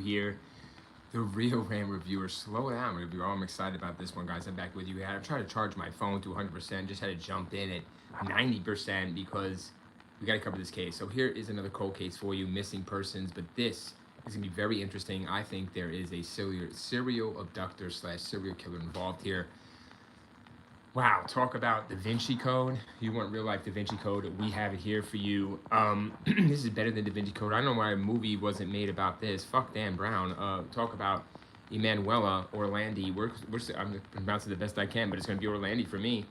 here. The Real Ram Reviewer. Slow down, reviewer. I'm excited about this one, guys. I'm back with you. I tried to charge my phone to 100%. Just had to jump in at 90% because we got to cover this case. So here is another cold case for you, missing persons. But this is going to be very interesting. I think there is a serial abductor slash serial killer involved here. Wow, talk about Da Vinci Code. You want real life Da Vinci Code? We have it here for you. This is better than Da Vinci Code. I don't know why a movie wasn't made about this. Fuck Dan Brown. Talk about Emanuela Orlandi. I'm pronouncing it the best I can, but it's going to be Orlandi for me.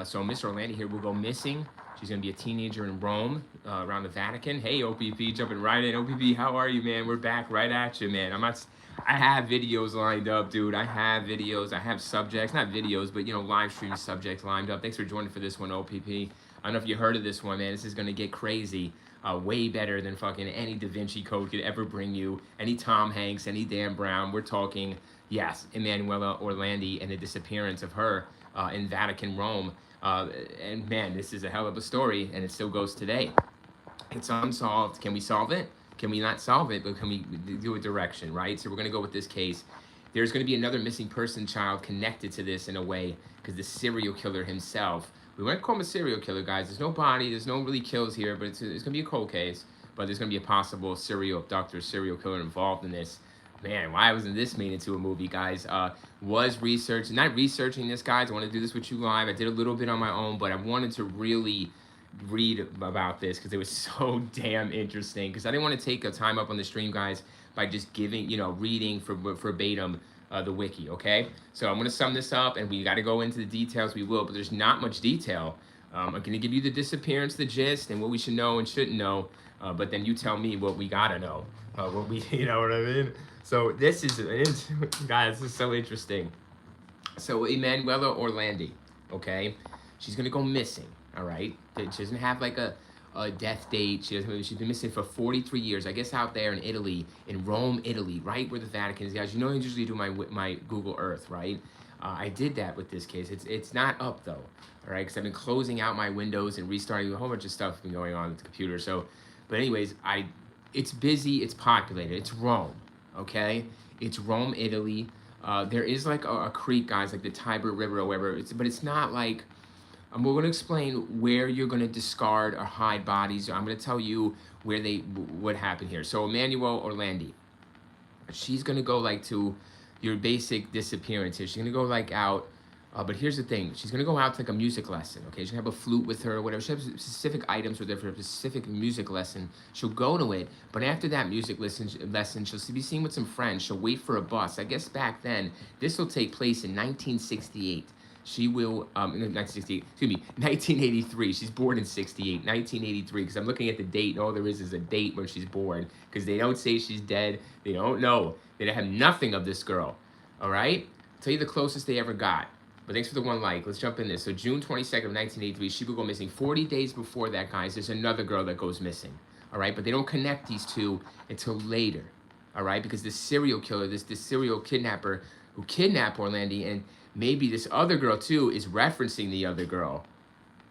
So Miss Orlandi here will go missing. She's going to be a teenager in Rome, around the Vatican. Hey, OPP, jumping right in. OPP, how are you, man? We're back right at you, man. I have videos lined up, dude. I have videos. I have subjects, not videos, but, live stream subjects lined up. Thanks for joining for this one, OPP. I don't know if you heard of this one, man. This is going to get crazy. Way better than fucking any Da Vinci Code could ever bring you. Any Tom Hanks, any Dan Brown. We're talking, yes, Emanuela Orlandi and the disappearance of her in Vatican, Rome. And, man, this is a hell of a story, and it still goes today. It's unsolved. Can we solve it? Can we not solve it, but can we do a direction, right? So we're going to go with this case. There's going to be another missing person child connected to this in a way, because the serial killer himself, we won't call him a serial killer, guys. There's no body, there's no really kills here, but it's going to be a cold case. But there's going to be a possible serial abductor, serial killer involved in this. Man, why wasn't this made into a movie, guys? Not researching this, guys. I want to do this with you live. I did a little bit on my own, but I wanted to really read about this because it was so damn interesting, because I didn't want to take a time up on the stream, guys, by just giving, reading verbatim the wiki, okay? So I'm going to sum this up, and we got to go into the details. We will, but there's not much detail. I'm going to give you the disappearance, the gist, and what we should know and shouldn't know, but then you tell me what we got to know, you know what I mean? So this is, guys, this is so interesting. So Emanuela Orlandi, okay? She's going to go missing. All right, she doesn't have like a death date. She's been missing for 43 years. I guess out there in Italy, in Rome, Italy, right where the Vatican is, guys. I usually do my Google Earth, right? I did that with this case. It's not up though, all right? Because I've been closing out my windows and restarting a whole bunch of stuff been going on with the computer. So, but anyways, it's busy. It's populated. It's Rome, okay? It's Rome, Italy. There is like a creek, guys, like the Tiber River or whatever. But it's not like. We're going to explain where you're going to discard or hide bodies. I'm going to tell you what happened here. So Emanuela Orlandi, she's going to go like to your basic disappearance here. She's going to go like out, but here's the thing. She's going to go out to like a music lesson, okay? She's going to have a flute with her or whatever. She has specific items with her for a specific music lesson. She'll go to it, but after that music lesson, she'll be seen with some friends. She'll wait for a bus. I guess back then, this will take place in 1968. She will, 1968, excuse me, 1983. She's born in 68, 1983, because I'm looking at the date, and all there is a date when she's born, because they don't say she's dead. They don't know. They don't have nothing of this girl, all right? I'll tell you the closest they ever got. But thanks for the one like. Let's jump in this. So June 22nd of 1983, she will go missing. 40 days before that, guys, there's another girl that goes missing, all right? But they don't connect these two until later, all right? Because this serial killer, this serial kidnapper who kidnapped Orlandi, and maybe this other girl, too, is referencing the other girl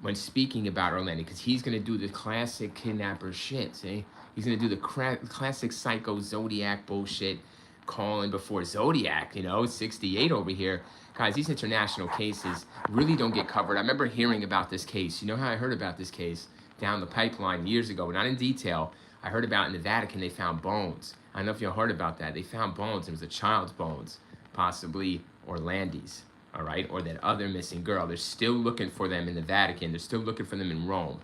when speaking about Orlandi, because he's going to do the classic kidnapper shit, see? He's going to do the classic psycho Zodiac bullshit, calling before Zodiac, 68 over here. Guys, these international cases really don't get covered. I remember hearing about this case. You know how I heard about this case? Down the pipeline years ago, not in detail. I heard about in the Vatican, they found bones. I don't know if you heard about that. They found bones. It was a child's bones, possibly Orlandi's. All right, or that other missing girl. They're still looking for them in the Vatican. They're still looking for them in Rome,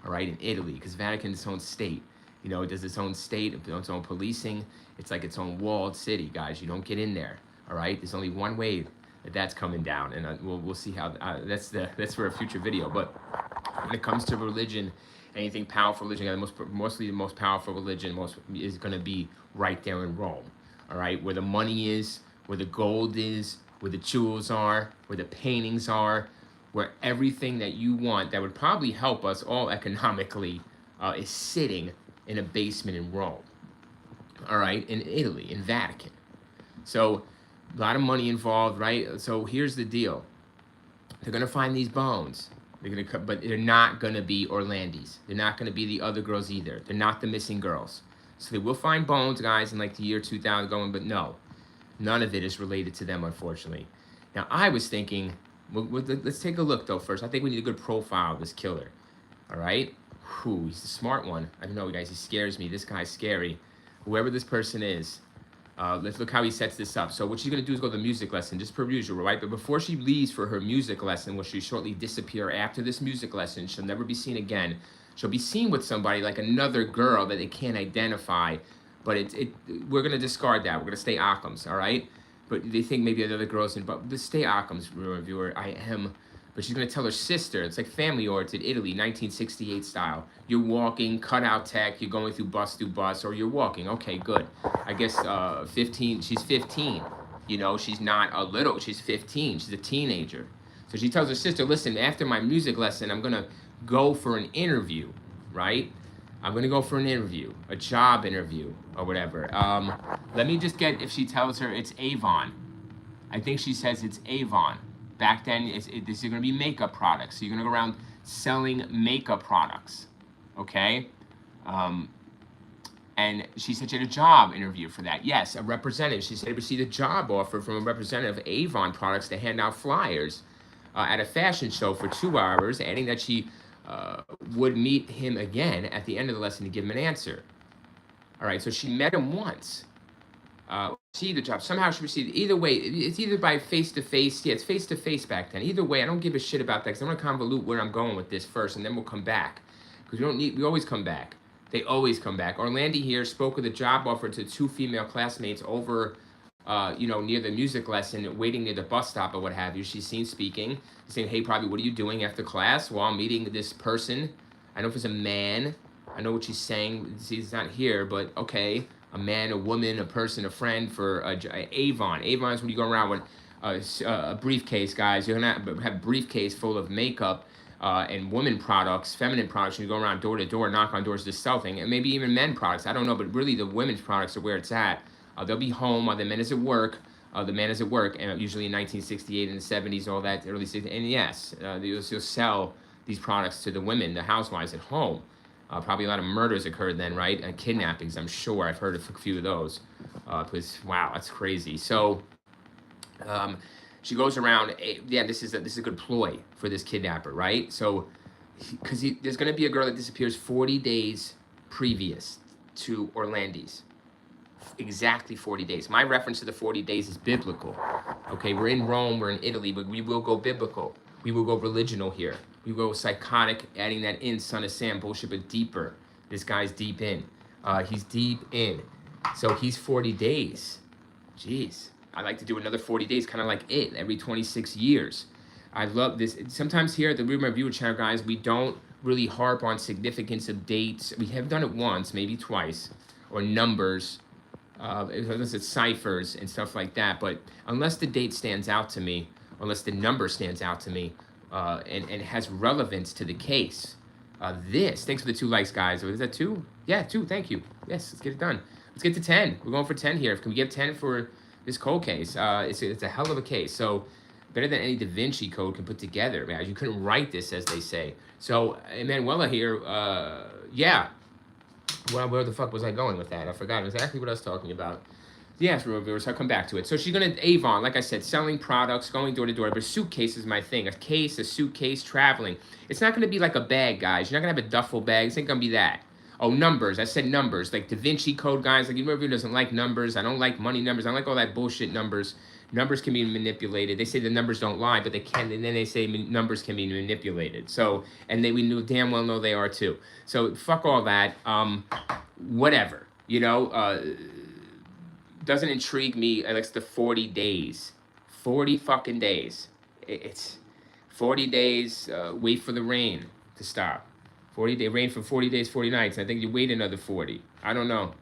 all right, in Italy, because Vatican is its own state. It does its own state, its own policing. It's like its own walled city, guys. You don't get in there, all right? There's only one way that's coming down, and we'll see how. That's for a future video. But when it comes to religion, anything powerful religion, mostly the most powerful religion, is going to be right there in Rome, all right, where the money is, where the gold is, where the jewels are, where the paintings are, where everything that you want that would probably help us all economically is sitting in a basement in Rome, all right, in Italy, in Vatican. So a lot of money involved, right? So here's the deal. They're going to find these bones. But they're not going to be Orlandi's. They're not going to be the other girls either. They're not the missing girls. So they will find bones, guys, in like the year 2000 going, but no, none of it is related to them, unfortunately. Now, I was thinking, let's take a look, though, first. I think we need a good profile of this killer, all right? Whew, he's the smart one. I don't know, guys, he scares me. This guy's scary. Whoever this person is, let's look how he sets this up. So what she's going to do is go to the music lesson, just per usual, right? But before she leaves for her music lesson, will she shortly disappear after this music lesson? She'll never be seen again. She'll be seen with somebody, like another girl that they can't identify. But we're going to discard that. We're going to stay Occam's, all right? But they think maybe another girl's in, but let's stay Occam's, reviewer. I am. But she's going to tell her sister, it's like family oriented, Italy, 1968 style. You're walking, cutout tech, you're going through bus, or you're walking. Okay, good. I guess 15, she's 15. You know, she's not a little, she's 15. She's a teenager. So she tells her sister, listen, after my music lesson, I'm going to go for an interview, right? I'm going to go for an interview, a job interview or whatever. Let me just get, if she tells her it's Avon. I think she says it's Avon. Back then, this is going to be makeup products. So you're going to go around selling makeup products, okay? And she said she had a job interview for that. Yes, a representative. She said she received a job offer from a representative of Avon Products to hand out flyers at a fashion show for 2 hours, adding that she would meet him again at the end of the lesson to give him an answer. All right, so she met him once. See the job. Somehow she received. Either way, it's either by face-to-face. Yeah, it's face-to-face back then. Either way, I don't give a shit about that because I'm going to convolute where I'm going with this first, and then we'll come back. Because we always come back. They always come back. Orlandi here spoke with a job offer to 2 female classmates over, near the music lesson, waiting near the bus stop or what have you. She's seen speaking, saying, hey, probably, what are you doing after class? Well, I'm meeting this person. I know if it's a man. I know what she's saying. He's not here, but okay. A man, a woman, a person, a friend for Avon. Avon is when you go around with a briefcase, guys. You're going to have a briefcase full of makeup and women products, feminine products. You go around door to door, knock on doors to sell things, and maybe even men products. I don't know, but really the women's products are where it's at. They'll be home while the men is at work. The man is at work, and usually in 1968 and the 70s, all that, early 60s. And yes, you'll sell these products to the women, the housewives at home. Probably a lot of murders occurred then, right? And kidnappings, I'm sure. I've heard of a few of those. Because, wow, that's crazy. So, she goes around. Yeah, this is a good ploy for this kidnapper, right? So, because there's going to be a girl that disappears 40 days previous to Orlandi's. Exactly 40 days. My reference to the 40 days is biblical. Okay, we're in Rome, we're in Italy, but we will go biblical. We will go religional here. We go psychotic, adding that in, Son of Sam bullshit, but deeper. This guy's deep in. He's deep in. So he's 40 days. Jeez. I like to do another 40 days, kind of like it, every 26 years. I love this. Sometimes here at the Read My Viewer channel, guys, we don't really harp on significance of dates. We have done it once, maybe twice, or numbers, unless it's ciphers and stuff like that. But unless the date stands out to me, unless the number stands out to me, and has relevance to the case. Thanks for the 2 likes, guys. Is that 2? Yeah, 2, thank you. Yes, let's get it done. Let's get to 10. We're going for 10 here. Can we get 10 for this cold case? It's a hell of a case. So, better than any Da Vinci Code can put together. Man, you couldn't write this, as they say. So, Emanuela here, yeah. Well, where the fuck was I going with that? I forgot exactly what I was talking about. Yes, reviewers, I'll come back to it. So she's going to Avon, like I said, selling products, going door to door. But a suitcase is my thing. A suitcase, traveling. It's not going to be like a bag, guys. You're not going to have a duffel bag. It's not going to be that. Oh, numbers. I said numbers. Like Da Vinci Code, guys. Like, reviewer doesn't like numbers. I don't like money numbers. I don't like all that bullshit numbers. Numbers can be manipulated. They say the numbers don't lie, but they can. And then they say numbers can be manipulated. So, and we knew damn well know they are too. So fuck all that. Whatever. Doesn't intrigue me. It's the 40 days. 40 fucking days. It's 40 days, wait for the rain to stop. 40-day rain for 40 days, 40 nights. I think you wait another 40. I don't know.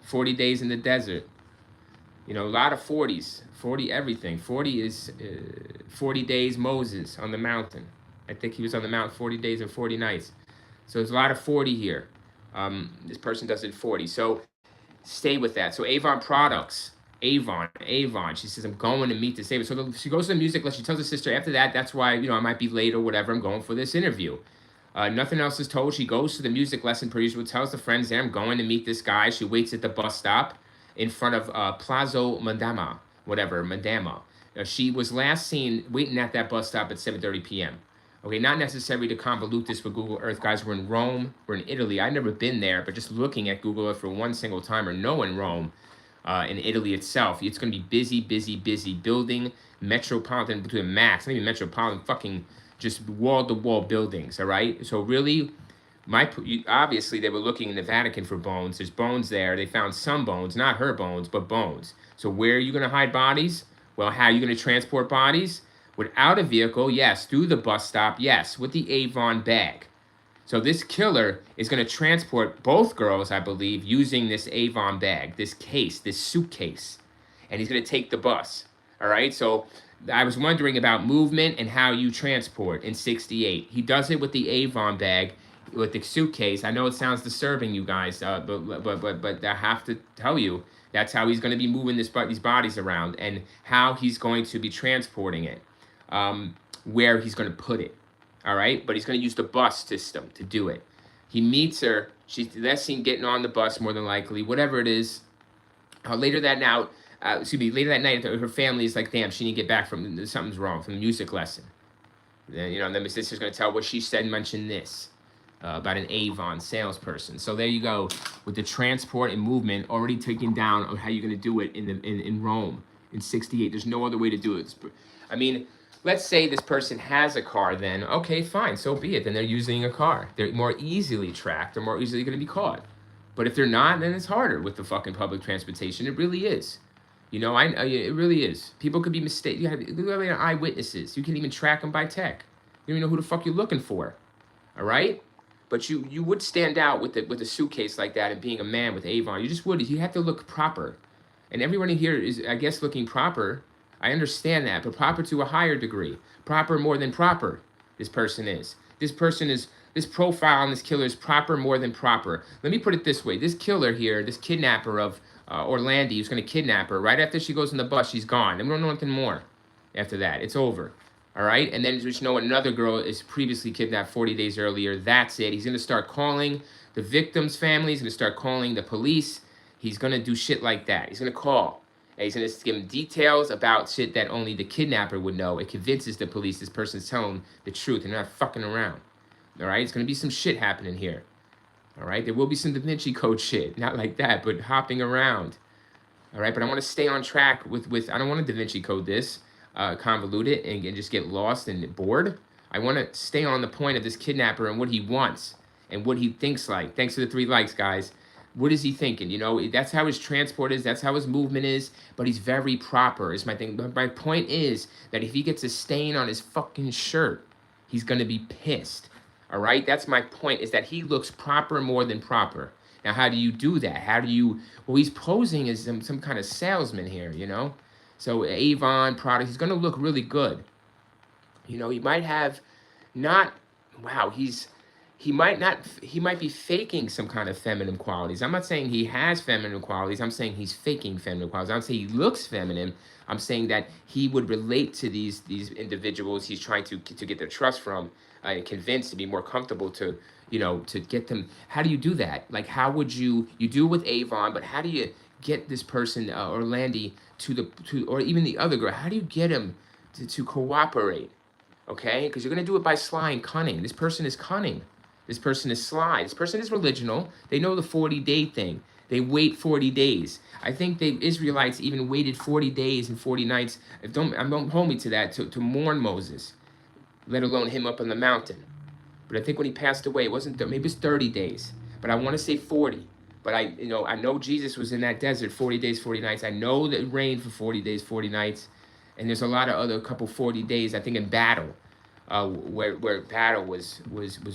40 days in the desert. A lot of 40s. 40 everything. 40 is 40 days Moses on the mountain. I think he was on the mountain 40 days and 40 nights. So there's a lot of 40 here. This person does it 40. So stay with that. So Avon Products. Avon. She says, I'm going to meet this Avon. So she goes to the music lesson. She tells her sister, after that, that's why, I might be late or whatever. I'm going for this interview. Nothing else is told. She goes to the music lesson per usual, tells the friends there, I'm going to meet this guy. She waits at the bus stop in front of Plazo Madama, whatever, Madama. She was last seen waiting at that bus stop at 7:30 p.m. Okay, not necessary to convolute this with Google Earth, guys. We're in Rome. We're in Italy. I've never been there, but just looking at Google Earth for one single time or knowing Rome, in Italy itself, it's going to be busy, busy, busy. Building metropolitan to the max. Not even metropolitan, fucking just wall-to-wall buildings, all right? So really, obviously they were looking in the Vatican for bones. There's bones there. They found some bones, not her bones, but bones. So where are you going to hide bodies? Well, how are you going to transport bodies? Without a vehicle, yes. Through the bus stop, yes. With the Avon bag. So this killer is going to transport both girls, I believe, using this Avon bag, this case, this suitcase. And he's going to take the bus. All right? So I was wondering about movement and how you transport in 68. He does it with the Avon bag, with the suitcase. I know it sounds disturbing, you guys, but I have to tell you, that's how he's going to be moving these bodies around and how he's going to be transporting it, where he's going to put it. All right, but he's going to use the bus system to do it. He meets her. She's last seen getting on the bus, more than likely, whatever it is. Later that night, her family is like, damn, she didn't get back from, something's wrong from the music lesson. Then, you know, then my sister's going to tell what she said and mention this about an Avon salesperson. So there you go, with the transport and movement already taken down on how you're going to do it in Rome in 68. There's no other way to do it. I mean, let's say this person has a car, then, okay, fine, so be it. Then they're using a car. They're more easily tracked. They're more easily going to be caught. But if they're not, then it's harder with the fucking public transportation. It really is. You know, it really is. People could be mistaken. You have eyewitnesses. You can even track them by tech. You don't even know who the fuck you're looking for. All right? But you would stand out with a suitcase like that and being a man with Avon. You just would. You have to look proper. And everyone here is, I guess, looking proper. I understand that, but proper to a higher degree. Proper more than proper, this person is. This profile on this killer is proper more than proper. Let me put it this way. This killer here, this kidnapper of Orlandi, who's going to kidnap her, right after she goes on the bus, she's gone. And we don't know anything more after that. It's over. All right? And then we just know another girl is previously kidnapped 40 days earlier. That's it. He's going to start calling the victim's family. He's going to start calling the police. He's going to do shit like that. He's going to call. And he's going to give them details about shit that only the kidnapper would know. It convinces the police this person's telling the truth and they're not fucking around. All right? It's going to be some shit happening here. All right? There will be some Da Vinci Code shit. Not like that, but hopping around. All right? But I want to stay on track with I don't want to Da Vinci Code this, convolute it, and just get lost and bored. I want to stay on the point of this kidnapper and what he wants and what he thinks like. Thanks for the 3 likes, guys. What is he thinking? You know, that's how his transport is. That's how his movement is. But he's very proper, is my thing. But my point is that if he gets a stain on his fucking shirt, he's going to be pissed. All right? That's my point, is that he looks proper more than proper. Now, how do you do that? How do you... Well, he's posing as some kind of salesman here, you know? So, Avon product, he's going to look really good. You know, he might have not... Wow, he might be faking some kind of feminine qualities. I'm not saying he has feminine qualities. I'm saying he's faking feminine qualities. I'm saying he looks feminine. I'm saying that he would relate to these individuals he's trying to get their trust from and convince to be more comfortable to, you know, to get them. How do you do that? Like, how would you do it with Avon, but how do you get this person, Orlandi, or even the other girl, how do you get him to cooperate? Okay? Because you're going to do it by sly and cunning. This person is cunning. This person is sly. This person is religional. They know the 40-day thing. They wait 40 days. I think the Israelites even waited 40 days and 40 nights. Don't hold me to that, to mourn Moses, let alone him up on the mountain. But I think when he passed away, it wasn't, maybe it's 30 days. But I want to say 40. But I know Jesus was in that desert 40 days, 40 nights. I know that it rained for 40 days, 40 nights. And there's a lot of other couple 40 days, I think, in battle. Where battle was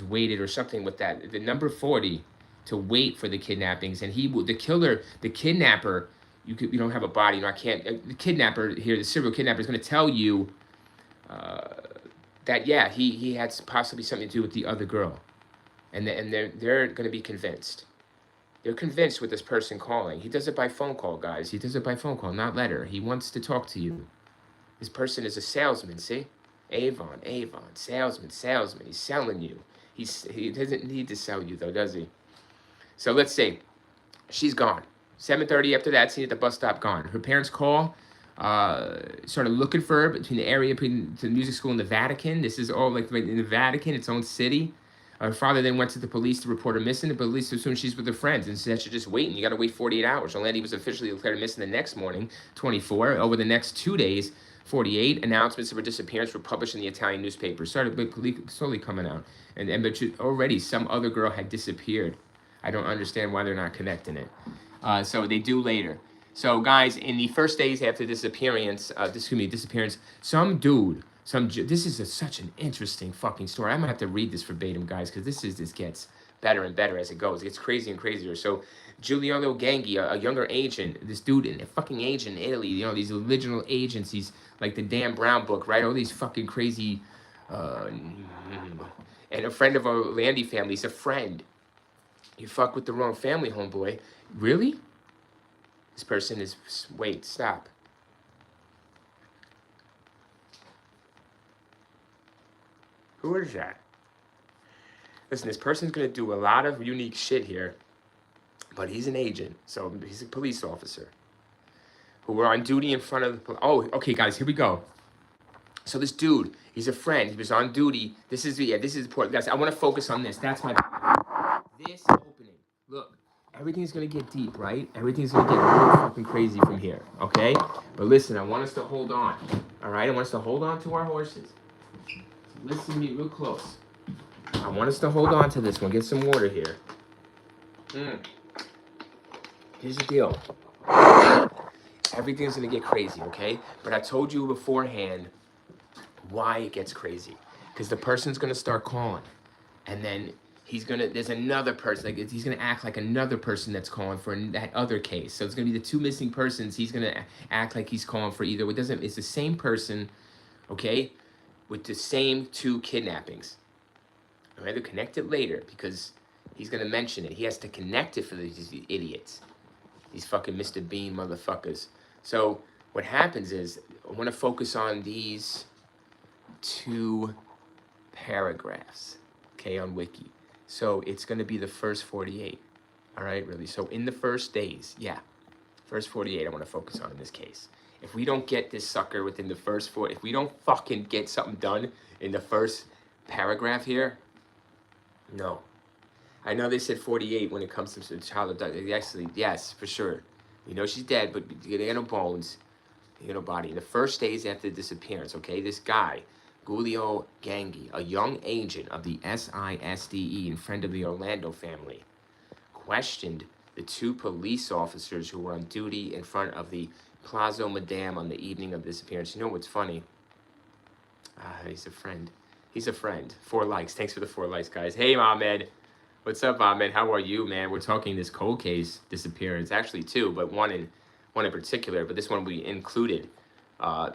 weighted or something with that. The number 40 to wait for the kidnappings, and the kidnapper, you don't have a body. You know, I can't. The kidnapper here, the serial kidnapper, is going to tell you that yeah, he had possibly something to do with the other girl, and they're going to be convinced. They're convinced with this person calling. He does it by phone call, guys. He does it by phone call, not letter. He wants to talk to you. This person is a salesman. See. Avon, salesman. He's selling you. He doesn't need to sell you though, does he? So let's say she's gone. 7:30 after that, seen at the bus stop, gone. Her parents call, started looking for her between the area, between the music school and the Vatican. This is all like in the Vatican, its own city. Her father then went to the police to report her missing. The police assumed she's with her friends and said she's just waiting. You got to wait 48 hours. Orlandi was officially declared missing the next morning, 24. Over the next 2 days, 48 announcements of her disappearance were published in the Italian newspapers. Started slowly coming out, but already some other girl had disappeared. I don't understand why they're not connecting it. So they do later. So guys, in the first days after disappearance, some dude, this is such an interesting fucking story. I'm gonna have to read this verbatim, guys, because this gets better and better as it goes. It gets crazier and crazier. So Giuliano Ganghi, a younger agent, this dude, a fucking agent in Italy, you know, these original agents, he's like the Dan Brown book, right? All these fucking crazy, and a friend of Orlandi family. He's a friend. You fuck with the wrong family, homeboy. Really? This person is... Wait, stop. Who is that? Listen, this person's going to do a lot of unique shit here. But he's an agent. So he's a police officer. Who were on duty in front of the... Oh, okay, guys, here we go. So this dude, he's a friend. He was on duty. This is important. Guys, I want to focus on this. That's my... This opening. Look. Everything's going to get deep, right? Everything's going to get real fucking crazy from here, okay? But listen, I want us to hold on, all right? I want us to hold on to our horses. Listen to me real close. I want us to hold on to this one. Get some water here. Here's the deal. Everything's going to get crazy, okay? But I told you beforehand why it gets crazy. Because the person's going to start calling. And then... there's another person, like he's gonna act like another person that's calling for that other case. So it's gonna be the two missing persons. He's gonna act like he's calling for either. It's the same person, okay, with the same two kidnappings. All right, they're connected later because he's gonna mention it. He has to connect it for these idiots, these fucking Mr. Bean motherfuckers. So what happens is I want to focus on these two paragraphs, okay, on Wiki. So it's going to be the first 48, all right, really. So in the first days, first 48 I want to focus on in this case. If we don't get this sucker within the first if we don't fucking get something done in the first paragraph here, no. I know they said 48 when it comes to child abduction. Actually, yes, for sure. We know she's dead, but you get no bones, you get no body. In the first days after the disappearance, okay, this guy, Giuliano Ganghi, a young agent of the SISDE and friend of the Orlando family, questioned the two police officers who were on duty in front of the Plaza Madame on the evening of the disappearance. You know what's funny? He's a friend. He's a friend. 4 likes. Thanks for the 4 likes, guys. Hey, Ahmed. What's up, Ahmed? How are you, man? We're talking this cold case disappearance. Actually, 2, but one in particular. But this one we included.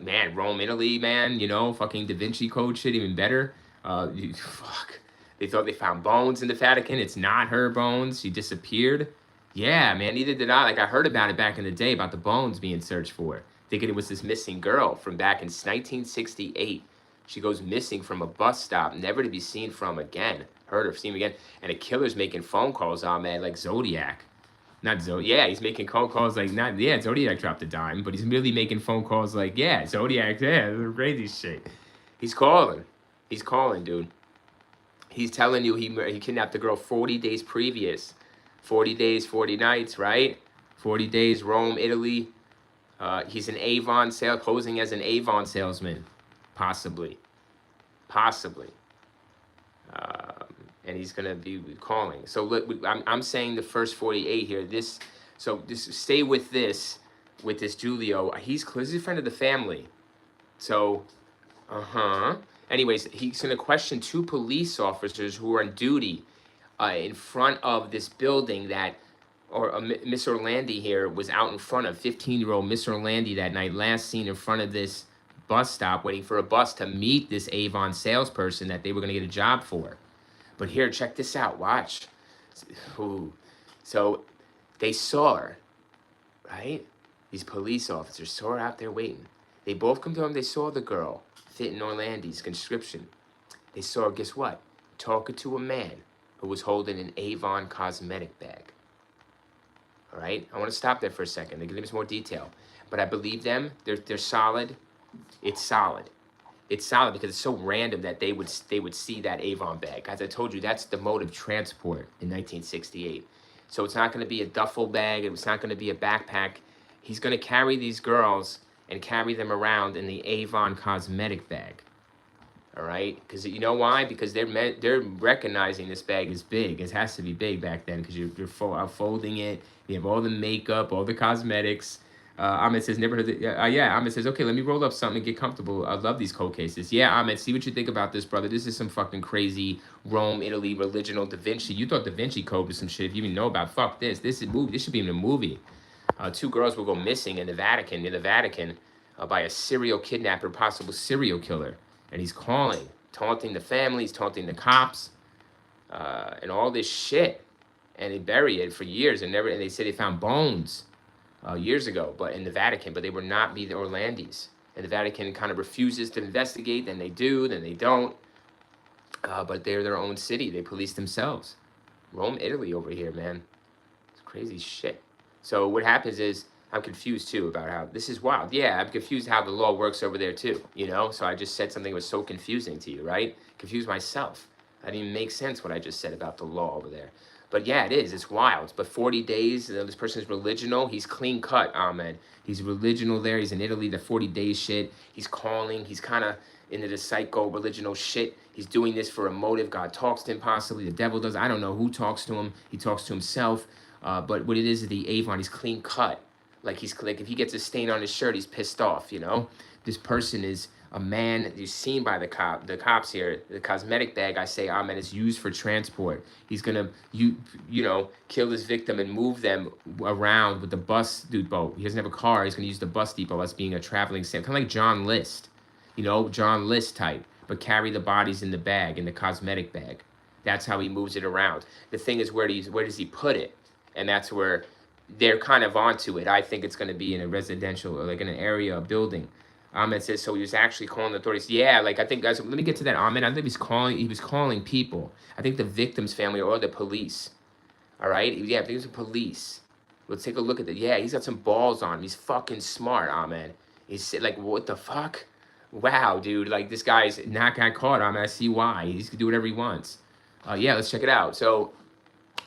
Man, Rome, Italy, man, you know, fucking Da Vinci Code shit, even better. Fuck. They thought they found bones in the Vatican. It's not her bones. She disappeared. Yeah, man, neither did I. Like, I heard about it back in the day, about the bones being searched for. Thinking it was this missing girl from back in 1968. She goes missing from a bus stop, never to be seen from again. Heard or seen again. And a killer's making phone calls on, man, like Zodiac. Not Zodiac. Yeah, he's making phone calls like Zodiac dropped a dime, but he's really making phone calls like, Zodiac, crazy shit. He's calling, dude. He's telling you he kidnapped the girl 40 days previous. 40 days, 40 nights, right? 40 days, Rome, Italy. He's an Avon posing as an Avon salesman, possibly. And he's gonna be calling. So look, I'm saying the first 48 here. Just stay with this Giulio. He's a friend of the family. So, Anyways, he's gonna question 2 police officers who were on duty in front of this building that, Miss Orlandi here was out in front of 15-year-old Miss Orlandi that night, last seen in front of this bus stop, waiting for a bus to meet this Avon salesperson that they were gonna get a job for. But here, check this out. Watch. Ooh. So they saw her, right? These police officers saw her out there waiting. They both come to him. They saw the girl fit in Orlandi's conscription. They saw her, guess what? talking to a man who was holding an Avon cosmetic bag. All right, I want to stop there for a second. They give me some more detail, but I believe them. They're solid. It's solid. It's solid because it's so random that they would see that Avon bag. As I told you, that's the mode of transport in 1968. So it's not going to be a duffel bag. It's not going to be a backpack. He's going to carry these girls and carry them around in the Avon cosmetic bag. All right, because you know why? Because they're recognizing this bag is big. It has to be big back then because you're folding it. You have all the makeup, all the cosmetics. Ahmed says, never heard yeah, Ahmed says, okay, let me roll up something and get comfortable. I love these cold cases. Yeah, Ahmed, see what you think about this, brother. This is some fucking crazy Rome, Italy, religion, Da Vinci. You thought Da Vinci Code was some shit you even know about. Fuck this. This is movie. This should be in a movie. 2 girls will go missing in the Vatican, by a serial kidnapper, possible serial killer. And he's calling, taunting the families, taunting the cops, and all this shit. And they bury it for years and they said they found bones years ago, but in the Vatican, but they were not the Orlandis. And the Vatican kind of refuses to investigate, then they do, then they don't. But they're their own city. They police themselves. Rome, Italy over here, man. It's crazy shit. So what happens is, I'm confused too about how, this is wild. Yeah, I'm confused how the law works over there too, you know? So I just said something that was so confusing to you, right? Confused myself. That didn't even make sense what I just said about the law over there. But yeah, it is. It's wild. But 40 days, this person is religional. He's clean cut, Ahmed. He's religional there. He's in Italy, the 40 days shit. He's calling. He's kind of into the psycho religional shit. He's doing this for a motive. God talks to him possibly. The devil does. I don't know who talks to him. He talks to himself. But what it is the Avon, he's clean cut. Like if he gets a stain on his shirt, he's pissed off, you know? This person is a man you've seen by the cops here. The cosmetic bag, I say, Ahmed, is used for transport. He's gonna, you know, kill his victim and move them around with the bus depot. He doesn't have a car. He's gonna use the bus depot as being a traveling stand, kind of like John List, you know, John List type, but carry the bodies in the bag, in the cosmetic bag. That's how he moves it around. The thing is, where does he put it? And that's where they're kind of onto it. I think it's going to be in a residential, or like in an area, a building. Ahmed says, so he was actually calling the authorities. Yeah, like I think, guys, let me get to that, Ahmed. I think he was calling people. I think the victim's family or the police. All right? Yeah, I think it's the police. Let's take a look at that. Yeah, he's got some balls on him. He's fucking smart, Ahmed. He's like, what the fuck? Wow, dude. Like, this guy's not got caught, Ahmed. I see why. He's can do whatever he wants. Yeah, let's check it out. So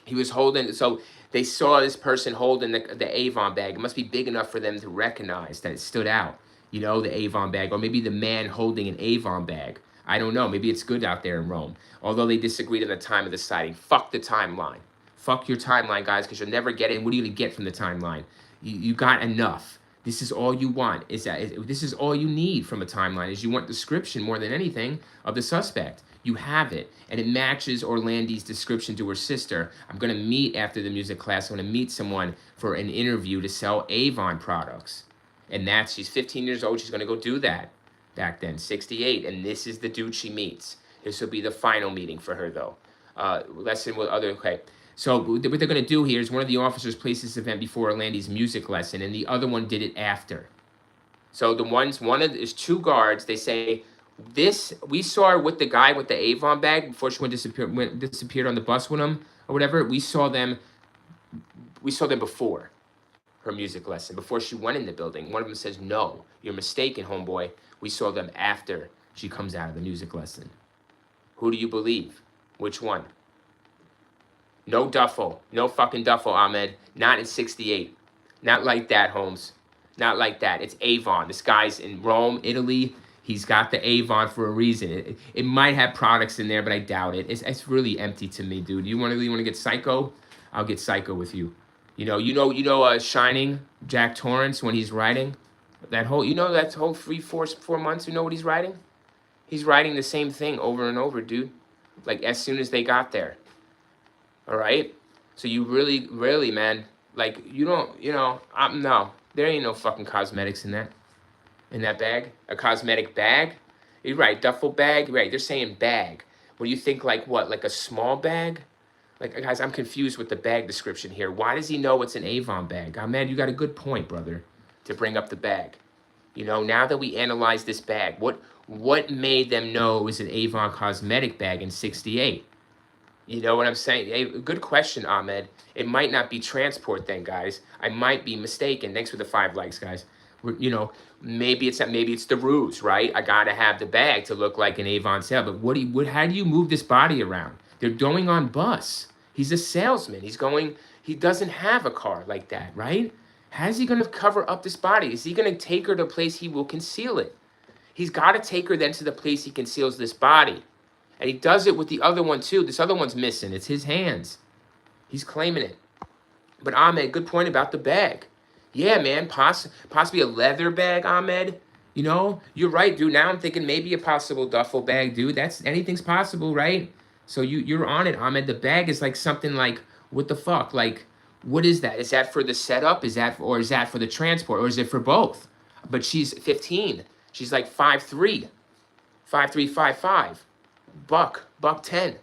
he was holding, so they saw this person holding the Avon bag. It must be big enough for them to recognize that it stood out, you know, the Avon bag. Or maybe the man holding an Avon bag. I don't know. Maybe it's good out there in Rome. Although they disagreed on the time of the sighting. Fuck the timeline. Fuck your timeline, guys, because you'll never get it. And what are you going to get from the timeline? You got enough. This is all you want. This is all you need from a timeline, is you want description more than anything of the suspect. You have it, and it matches Orlandi's description to her sister. I'm going to meet after the music class. I'm going to meet someone for an interview to sell Avon products. And she's 15 years old. She's going to go do that back then, 68. And this is the dude she meets. This will be the final meeting for her, though. Lesson with other, okay. So what they're going to do here is one of the officers placed this event before Orlandi's music lesson, and the other one did it after. So there's 2 guards. They say, we saw her with the guy with the Avon bag before she disappeared on the bus with him or whatever. We saw them before her music lesson, before she went in the building. One of them says, no, you're mistaken, homeboy. We saw them after she comes out of the music lesson. Who do you believe? Which one? No duffel. No fucking duffel, Ahmed. Not in 68. Not like that, Holmes. Not like that. It's Avon. This guy's in Rome, Italy. He's got the Avon for a reason. It might have products in there, but I doubt it. It's really empty to me, dude. You really want to get psycho? I'll get psycho with you. You know, Shining, Jack Torrance, when he's writing that whole 4 months. You know what he's writing? He's writing the same thing over and over, dude. Like as soon as they got there. All right. So you really, man, like no, there ain't no fucking cosmetics in that bag. A cosmetic bag. You're right. Duffel bag. Right. They're saying bag. What do you think? Like what? Like a small bag? Like, guys, I'm confused with the bag description here. Why does he know it's an Avon bag? Ahmed, you got a good point, brother, to bring up the bag. You know, now that we analyze this bag, what What made them know it was an Avon cosmetic bag in 68? You know what I'm saying? Hey, good question, Ahmed. It might not be transport then, guys. I might be mistaken. Thanks for the 5 likes, guys. You know, maybe it's the ruse, right? I gotta have the bag to look like an Avon sale. But how do you move this body around? They're going on bus. He's a salesman. He doesn't have a car like that, right? How's he gonna cover up this body? Is he gonna take her to a place he will conceal it? He's got to take her then to the place he conceals this body. And he does it with the other one too. This other one's missing. It's his hands. He's claiming it. But Ahmed, good point about the bag. Yeah, man, possibly a leather bag, Ahmed. You know, you're right, dude. Now I'm thinking maybe a possible duffel bag, dude. Anything's possible, right? So you're on it, Ahmed. The bag is like something like, what the fuck? Like, what is that? Is that for the setup? Is that for the transport? Or is it for both? But she's 15. She's like 5'3", 5'3", 5'5", buck 10,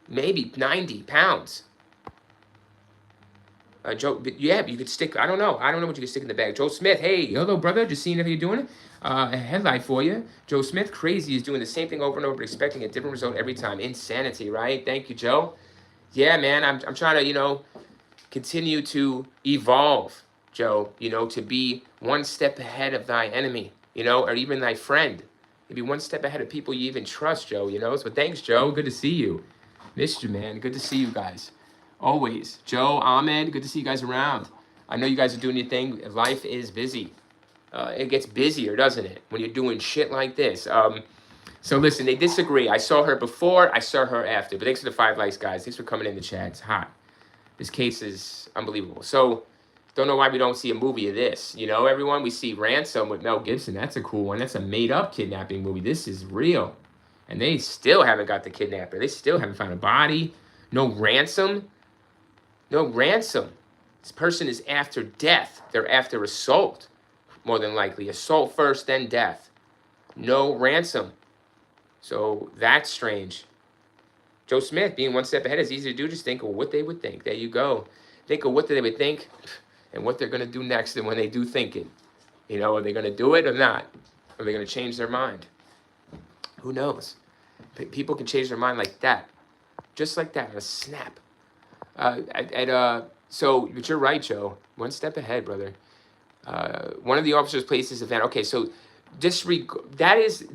maybe 90 pounds. Joe, yeah, you could stick. I don't know what you could stick in the bag. Joe Smith, hey, hello, brother. Just seeing if you're doing it. A headlight for you. Joe Smith, crazy, is doing the same thing over and over, but expecting a different result every time. Insanity, right? Thank you, Joe. Yeah, man, I'm trying to, continue to evolve, Joe, to be one step ahead of thy enemy, or even thy friend. Maybe one step ahead of people you even trust, Joe, So thanks, Joe. Good to see you. Missed you, man. Good to see you guys. Always. Joe, Ahmed, good to see you guys around. I know you guys are doing your thing. Life is busy. It gets busier, doesn't it, when you're doing shit like this? So listen, they disagree. I saw her before. I saw her after. But thanks for the 5 likes, guys. Thanks for coming in the chat. It's hot. This case is unbelievable. So don't know why we don't see a movie of this. Everyone, we see Ransom with Mel Gibson. That's a cool one. That's a made-up kidnapping movie. This is real. And they still haven't got the kidnapper. They still haven't found a body. No ransom. No ransom. This person is after death. They're after assault, more than likely. Assault first, then death. No ransom. So that's strange. Joe Smith, being one step ahead is easy to do. Just think of what they would think. There you go. Think of what they would think and what they're going to do next and when they do think it. Are they going to do it or not? Are they going to change their mind? Who knows? People can change their mind like that. Just like that, a snap. But you're right, Joe. One step ahead, brother. One of the officers placed this event. Okay, so that is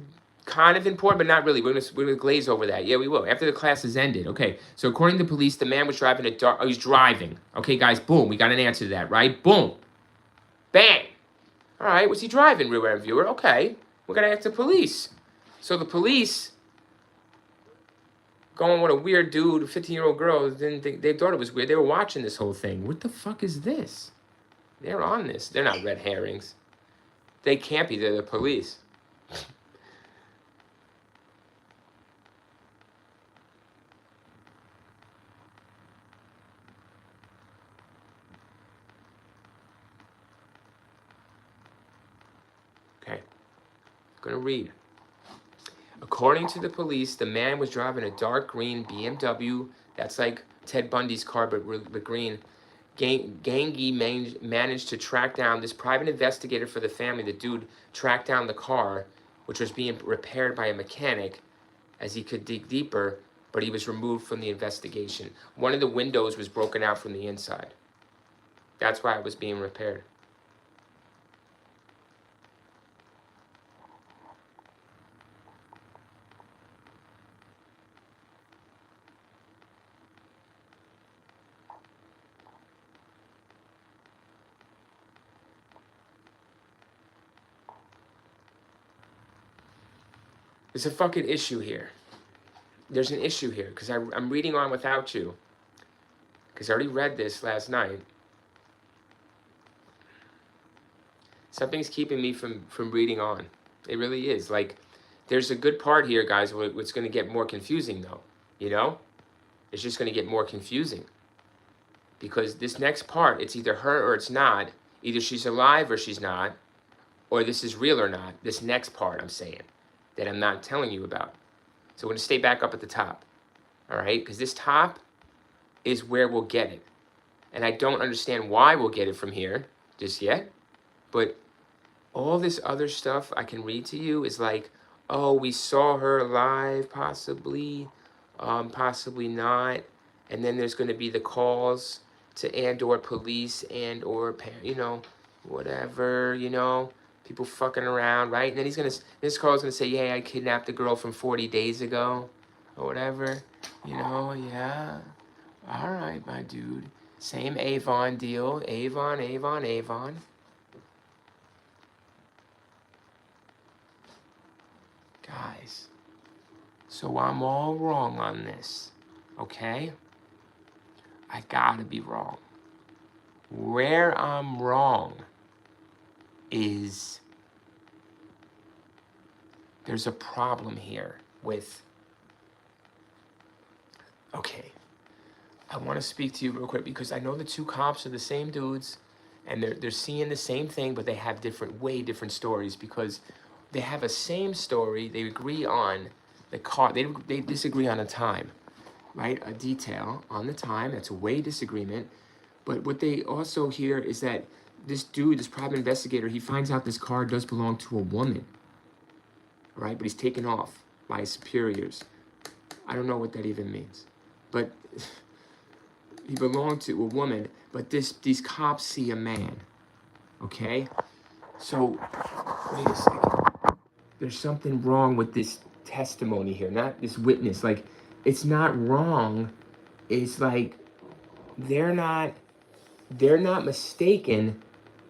kind of important, but not really. We're gonna glaze over that. Yeah, we will. After the class has ended. Okay, so according to police, the man was driving a dark... Oh, he's driving. Okay, guys, boom. We got an answer to that, right? Boom. Bang. All right, what's he driving, rear end viewer? Okay, we're gonna ask the police. So the police... going with a weird dude, a 15-year-old girl, they thought it was weird. They were watching this whole thing. What the fuck is this? They're on this. They're not red herrings. They can't be. They're the police. Okay. I'm going to read. According to the police, the man was driving a dark green BMW. That's like Ted Bundy's car, but with green. Gangi managed to track down this private investigator for the family. The dude tracked down the car, which was being repaired by a mechanic as he could dig deeper, but he was removed from the investigation. One of the windows was broken out from the inside. That's why it was being repaired. There's a fucking issue here. There's an issue here, because I'm reading on without you. Because I already read this last night. Something's keeping me from reading on. It really is. Like, there's a good part here, guys, where it's going to get more confusing, though. It's just going to get more confusing. Because this next part, it's either her or it's not. Either she's alive or she's not. Or this is real or not. This next part, I'm saying, that I'm not telling you about. So we're going to stay back up at the top. All right? Because this top is where we'll get it. And I don't understand why we'll get it from here just yet. But All this other stuff I can read to you is like, oh, we saw her alive, possibly, possibly not. And then there's going to be the calls to and/or police and/or, you know, whatever, you know, people fucking around, right? And then this call's going to say, yeah, I kidnapped the girl from 40 days ago or whatever, you know, yeah. All right, my dude. Same Avon deal. Avon, Avon, Avon. Guys, so I'm all wrong on this, okay? I gotta be wrong. Where I'm wrong is there's a problem here with, okay, I want to speak to you real quick because I know the two cops are the same dudes and they're seeing the same thing, but they have way different stories because they have a same story. They agree on the car. They disagree on a time, right? A detail on the time. That's a way disagreement. But what they also hear is that this dude, this private investigator, he finds out this car does belong to a woman, right? But he's taken off by his superiors. I don't know what that even means, but he belonged to a woman. But these cops see a man, okay? So wait a second. There's something wrong with this testimony here, not this witness. Like, it's not wrong. It's like they're not mistaken.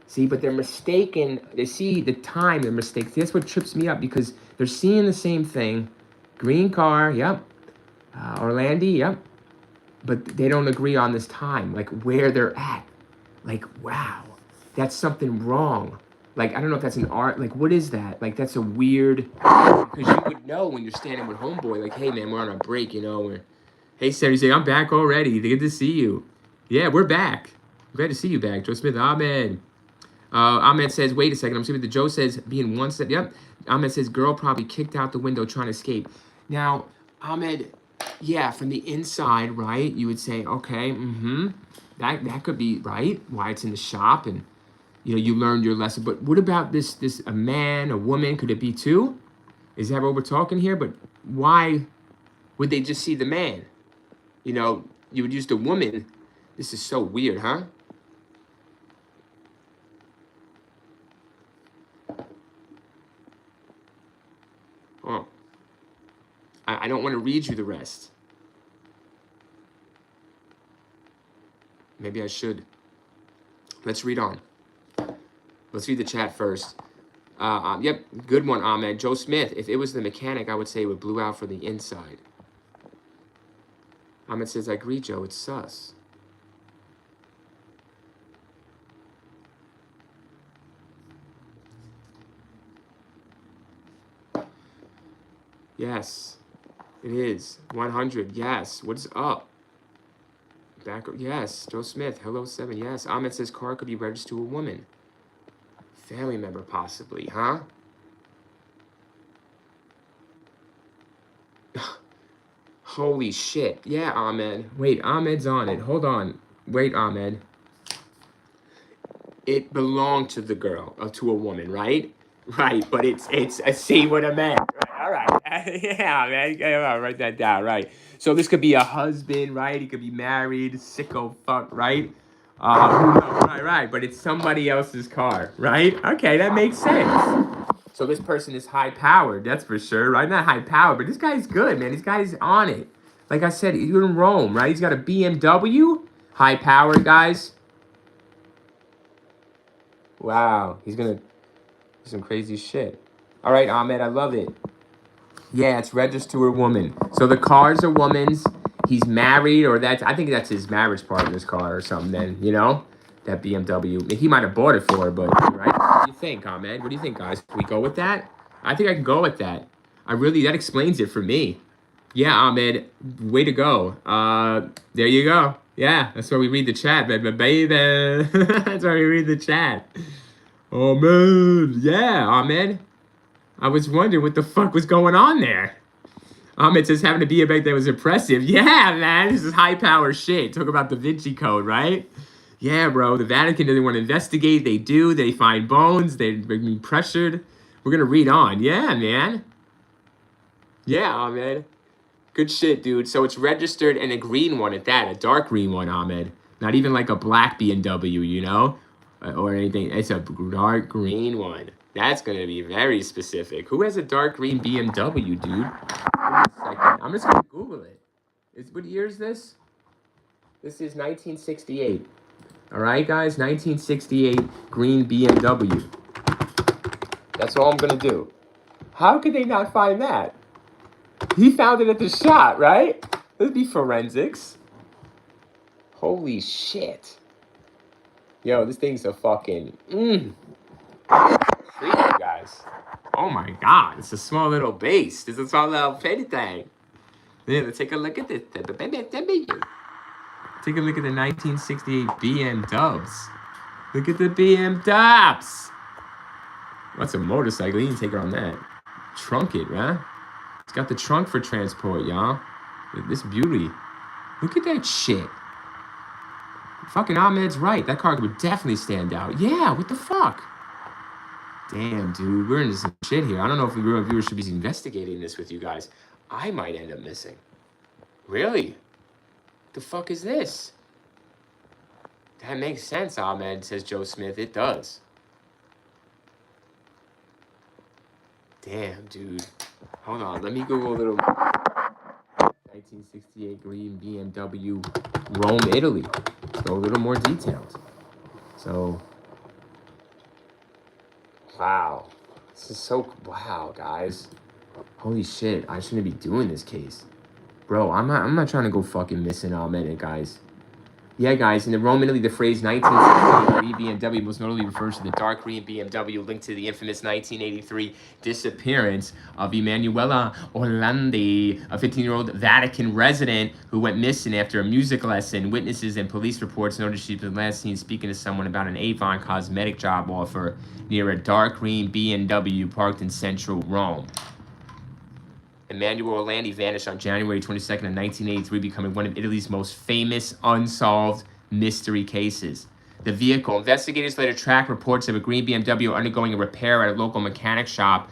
See, but they're mistaken. They see the time, they're mistaken. That's what trips me up because they're seeing the same thing. Green car, yep. Orlandi, yep. But they don't agree on this time, like where they're at. Like, wow, that's something wrong. Like, I don't know if that's an art. Like, what is that? Like, that's a weird, because you would know when you're standing with homeboy, like, hey, man, we're on a break, you know. Hey, Sarah, you say, I'm back already. Good to see you. Yeah, we're back. Glad to see you back. Joe Smith, Ahmed. Ahmed says, wait a second. I'm assuming that Joe says being one step. Yep. Ahmed says, girl probably kicked out the window trying to escape. Now, Ahmed, yeah, from the inside, right, you would say, okay, that could be right, why it's in the shop and, you know, you learned your lesson. But what about this, a man, a woman, could it be too? Is that what we're talking here? But why would they just see the man? You know, you would use the woman. This is so weird, huh? Oh, I don't want to read you the rest. Maybe I should. Let's read on. Let's read the chat first. Yep, good one, Ahmed. Joe Smith, if it was the mechanic, I would say it would blew out for the inside. Ahmed says, I agree, Joe, it's sus. Yes, it is. 100, yes. What's up? Back, yes. Joe Smith, hello, 7, yes. Ahmed says car could be registered to a woman. Family member, possibly, huh? Holy shit. Yeah, Ahmed. Wait, Ahmed's on it. Hold on. Wait, Ahmed. It belonged to the girl, to a woman, right? Right, but it's see what I meant. All right. Yeah, man. Yeah, write that down, right? So this could be a husband, right? He could be married, sicko fuck, right? Who knows? Right. But it's somebody else's car, right? Okay, that makes sense. So this person is high powered, that's for sure, right? Not high powered, but this guy's good, man. This guy's on it. Like I said, you're in Rome, right? He's got a BMW, high powered, guys. Wow, he's gonna do some crazy shit. All right, Ahmed, I love it. Yeah, it's registered to a woman. So the car's a woman's. He's married, or I think that's his marriage partner's car or something. Then you know, that BMW. He might have bought it for her, but right. What do you think, Ahmed? What do you think, guys? Can we go with that? I think I can go with that. That explains it for me. Yeah, Ahmed, way to go. There you go. Yeah, that's where we read the chat, baby. That's where we read the chat. Oh, man. Yeah, Ahmed. I was wondering what the fuck was going on there. Ahmed says having to be a bank that was impressive. Yeah, man. This is high power shit. Talk about Da Vinci Code, right? Yeah, bro. The Vatican doesn't want to investigate. They do. They find bones. They're being pressured. We're gonna read on. Yeah, man. Yeah, Ahmed. Good shit, dude. So it's registered and a green one at that, a dark green one, Ahmed. Not even like a black BMW, you know, or anything. It's a dark green one. That's gonna be very specific. Who has a dark green BMW, dude? Give me a second. I'm just gonna Google it. What year is this? This is 1968. All right, guys, 1968 green BMW. That's all I'm gonna do. How could they not find that? He found it at the shop, right? That'd be forensics. Holy shit. Yo, this thing's a fucking freak, you guys. Oh my god, it's a small little base. It's a small little petty thing. Yeah, let's take a look at this. Take a look at the 1968 BM Dubs. Look at the BM Dubs. What's a motorcycle? You can take her on that. Trunk it, huh? It's got the trunk for transport, y'all. This beauty. Look at that shit. Fucking Ahmed's right. That car would definitely stand out. Yeah, what the fuck? Damn, dude. We're into some shit here. I don't know if the real viewers should be investigating this with you guys. I might end up missing. Really? The fuck is this? That makes sense, Ahmed, says Joe Smith. It does. Damn, dude. Hold on. Let me Google a little 1968 green BMW, Rome, Italy. Let's go a little more detailed. So, wow. This is so, wow, guys. Holy shit. I shouldn't be doing this case. Bro, I'm not trying to go fucking missing Ahmed, guys. Yeah, guys, in the Rome, Italy, the phrase 1968 BMW most notably refers to the dark green BMW linked to the infamous 1983 disappearance of Emanuela Orlandi, a 15-year-old Vatican resident who went missing after a music lesson. Witnesses and police reports noticed she was last seen speaking to someone about an Avon cosmetic job offer near a dark green BMW parked in central Rome. Emanuela Orlandi vanished on January 22nd of 1983, becoming one of Italy's most famous unsolved mystery cases. The vehicle. Investigators later tracked reports of a green BMW undergoing a repair at a local mechanic shop.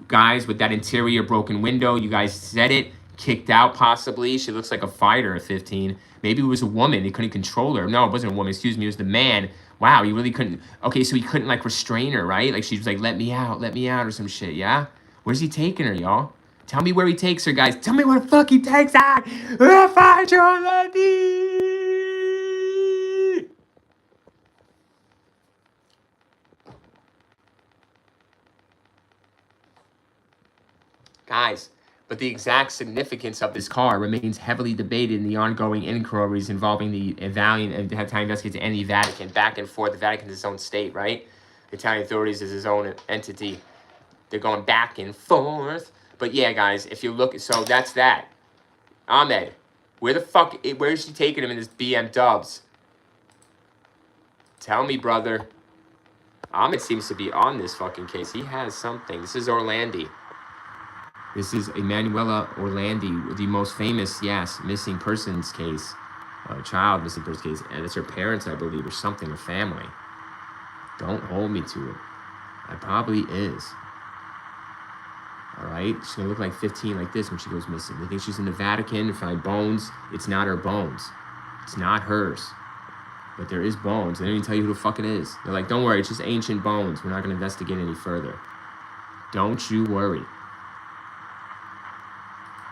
Guys, with that interior broken window, you guys said it, kicked out possibly. She looks like a fighter at 15. Maybe it was a woman. They couldn't control her. No, it wasn't a woman. Excuse me. It was the man. Wow, he really couldn't. Okay, so he couldn't like restrain her, right? Like she was like, let me out, or some shit, yeah? Where's he taking her, y'all? Tell me where he takes her, guys. Tell me where the fuck he takes her. We'll find you, Orlandi. Guys, but the exact significance of this car remains heavily debated in the ongoing inquiries involving the Italian investigators and the Vatican. Back and forth. The Vatican is its own state, right? The Italian authorities is its own entity. They're going back and forth. But yeah, guys, if you look, so that's that. Ahmed, where is she taking him in this BM Dubs? Tell me, brother. Ahmed seems to be on this fucking case. He has something. This is Orlandi. This is Emanuela Orlandi, the most famous, yes, missing persons case. Child missing persons case. And it's her parents, I believe, or something, or family. Don't hold me to it. It probably is. All right, she's gonna look like 15 like this when she goes missing. They think she's in the Vatican to find bones. It's not her bones. It's not hers. But there is bones. They don't even tell you who the fuck it is. They're like, don't worry, it's just ancient bones. We're not gonna investigate any further. Don't you worry.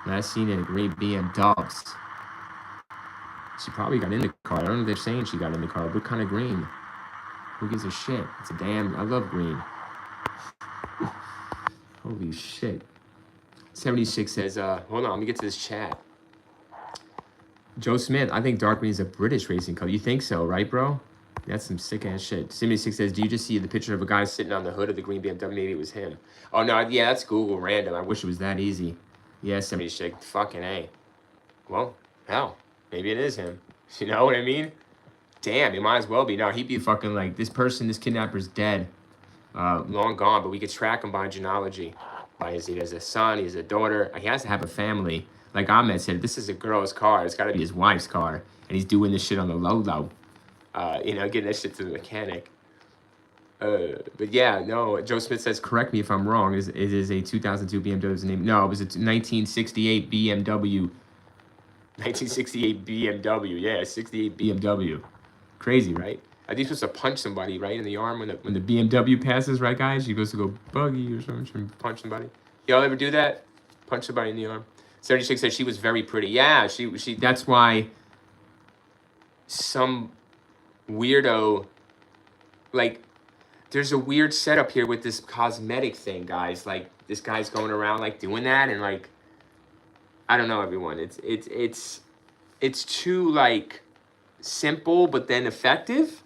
Last seen in a green BM Dubs. She probably got in the car. I don't know if they're saying she got in the car. What kind of green? Who gives a shit? It's a damn, I love green. Holy shit. 76 says, hold on, let me get to this chat. Joe Smith, I think dark green is a British racing color. You think so, right, bro? That's some sick ass shit. 76 says, do you just see the picture of a guy sitting on the hood of the green BMW? Maybe it was him. Oh, no, yeah, that's Google random. I wish it was that easy. Yeah, 76, fucking A. Well, hell, maybe it is him. You know what I mean? Damn, it might as well be. No, he'd be fucking like, this kidnapper's dead. Long gone, but we could track him by genealogy. He has a son, he has a daughter. He has to have a family. Like Ahmed said, this is a girl's car. It's got to be his wife's car. And he's doing this shit on the low-low. You know, getting that shit to the mechanic. But yeah, no. Joe Smith says, correct me if I'm wrong. It is a 2002 BMW's name. No, it was a 1968 BMW. 1968 BMW. Yeah, 68 BMW. Crazy, right? I think you're supposed to punch somebody right in the arm when the BMW passes, right, guys? You're supposed to go buggy or something, punch somebody. Y'all ever do that? Punch somebody in the arm. 36 said she was very pretty. Yeah, she. That's why some weirdo, like, there's a weird setup here with this cosmetic thing, guys. Like, this guy's going around like doing that, and like, I don't know, everyone. It's too like simple, but then effective.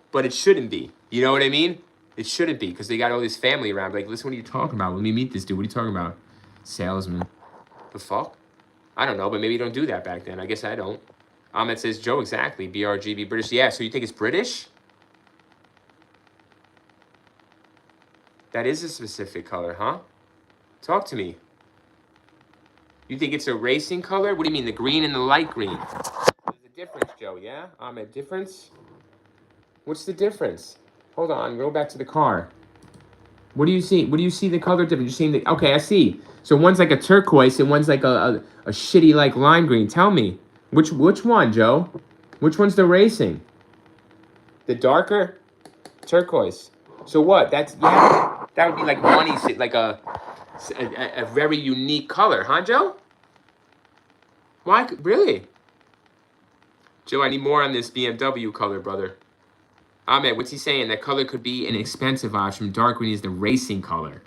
But it shouldn't be. You know what I mean? It shouldn't be, because they got all this family around. Like, listen, what are you talking about? Let me meet this dude. What are you talking about? Salesman. The fuck? I don't know, but maybe you don't do that back then. I guess I don't. Ahmed says, Joe, exactly. BRGB, British. Yeah, so you think it's British? That is a specific color, huh? Talk to me. You think it's a racing color? What do you mean, the green and the light green? There's a difference, Joe, yeah? Ahmed, difference? What's the difference? Hold on, go back to the car. What do you see? What do you see the color difference? You're seeing the, okay, I see. So one's like a turquoise and one's like a shitty like lime green. Tell me, which one, Joe? Which one's the racing? The darker turquoise. So what? That's, yeah, that would be like money, like a very unique color, huh, Joe? Why, really? Joe, I need more on this BMW color, brother. Ahmed, what's he saying? That color could be an expensive option. Dark green is the racing color.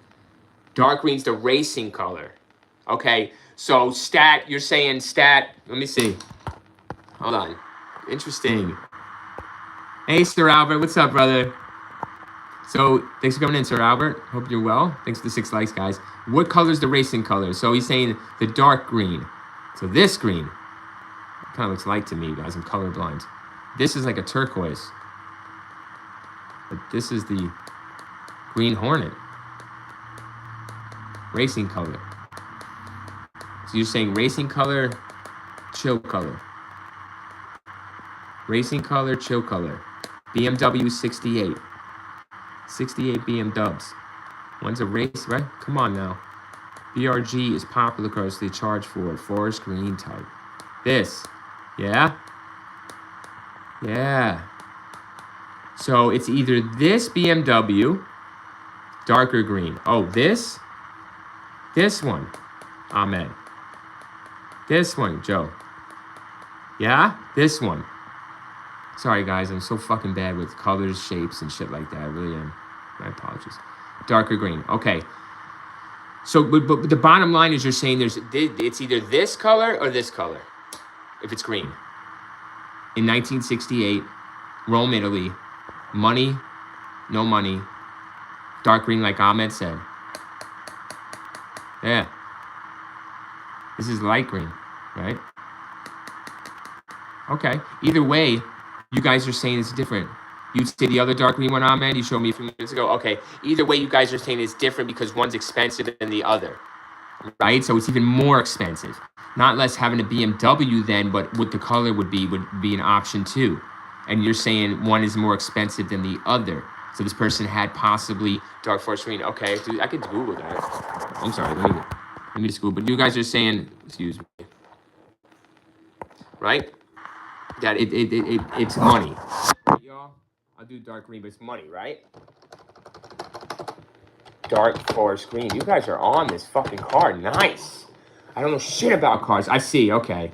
Dark green's the racing color. Okay, so stat, you're saying stat. Let me see. Hold on. Interesting. Hey, Sir Albert, what's up, brother? So, thanks for coming in, Sir Albert. Hope you're well. Thanks for the 6 likes, guys. What color is the racing color? So he's saying the dark green. So this green kind of looks light to me, guys. I'm colorblind. This is like a turquoise. But this is the Green Hornet. Racing color. So you're saying racing color, chill color. Racing color, chill color. BMW 68. 68 BM dubs. One's a race, right? Come on now. BRG is popular because they charge for it. Forest green type. This. Yeah? Yeah. So it's either this BMW, darker green. Oh, this one, Ahmed. This one, Joe. Yeah? This one. Sorry, guys. I'm so fucking bad with colors, shapes, and shit like that. I really am. My apologies. Darker green. Okay. So, but the bottom line is you're saying it's either this color or this color, if it's green. In 1968, Rome, Italy. Money, no money. Dark green, like Ahmed said. Yeah. This is light green, right? Okay. Either way, you guys are saying it's different. You'd say the other dark green one, Ahmed, you showed me a few minutes ago. Okay. Either way, you guys are saying it's different because one's expensive than the other, right? So it's even more expensive. Not less having a BMW then, but what the color would be an option too. And you're saying one is more expensive than the other. So this person had possibly dark forest green. Okay, dude, I could Google that. I'm sorry, let me just Google. But you guys are saying, excuse me, right? That it's money. Y'all, I'll do dark green, but it's money, right? Dark forest green. You guys are on this fucking car. Nice. I don't know shit about cars. I see. Okay.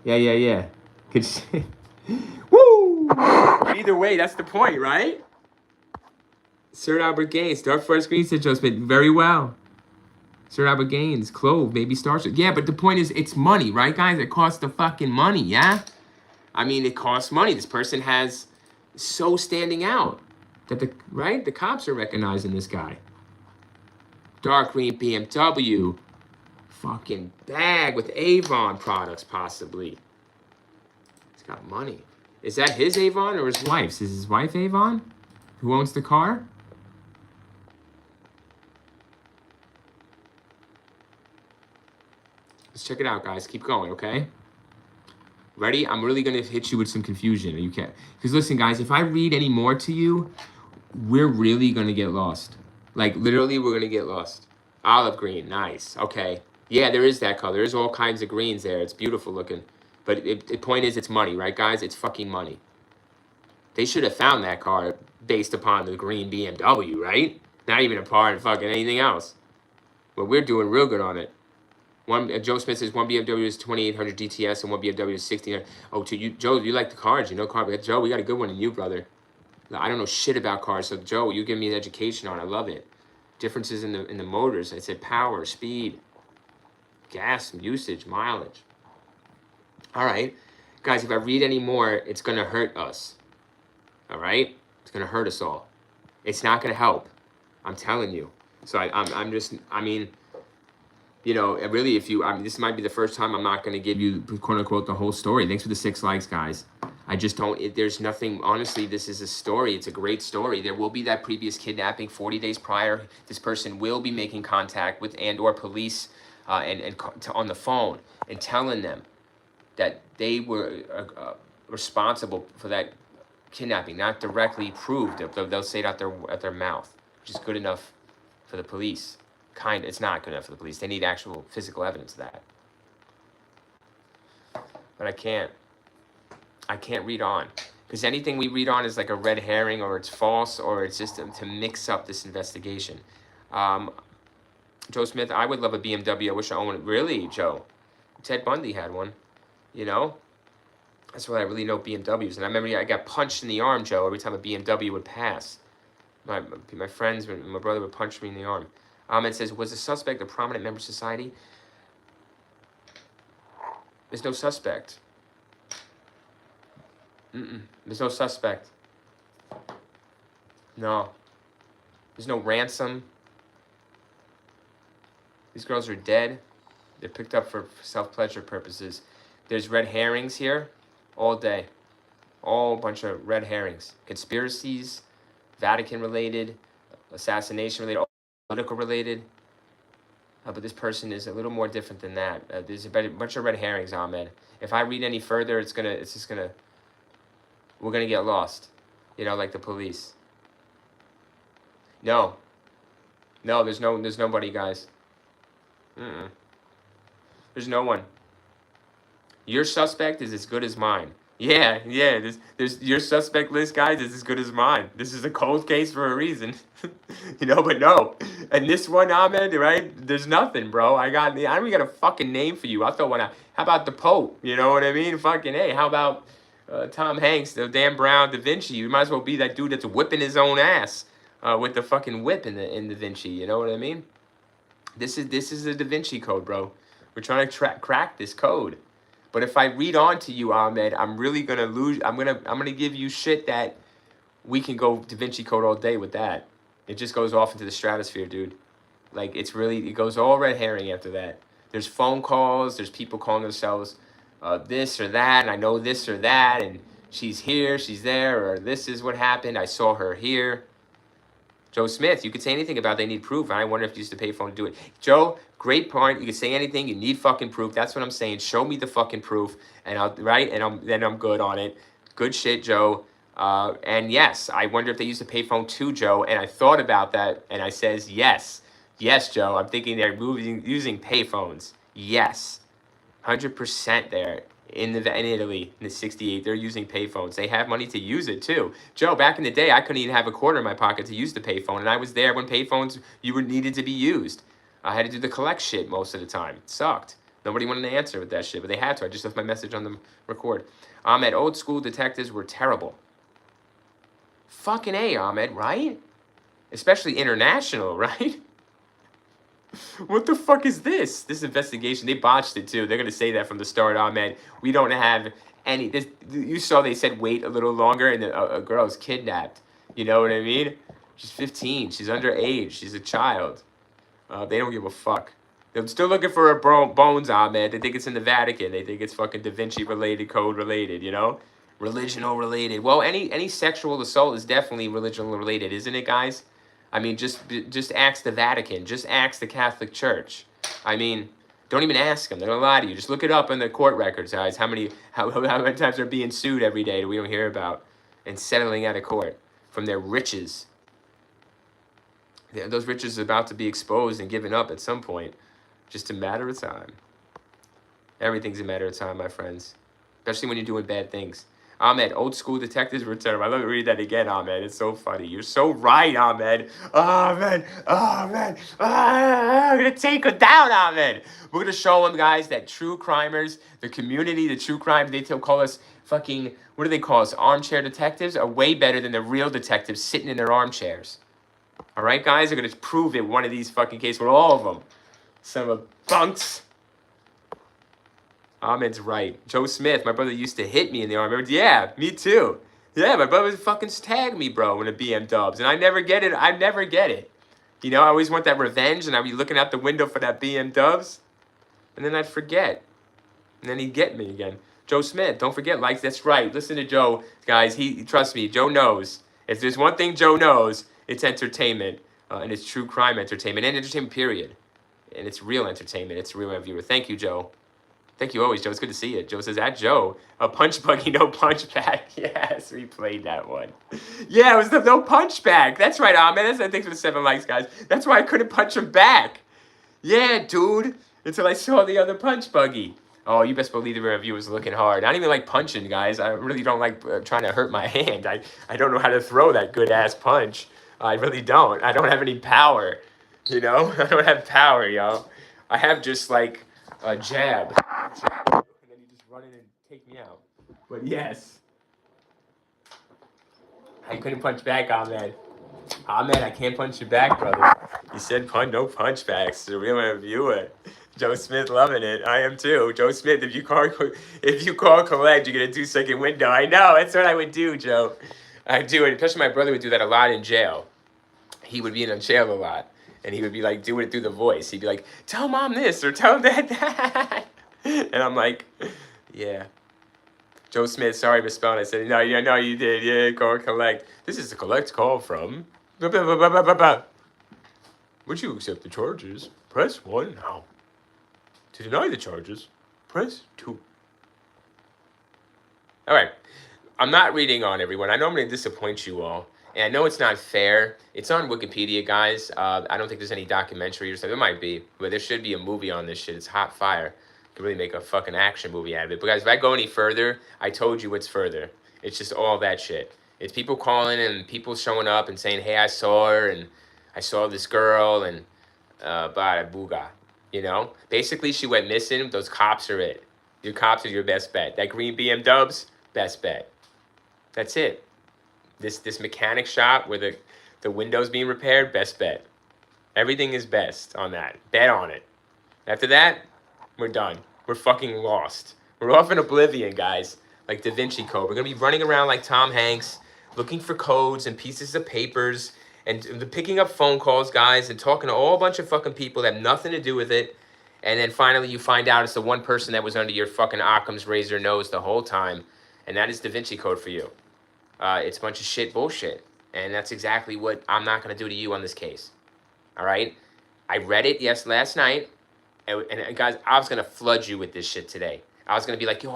Yeah. Could see. Woo! Either way, that's the point, right? Sir Albert Gaines, dark forest green, said Joe Smith. Very well. Sir Albert Gaines, Clove, maybe Starship. Yeah, but the point is, it's money, right, guys? It costs the fucking money, yeah? I mean, it costs money. This person has so standing out that the cops are recognizing this guy. Dark green BMW. Fucking bag with Avon products, possibly. He's got money. Is that his Avon or his wife's? Is his wife Avon? Who owns the car? Let's check it out, guys. Keep going, okay? Ready? I'm really going to hit you with some confusion. You can't. Because listen, guys, if I read any more to you, we're really going to get lost. Like, literally, we're going to get lost. Olive green. Nice. Okay. Yeah, there is that color. There's all kinds of greens there. It's beautiful looking. But the point is, it's money, right, guys? It's fucking money. They should have found that car based upon the green BMW, right? Not even a part of fucking anything else. But we're doing real good on it. Joe Smith says one BMW is 2800 DTS and one BMW is 1600. Oh, Joe, you like the cars, you know car. Joe, we got a good one in you, brother. I don't know shit about cars, so Joe, you give me an education on it. I love it. Differences in the motors. I said power, speed, gas usage, mileage. All right, guys. If I read any more, it's gonna hurt us. All right, it's gonna hurt us all. It's not gonna help. I'm telling you. So I mean, you know, really, if you, this might be the first time I'm not going to give you, quote unquote, the whole story. Thanks for the 6 likes, guys. I just don't, there's nothing, honestly, this is a story. It's a great story. There will be that previous kidnapping 40 days prior. This person will be making contact with and/or police on the phone and telling them that they were responsible for that kidnapping, not directly proved. They'll say it at their mouth, which is good enough for the police. It's not good enough for the police. They need actual physical evidence of that. But I can't read on. Because anything we read on is like a red herring, or it's false, or it's just to mix up this investigation. Joe Smith, I would love a BMW. I wish I owned it. Really, Joe? Ted Bundy had one. You know? That's why I really know BMWs. And I remember I got punched in the arm, Joe, every time a BMW would pass. My friends, my brother would punch me in the arm. It says, was the suspect a prominent member of society? There's no suspect. There's no suspect. No. There's no ransom. These girls are dead. They're picked up for self-pleasure purposes. There's red herrings here all day. All bunch of red herrings. Conspiracies, Vatican-related, assassination-related, political related, but this person is a little more different than that. There's a bunch of red herrings, Ahmed. If I read any further, we're gonna get lost, you know, like the police. No, there's nobody, guys. There's no one. Your suspect is as good as mine. Yeah. There's your suspect list, guys, is as good as mine. This is a cold case for a reason, you know. But no, and this one, Ahmed, right? There's nothing, bro. I don't even got a fucking name for you. I'll throw one out. How about the Pope? You know what I mean? Fucking hey. How about Tom Hanks, the Dan Brown, Da Vinci? You might as well be that dude that's whipping his own ass with the fucking whip in Da Vinci. You know what I mean? This is the Da Vinci Code, bro. We're trying to crack this code. But if I read on to you, Ahmed, I'm really gonna lose. I'm gonna give you shit that we can go Da Vinci Code all day with that. It just goes off into the stratosphere, dude. Like it goes all red herring after that. There's phone calls. There's people calling themselves this or that, and I know this or that, and she's here, she's there, or this is what happened. I saw her here. Joe Smith, you could say anything about they need proof. I wonder if you used to pay phone to do it. Joe, great point. You can say anything. You need fucking proof. That's what I'm saying. Show me the fucking proof, and then I'm good on it. Good shit, Joe. And yes, I wonder if they used to pay phone to Joe. And I thought about that, and I says yes, Joe. I'm thinking they're using pay phones. Yes, 100% there. In Italy, in the 68, they're using payphones. They have money to use it too. Joe, back in the day, I couldn't even have a quarter in my pocket to use the payphone, and I was there when payphones needed to be used. I had to do the collect shit most of the time. It sucked. Nobody wanted to answer with that shit, but they had to. I just left my message on the record. Ahmed, old school detectives were terrible. Fucking A, Ahmed, right? Especially international, right? What the fuck is this? This investigation, they botched it too. They're going to say that from the start, Ahmed. We don't have any... you saw they said wait a little longer, and a girl's kidnapped. You know what I mean? She's 15. She's underage. She's a child. They don't give a fuck. They're still looking for her bones, Ahmed. They think it's in the Vatican. They think it's fucking Da Vinci related, code related, you know? Religional related. Well, any sexual assault is definitely religional related, isn't it, guys? I mean, just ask the Vatican. Just ask the Catholic Church. I mean, Don't even ask them. They're gonna lie to you. Just look it up in the court records, guys. How many times they're being sued every day that we don't hear about and settling out of court from their riches. Those riches are about to be exposed and given up at some point. Just a matter of time. Everything's a matter of time, my friends. Especially when you're doing bad things. Ahmed, old school detectives return. I love to read that again, Ahmed. It's so funny. You're so right, Ahmed. Ahmed. I'm going to take them down, Ahmed. We're going to show them, guys, that true crimers, the community, the true crime, they call us fucking, what do they call us? Armchair detectives are way better than the real detectives sitting in their armchairs. All right, guys? They're going to prove it one of these fucking cases with all of them. Some of bunks. Ahmed's right. Joe Smith, my brother used to hit me in the arm. Yeah, me too. Yeah, my brother would fucking tag me, bro, in a BM Dubs. And I never get it. I never get it. You know, I always want that revenge, and I'd be looking out the window for that BM Dubs. And then I'd forget. And then he'd get me again. Joe Smith, don't forget, likes. That's right. Listen to Joe, guys. Trust me, Joe knows. If there's one thing Joe knows, it's entertainment. And it's true crime entertainment. And entertainment, period. And it's real entertainment. It's real viewer. Thank you, Joe. Thank you always, Joe. It's good to see you. Joe says, at Joe, a punch buggy, no punch back. Yes, we played that one. Yeah, it was the no punch back. That's right, Ahmed. Thanks for the 7 likes, guys. That's why I couldn't punch him back. Yeah, dude. Until I saw the other punch buggy. Oh, you best believe the review was looking hard. I don't even like punching, guys. I really don't like trying to hurt my hand. I don't know how to throw that good-ass punch. I really don't. I don't have any power, you know? I don't have power, yo. I have just, like, a jab. And then you just run in and take me out. But yes. I couldn't punch back, Ahmed. Ahmed, I can't punch you back, brother. You said no punch backs. The real reviewer. Joe Smith loving it. I am too. Joe Smith, if you call collect, you get a 2-second window. I know, that's what I would do, Joe. I do it. Especially my brother would do that a lot in jail. He would be in jail a lot. And he would be like, doing it through the voice. He'd be like, tell mom this or tell dad that. And I'm like, yeah. Joe Smith, sorry misspelled. I said, no, you did. Yeah, call collect. This is a collect call from. Would you accept the charges? Press 1 now. To deny the charges, press 2. All right. I'm not reading on, everyone. I know I'm going to disappoint you all. And I know it's not fair. It's on Wikipedia, guys. I don't think there's any documentary or something. There might be. But there should be a movie on this shit. It's hot fire. You could really make a fucking action movie out of it. But guys, if I go any further, I told you it's further. It's just all that shit. It's people calling and people showing up and saying, hey, I saw her and I saw this girl and bada booga. You know? Basically, she went missing. Those cops are it. Your cops are your best bet. That green BM Dubs, best bet. That's it. This mechanic shop where the window's being repaired, best bet. Everything is best on that. Bet on it. After that, we're done. We're fucking lost. We're off in oblivion, guys. Like Da Vinci Code. We're going to be running around like Tom Hanks, looking for codes and pieces of papers, and picking up phone calls, guys, and talking to all a bunch of fucking people that have nothing to do with it. And then finally you find out it's the one person that was under your fucking Occam's razor nose the whole time. And that is Da Vinci Code for you. It's a bunch of shit bullshit. And that's exactly what I'm not going to do to you on this case. All right? I read it, last night. And guys, I was going to flood you with this shit today. I was going to be like, yo,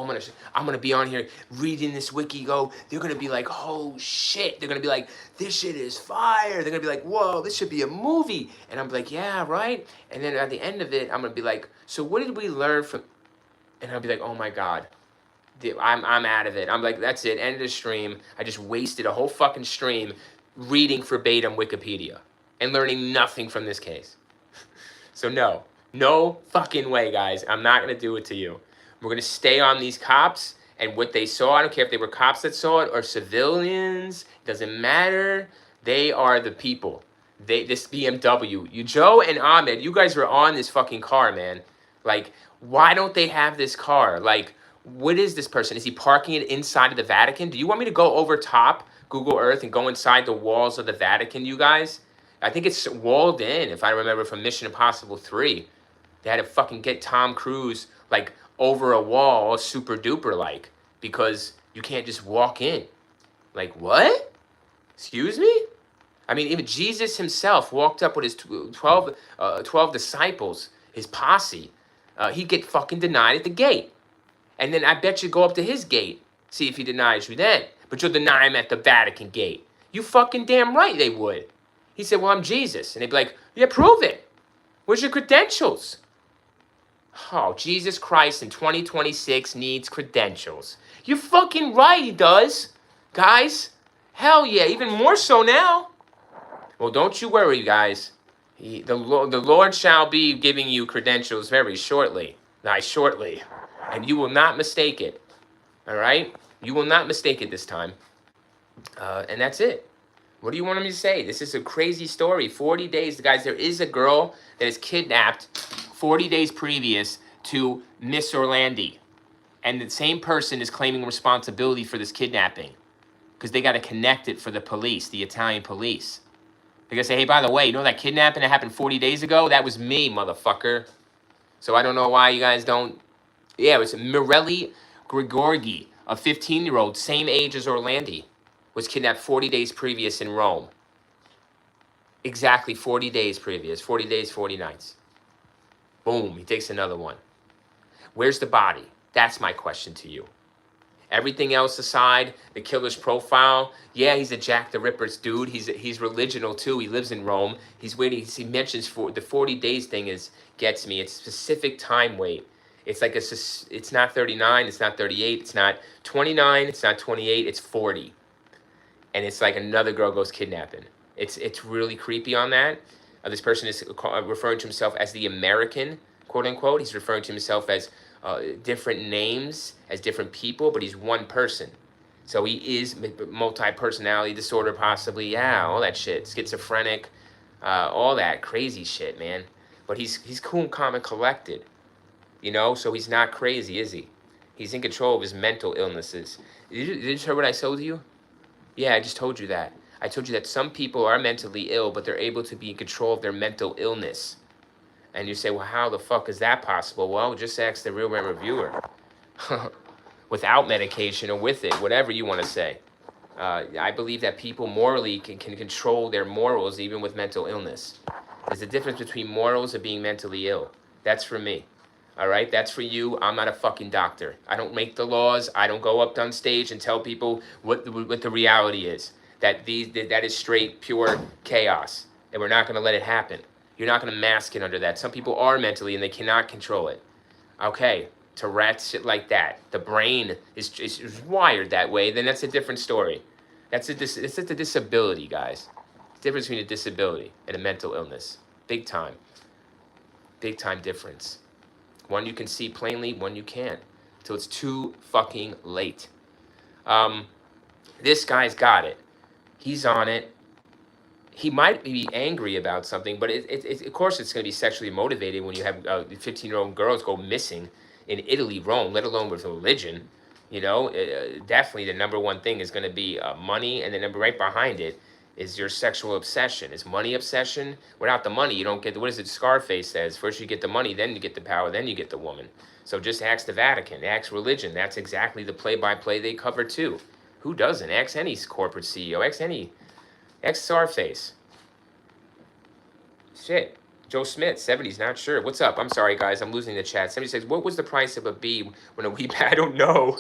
I'm gonna be on here reading this wiki. They're going to be like, oh, shit. They're going to be like, this shit is fire. They're going to be like, whoa, this should be a movie. And I'm like, yeah, right? And then at the end of it, I'm going to be like, so what did we learn from... And I'll be like, oh, my God. I'm out of it. I'm like, that's it. End of the stream. I just wasted a whole fucking stream reading verbatim Wikipedia and learning nothing from this case. So no fucking way, guys. I'm not going to do it to you. We're going to stay on these cops and what they saw. I don't care if they were cops that saw it or civilians. It doesn't matter. They are the people. This BMW. You, Joe and Ahmed, you guys were on this fucking car, man. Like, why don't they have this car? Like, what is this person? Is he parking it inside of the Vatican? Do you want me to go over top Google Earth and go inside the walls of the Vatican, you guys? I think it's walled in, if I remember from Mission Impossible 3. They had to fucking get Tom Cruise, like, over a wall, super duper like, because you can't just walk in. Like, what? Excuse me? I mean, even Jesus himself walked up with his 12 disciples, his posse, he'd get fucking denied at the gate. And then I bet you go up to his gate, see if he denies you then. But you'll deny him at the Vatican gate. You fucking damn right they would. He said, well, I'm Jesus. And they'd be like, yeah, prove it. Where's your credentials? Oh, Jesus Christ in 2026 needs credentials. You're fucking right, he does. Guys, hell yeah, even more so now. Well, don't you worry, guys. The Lord shall be giving you credentials very shortly. Shortly. And you will not mistake it. All right? You will not mistake it this time. And that's it. What do you want me to say? This is a crazy story. 40 days. Guys, there is a girl that is kidnapped 40 days previous to Miss Orlandi. And the same person is claiming responsibility for this kidnapping. Because they got to connect it for the police, the Italian police. They're going to say, hey, by the way, you know that kidnapping that happened 40 days ago? That was me, motherfucker. So I don't know why you guys don't... Yeah, it was Mirelli Grigorgi, a 15-year-old, same age as Orlandi, was kidnapped 40 days previous in Rome. Exactly 40 days previous. 40 days, 40 nights. Boom, he takes another one. Where's the body? That's my question to you. Everything else aside, the killer's profile, yeah, he's a Jack the Ripper's dude. He's religional too. He lives in Rome. He's waiting. He mentions the 40 days thing gets me. It's specific time wait. It's like it's not 39, it's not 38, it's not 29, it's not 28, it's 40. And it's like another girl goes kidnapping. It's really creepy on that. This person is referring to himself as the American, quote unquote. He's referring to himself as different names, as different people, but he's one person. So he is multi-personality disorder, possibly. Yeah, all that shit. Schizophrenic, all that crazy shit, man. But he's cool, calm, and collected. You know, so he's not crazy, is he? He's in control of his mental illnesses. Did you hear what I told you? Yeah, I just told you that. I told you that some people are mentally ill, but they're able to be in control of their mental illness. And you say, well, how the fuck is that possible? Well, just ask the Real Rent Reviewer. Without medication or with it, whatever you want to say. I believe that people morally can control their morals even with mental illness. There's a difference between morals and being mentally ill. That's for me. All right, that's for you. I'm not a fucking doctor. I don't make the laws. I don't go up on stage and tell people what the reality is. That is straight, pure chaos. And we're not going to let it happen. You're not going to mask it under that. Some people are mentally and they cannot control it. Okay, Tourette's, shit like that. The brain is wired that way. Then that's a different story. It's a disability, guys. The difference between a disability and a mental illness. Big time. Big time difference. One you can see plainly, one you can't. Till it's too fucking late. This guy's got it. He's on it. He might be angry about something, but of course it's going to be sexually motivated when you have 15-year-old girls go missing in Italy, Rome, let alone with religion. You know, definitely the number one thing is going to be money, and the number right behind it is your sexual obsession. Is money obsession? Without the money, you don't get what is it Scarface says? First you get the money, then you get the power, then you get the woman. So just ask the Vatican, ask religion. That's exactly the play-by-play they cover too. Who doesn't? Ask any corporate CEO, ask Scarface. Shit. Joe Smith, 70s, not sure. What's up? I'm sorry, guys. I'm losing the chat. 76, what was the price of a bee when a wee... I don't know.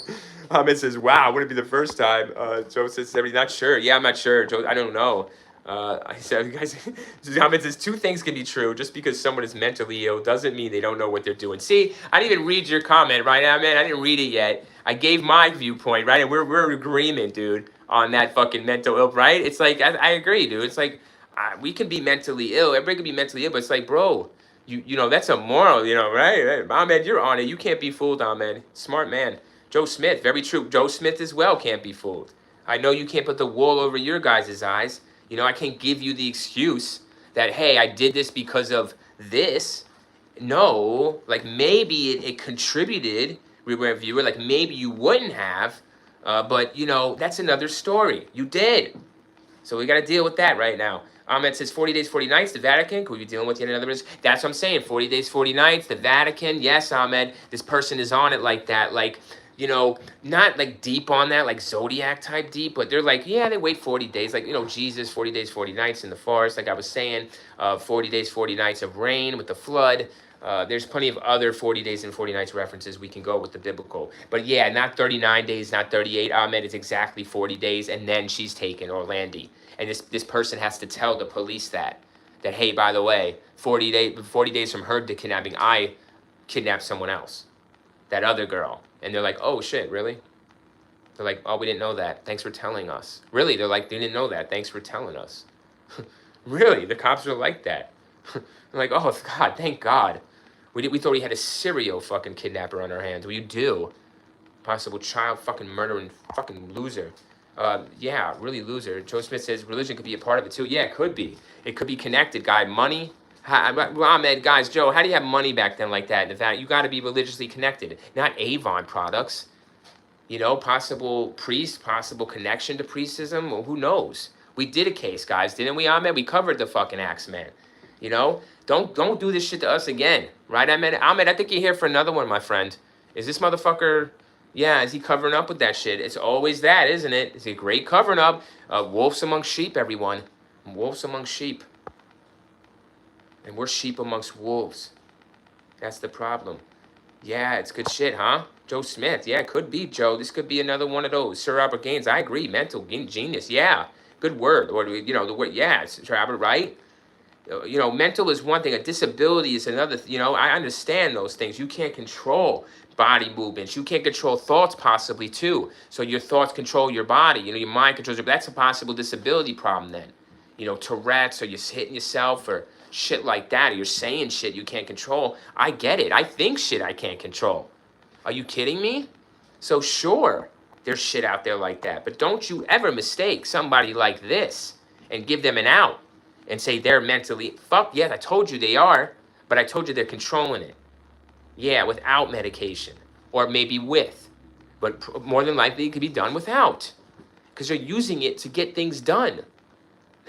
It says, wow, wouldn't it be the first time? Joe says, 70, not sure. Yeah, I'm not sure. Joe, I don't know. I said, guys, it says, two things can be true. Just because someone is mentally ill doesn't mean they don't know what they're doing. See, I didn't even read your comment, right now, man. I didn't read it yet. I gave my viewpoint, right? And we're in agreement, dude, on that fucking mental ill, right? It's like, I agree, dude. It's like, we can be mentally ill. Everybody can be mentally ill, but it's like, bro, you know, that's a moral, you know, right? Ahmed, you're on it. You can't be fooled, Ahmed. Smart man. Joe Smith, very true. Joe Smith as well can't be fooled. I know you can't put the wool over your guys' eyes. You know, I can't give you the excuse that, hey, I did this because of this. No, like maybe it contributed, reviewer, like maybe you wouldn't have, but, you know, that's another story. You did. So we got to deal with that right now. Ahmed says 40 days, 40 nights, the Vatican. Could we be dealing with yet another risk? That's what I'm saying. 40 days, 40 nights, the Vatican. Yes, Ahmed, this person is on it like that. Like, you know, not like deep on that, like Zodiac type deep, but they're like, yeah, they wait 40 days. Like, you know, Jesus, 40 days, 40 nights in the forest. Like I was saying, 40 days, 40 nights of rain with the flood. There's plenty of other 40 days and 40 nights references we can go with the biblical. But yeah, not 39 days, not 38. Ahmed, it's exactly 40 days, and then she's taken, Orlandi. And this person has to tell the police that, hey, by the way, 40 days from her kidnapping, I kidnapped someone else, that other girl. And they're like, oh, shit, really? They're like, oh, we didn't know that. Thanks for telling us. Really? They're like, they didn't know that. Thanks for telling us. Really? The cops are like that. They're like, oh, God, thank God. We thought we had a serial fucking kidnapper on our hands. Well, you do. Possible child fucking murdering fucking loser. Yeah, really loser. Joe Smith says religion could be a part of it too. Yeah, it could be. It could be connected, guy. Money. Ahmed, guys, Joe, how do you have money back then like that? In fact, you got to be religiously connected, not Avon products. You know, possible priest, possible connection to priestism. Well, who knows? We did a case, guys, didn't we, Ahmed? We covered the fucking Axeman. You know, don't do this shit to us again, right, Ahmed? Ahmed, I think you're here for another one, my friend. Is this motherfucker? Yeah, is he covering up with that shit? It's always that, isn't it? It's a great covering up. Wolves among sheep, everyone. Wolves among sheep. And we're sheep amongst wolves. That's the problem. Yeah, it's good shit, huh? Joe Smith. Yeah, it could be, Joe. This could be another one of those. Sir Albert Gaines. I agree. Mental genius. Yeah. Good word. Or, you know, the word, yeah, Sir Albert, right? You know, mental is one thing. A disability is another. You know, I understand those things. You can't control body movements. You can't control thoughts possibly, too. So your thoughts control your body. You know, your mind controls your... That's a possible disability problem then. You know, Tourette's, or you're hitting yourself, or shit like that, or you're saying shit you can't control. I get it. I think shit I can't control. Are you kidding me? So sure, there's shit out there like that. But don't you ever mistake somebody like this and give them an out and say they're mentally... Fuck, yes, I told you they are, but I told you they're controlling it. Yeah, without medication. Or maybe with. But more than likely it could be done without. Because they're using it to get things done.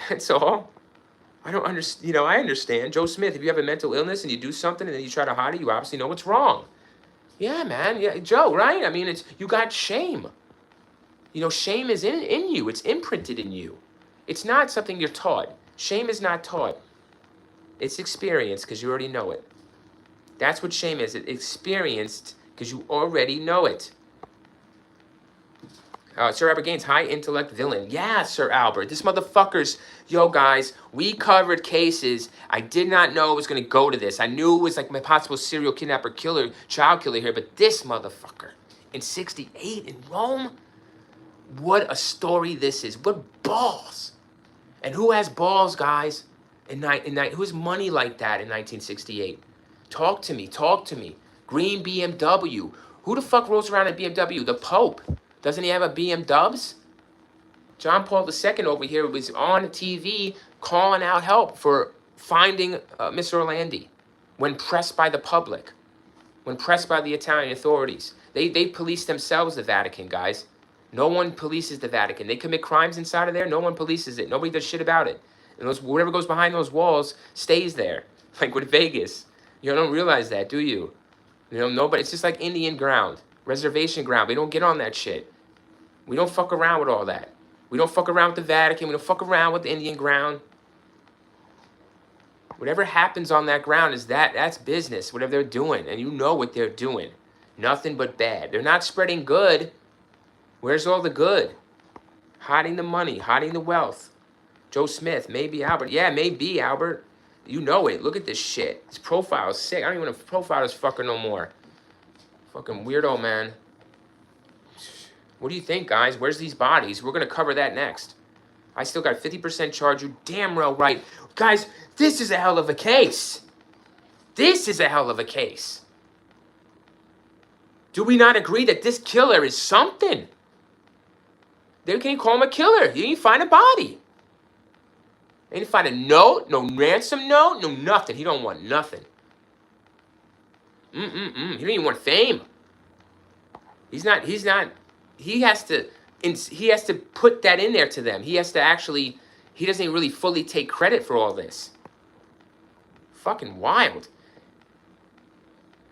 That's all. I don't understand. You know, I understand. Joe Smith, if you have a mental illness and you do something and then you try to hide it, you obviously know what's wrong. Yeah, man. Yeah, Joe, right? I mean, it's you got shame. You know, shame is in you. It's imprinted in you. It's not something you're taught. Shame is not taught. It's experienced because you already know it. That's what shame is. It's experienced because you already know it. Sir Albert Gaines, high intellect villain. Yeah, Sir Albert. This motherfucker's... Yo, guys, we covered cases. I did not know it was going to go to this. I knew it was like my possible serial kidnapper, killer, child killer here. But this motherfucker in 68 in Rome? What a story this is. What balls. And who has balls, guys? Who has money like that in 1968? Talk to me. Talk to me. Green BMW. Who the fuck rolls around in BMW? The Pope. Doesn't he have a BMW? John Paul II over here was on TV calling out help for finding Miss Orlandi when pressed by the public, when pressed by the Italian authorities. They police themselves, the Vatican, guys. No one polices the Vatican. They commit crimes inside of there. No one polices it. Nobody does shit about it. And whatever goes behind those walls stays there, like with Vegas. You don't realize that, do you? You know, nobody. It's just like Indian ground. Reservation ground. We don't get on that shit. We don't fuck around with all that. We don't fuck around with the Vatican. We don't fuck around with the Indian ground. Whatever happens on that ground is that's business. Whatever they're doing. And you know what they're doing. Nothing but bad. They're not spreading good. Where's all the good? Hiding the money. Hiding the wealth. Joe Smith. Maybe Albert. Yeah, maybe Albert. You know it. Look at this shit. His profile is sick. I don't even want to profile this fucker no more. Fucking weirdo, man. What do you think, guys? Where's these bodies? We're going to cover that next. I still got 50% charge. You're damn well right. Guys, this is a hell of a case. This is a hell of a case. Do we not agree that this killer is something? They can't call him a killer. You didn't find a body. They didn't find a note, no ransom note, no nothing. He don't want nothing. He don't even want fame. He has to put that in there to them. He has to actually, he doesn't even really fully take credit for all this. Fucking wild.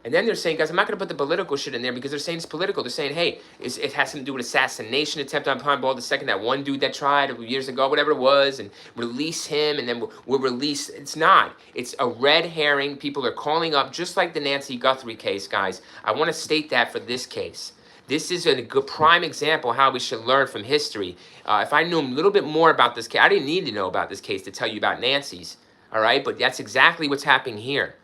And then they're saying, guys, I'm not going to put the political shit in there because they're saying it's political. They're saying, hey, it has something to do with assassination attempt on Pine Ball II, that one dude that tried years ago, whatever it was, and release him, and then we'll release. It's not. It's a red herring. People are calling up, just like the Nancy Guthrie case, guys. I want to state that for this case. This is a good prime example how we should learn from history. If I knew a little bit more about this case, I didn't need to know about this case to tell you about Nancy's, all right? But that's exactly what's happening here.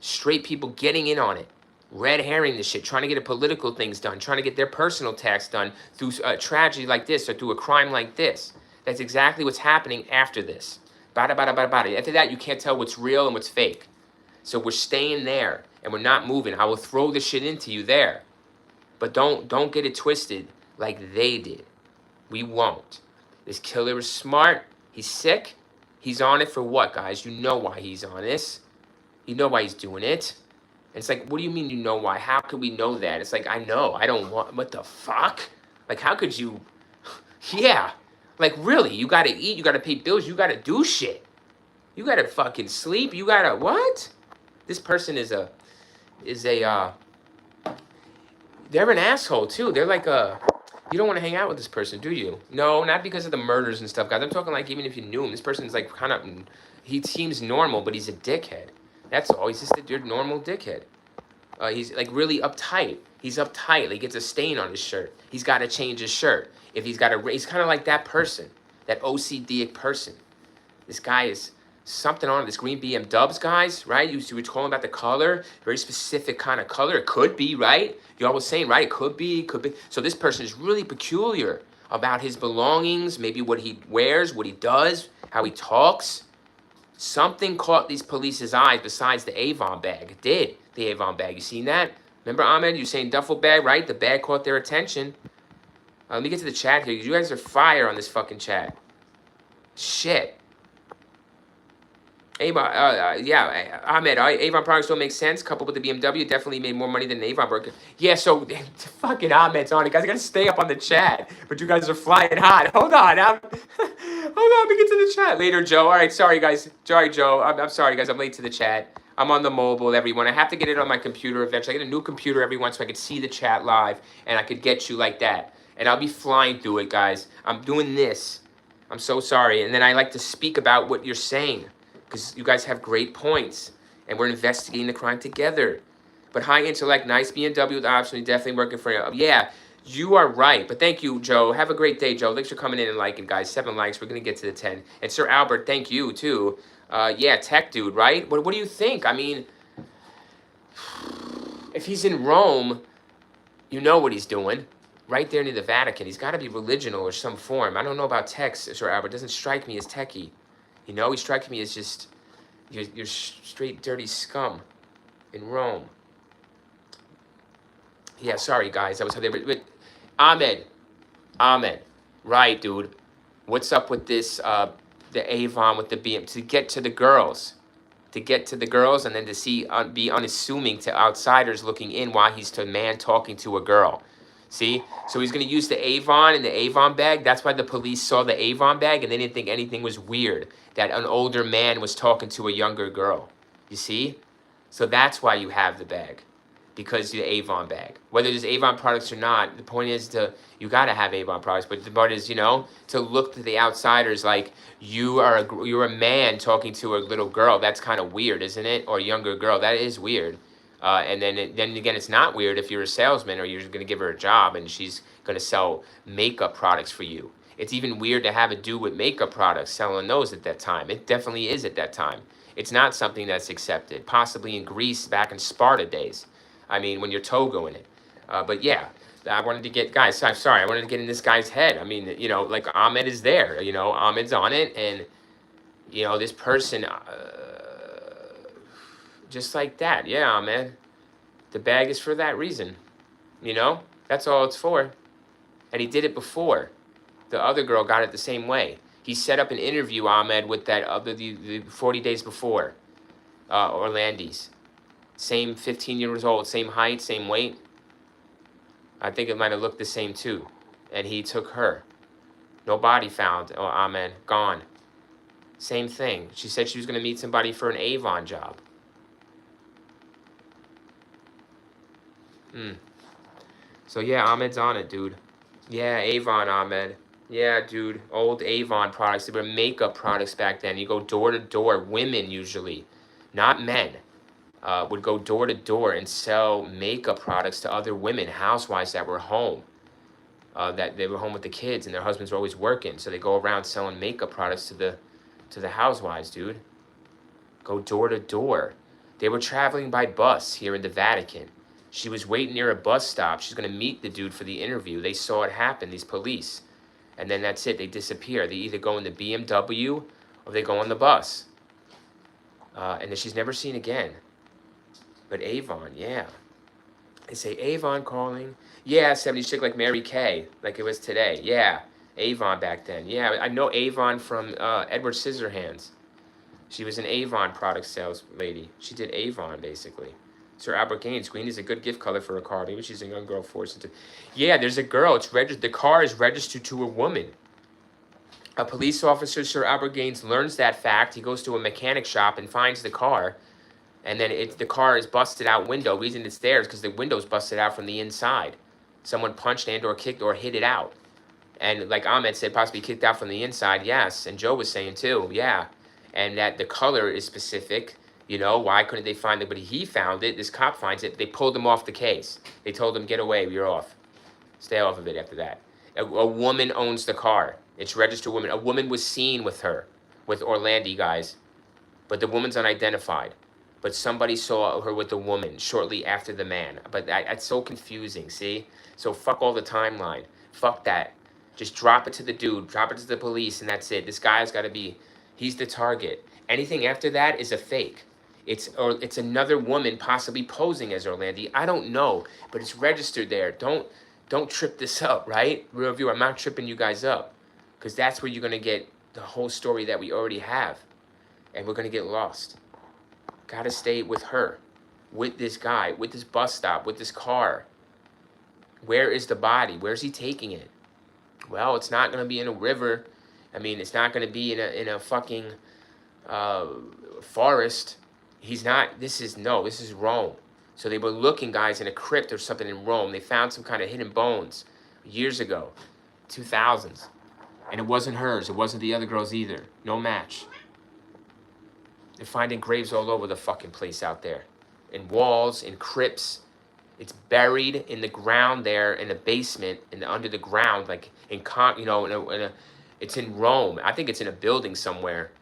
Straight people getting in on it, red herring this shit, trying to get a political things done, trying to get their personal tax done through a tragedy like this or through a crime like this. That's exactly what's happening after this. Bada, bada, bada, bada. After that, you can't tell what's real and what's fake. So we're staying there, and we're not moving. I will throw this shit into you there. But don't get it twisted like they did. We won't. This killer is smart. He's sick. He's on it for what, guys? You know why he's on this. You know why he's doing it. And it's like, what do you mean you know why? How could we know that? It's like, I know. I don't want... What the fuck? Like, how could you... Yeah. Like, really? You gotta eat. You gotta pay bills. You gotta do shit. You gotta fucking sleep. You gotta... What? This person is a... They're an asshole, too. They're like a... You don't want to hang out with this person, do you? No, not because of the murders and stuff, guys. I'm talking like even if you knew him. This person's like kind of... He seems normal, but he's a dickhead. That's all. He's just a normal dickhead. He's like really uptight. He's uptight. Like, he gets a stain on his shirt. He's got to change his shirt. If he's got a... He's kind of like that person. That OCD person. This guy is... Something on this green BM guys, right? You were talking about the color, very specific kind of color. It could be, right? You all was saying, right? It could be, could be. So this person is really peculiar about his belongings, maybe what he wears, what he does, how he talks. Something caught these police's eyes besides the Avon bag. It did, the Avon bag. You seen that? Remember, Ahmed, you saying duffel bag, right? The bag caught their attention. Let me get to the chat here. You guys are fire on this fucking chat. Shit. Avon, yeah, Ahmed, Avon products don't make sense. Coupled with the BMW, definitely made more money than an Avon burger. Yeah, so fucking Ahmed's on it, guys. I gotta stay up on the chat, but you guys are flying hot. Hold on, hold on. Let me get to the chat later, Joe. All right, sorry guys. Sorry, Joe. I'm sorry, guys. I'm late to the chat. I'm on the mobile, everyone. I have to get it on my computer eventually. I get a new computer every once so I could see the chat live and I could get you like that. And I'll be flying through it, guys. I'm doing this. I'm so sorry. And then I like to speak about what you're saying, because you guys have great points, and we're investigating the crime together. But high intellect, nice BMW option, definitely working for you. Yeah, you are right. But thank you, Joe. Have a great day, Joe. Thanks for coming in and liking, guys. 7 likes. We're going to get to the 10. And Sir Albert, thank you, too. Yeah, tech dude, right? What do you think? I mean, if he's in Rome, you know what he's doing. Right there near the Vatican. He's got to be religion or some form. I don't know about tech, Sir Albert. It doesn't strike me as techie. You know, he strikes me as just, you're straight dirty scum in Rome. Yeah, sorry, guys. I was there. But Ahmed. Right, dude. What's up with this, the Avon with the BM? To get to the girls. To get to the girls and then to see, be unassuming to outsiders looking in while he's a man talking to a girl. See? So he's going to use the Avon and the Avon bag. That's why the police saw the Avon bag and they didn't think anything was weird, that an older man was talking to a younger girl. You see? So that's why you have the bag, because the Avon bag. Whether there's Avon products or not, the point is you got to have Avon products. But the part is, you know, to look to the outsiders like you're a man talking to a little girl. That's kind of weird, isn't it? Or a younger girl. That is weird. And then again, it's not weird if you're a salesman or you're going to give her a job and she's going to sell makeup products for you. It's even weird to have it do with makeup products, selling those at that time. It definitely is at that time. It's not something that's accepted, possibly in Greece back in Sparta days. I mean, when you're togoing it. But yeah, I wanted to get, guys, I'm sorry, I wanted to get in this guy's head. I mean, you know, like Ahmed is there, you know, Ahmed's on it. And, you know, this person... just like that. Yeah, man. The bag is for that reason. You know? That's all it's for. And he did it before. The other girl got it the same way. He set up an interview, Ahmed, with that other, the 40 days before. Orlandi's. Same 15 years old, same height, same weight. I think it might have looked the same too. And he took her. No body found. Oh, Ahmed. Gone. Same thing. She said she was going to meet somebody for an Avon job. So yeah, Ahmed's on it, dude. Yeah, Avon, Ahmed. Yeah, dude. Old Avon products. They were makeup products back then. You go door to door. Women usually, not men, would go door to door and sell makeup products to other women, housewives that were home. That they were home with the kids and their husbands were always working, so they go around selling makeup products to the housewives, dude. Go door to door. They were traveling by bus here in the Vatican. She was waiting near a bus stop. She's going to meet the dude for the interview. They saw it happen, these police. And then that's it. They disappear. They either go in the BMW or they go on the bus. And then she's never seen again. But Avon, yeah. They say, Avon calling. Yeah, 70s chick like Mary Kay, like it was today. Yeah, Avon back then. Yeah, I know Avon from Edward Scissorhands. She was an Avon product sales lady. She did Avon, basically. Sir Albert Gaines, green is a good gift color for a car. Maybe she's a young girl forced into... Yeah, there's a girl. It's registered. The car is registered to a woman. A police officer, Sir Albert Gaines, learns that fact. He goes to a mechanic shop and finds the car. And then the car is busted out window. The reason it's there is because the window's busted out from the inside. Someone punched and or kicked or hit it out. And like Ahmed said, possibly kicked out from the inside. Yes. And Joe was saying too. Yeah. And that the color is specific. You know, why couldn't they find it? But he found it. This cop finds it. They pulled him off the case. They told him, get away. You're off. Stay off of it after that. A woman owns the car. It's registered woman. A woman was seen with her, with Orlandi guys. But the woman's unidentified. But somebody saw her with the woman shortly after the man. But that's so confusing, see? So fuck all the timeline. Fuck that. Just drop it to the dude. Drop it to the police, and that's it. This guy's got to be... He's the target. Anything after that is a fake. It's another woman possibly posing as Orlandi. I don't know, but it's registered there. Don't trip this up, right? Real viewer, I'm not tripping you guys up, because that's where you're gonna get the whole story that we already have, and we're gonna get lost. Gotta stay with her, with this guy, with this bus stop, with this car. Where is the body? Where's he taking it? Well, it's not gonna be in a river. I mean, it's not going to be in a fucking forest. He's not, this is Rome. So they were looking, guys, in a crypt or something in Rome. They found some kind of hidden bones years ago, 2000s. And it wasn't hers. It wasn't the other girl's either. No match. They're finding graves all over the fucking place out there. In walls, in crypts. It's buried in the ground there, in the basement, under the ground, like in it's in Rome. I think it's in a building somewhere.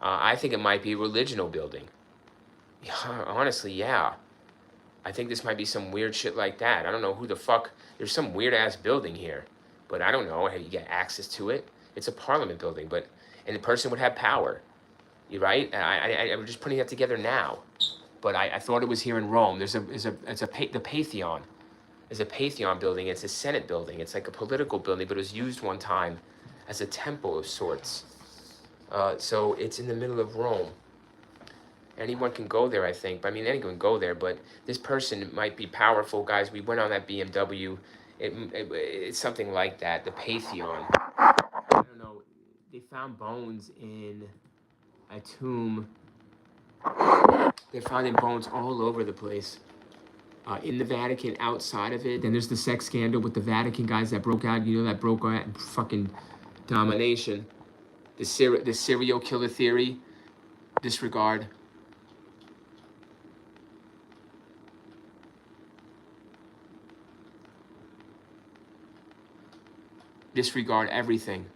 I think it might be a religional building. Yeah, honestly, yeah. I think this might be some weird shit like that. I don't know who the fuck. There's some weird ass building here, but I don't know how you get access to it. It's a parliament building, and the person would have power. You right? I'm just putting that together now, but I thought it was here in Rome. The Pantheon. There's a Pantheon building. It's a Senate building. It's like a political building, but it was used one time as a temple of sorts. So it's in the middle of Rome. Anyone can go there, I think. I mean, anyone can go there, but this person might be powerful, guys. We went on that BMW. It's something like that, the Pantheon. I don't know. They found bones in a tomb. They're finding bones all over the place. In the Vatican, outside of it. Then there's the sex scandal with the Vatican guys that broke out. You know, that broke out fucking domination. The serial killer theory. Disregard. Disregard everything.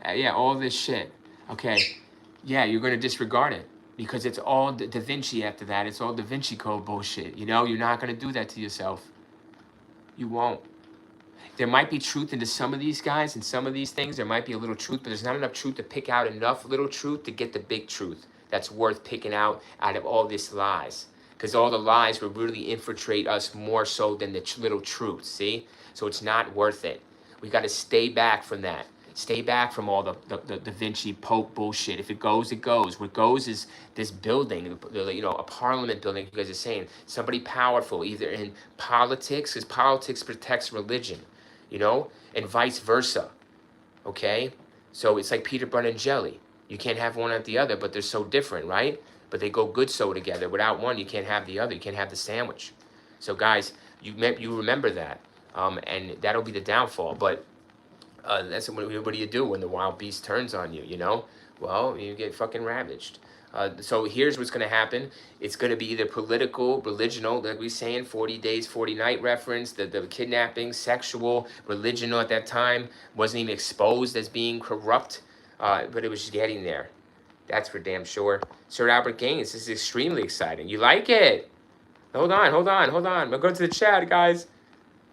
Yeah, all this shit. Okay. Yeah, you're going to disregard it. Because it's all Da Vinci after that. It's all Da Vinci Code bullshit. You know, you're not going to do that to yourself. You won't. There might be truth into some of these guys and some of these things. There might be a little truth, but there's not enough truth to pick out enough little truth to get the big truth that's worth picking out of all this lies. Because all the lies will really infiltrate us more so than the little truth, see? So it's not worth it. We got to stay back from that. Stay back from all the Da Vinci Pope bullshit. If it goes, it goes. What goes is this building, you know, a parliament building, you guys are saying. Somebody powerful, either in politics, because politics protects religion, you know, and vice versa, okay? So it's like Peter Butter and jelly. You can't have one at the other, but they're so different, right? But they go good so together. Without one, you can't have the other. You can't have the sandwich. So guys, You remember that, and that'll be the downfall. But that's what do you do when the wild beast turns on you? You know, well, you get fucking ravaged. So here's what's going to happen. It's going to be either political, religional, like we saying, 40 days, 40 night reference, the kidnapping, sexual, religional at that time, wasn't even exposed as being corrupt, but it was just getting there. That's for damn sure. Sir Albert Gaines, this is extremely exciting. You like it? Hold on. I'm going to the chat, guys.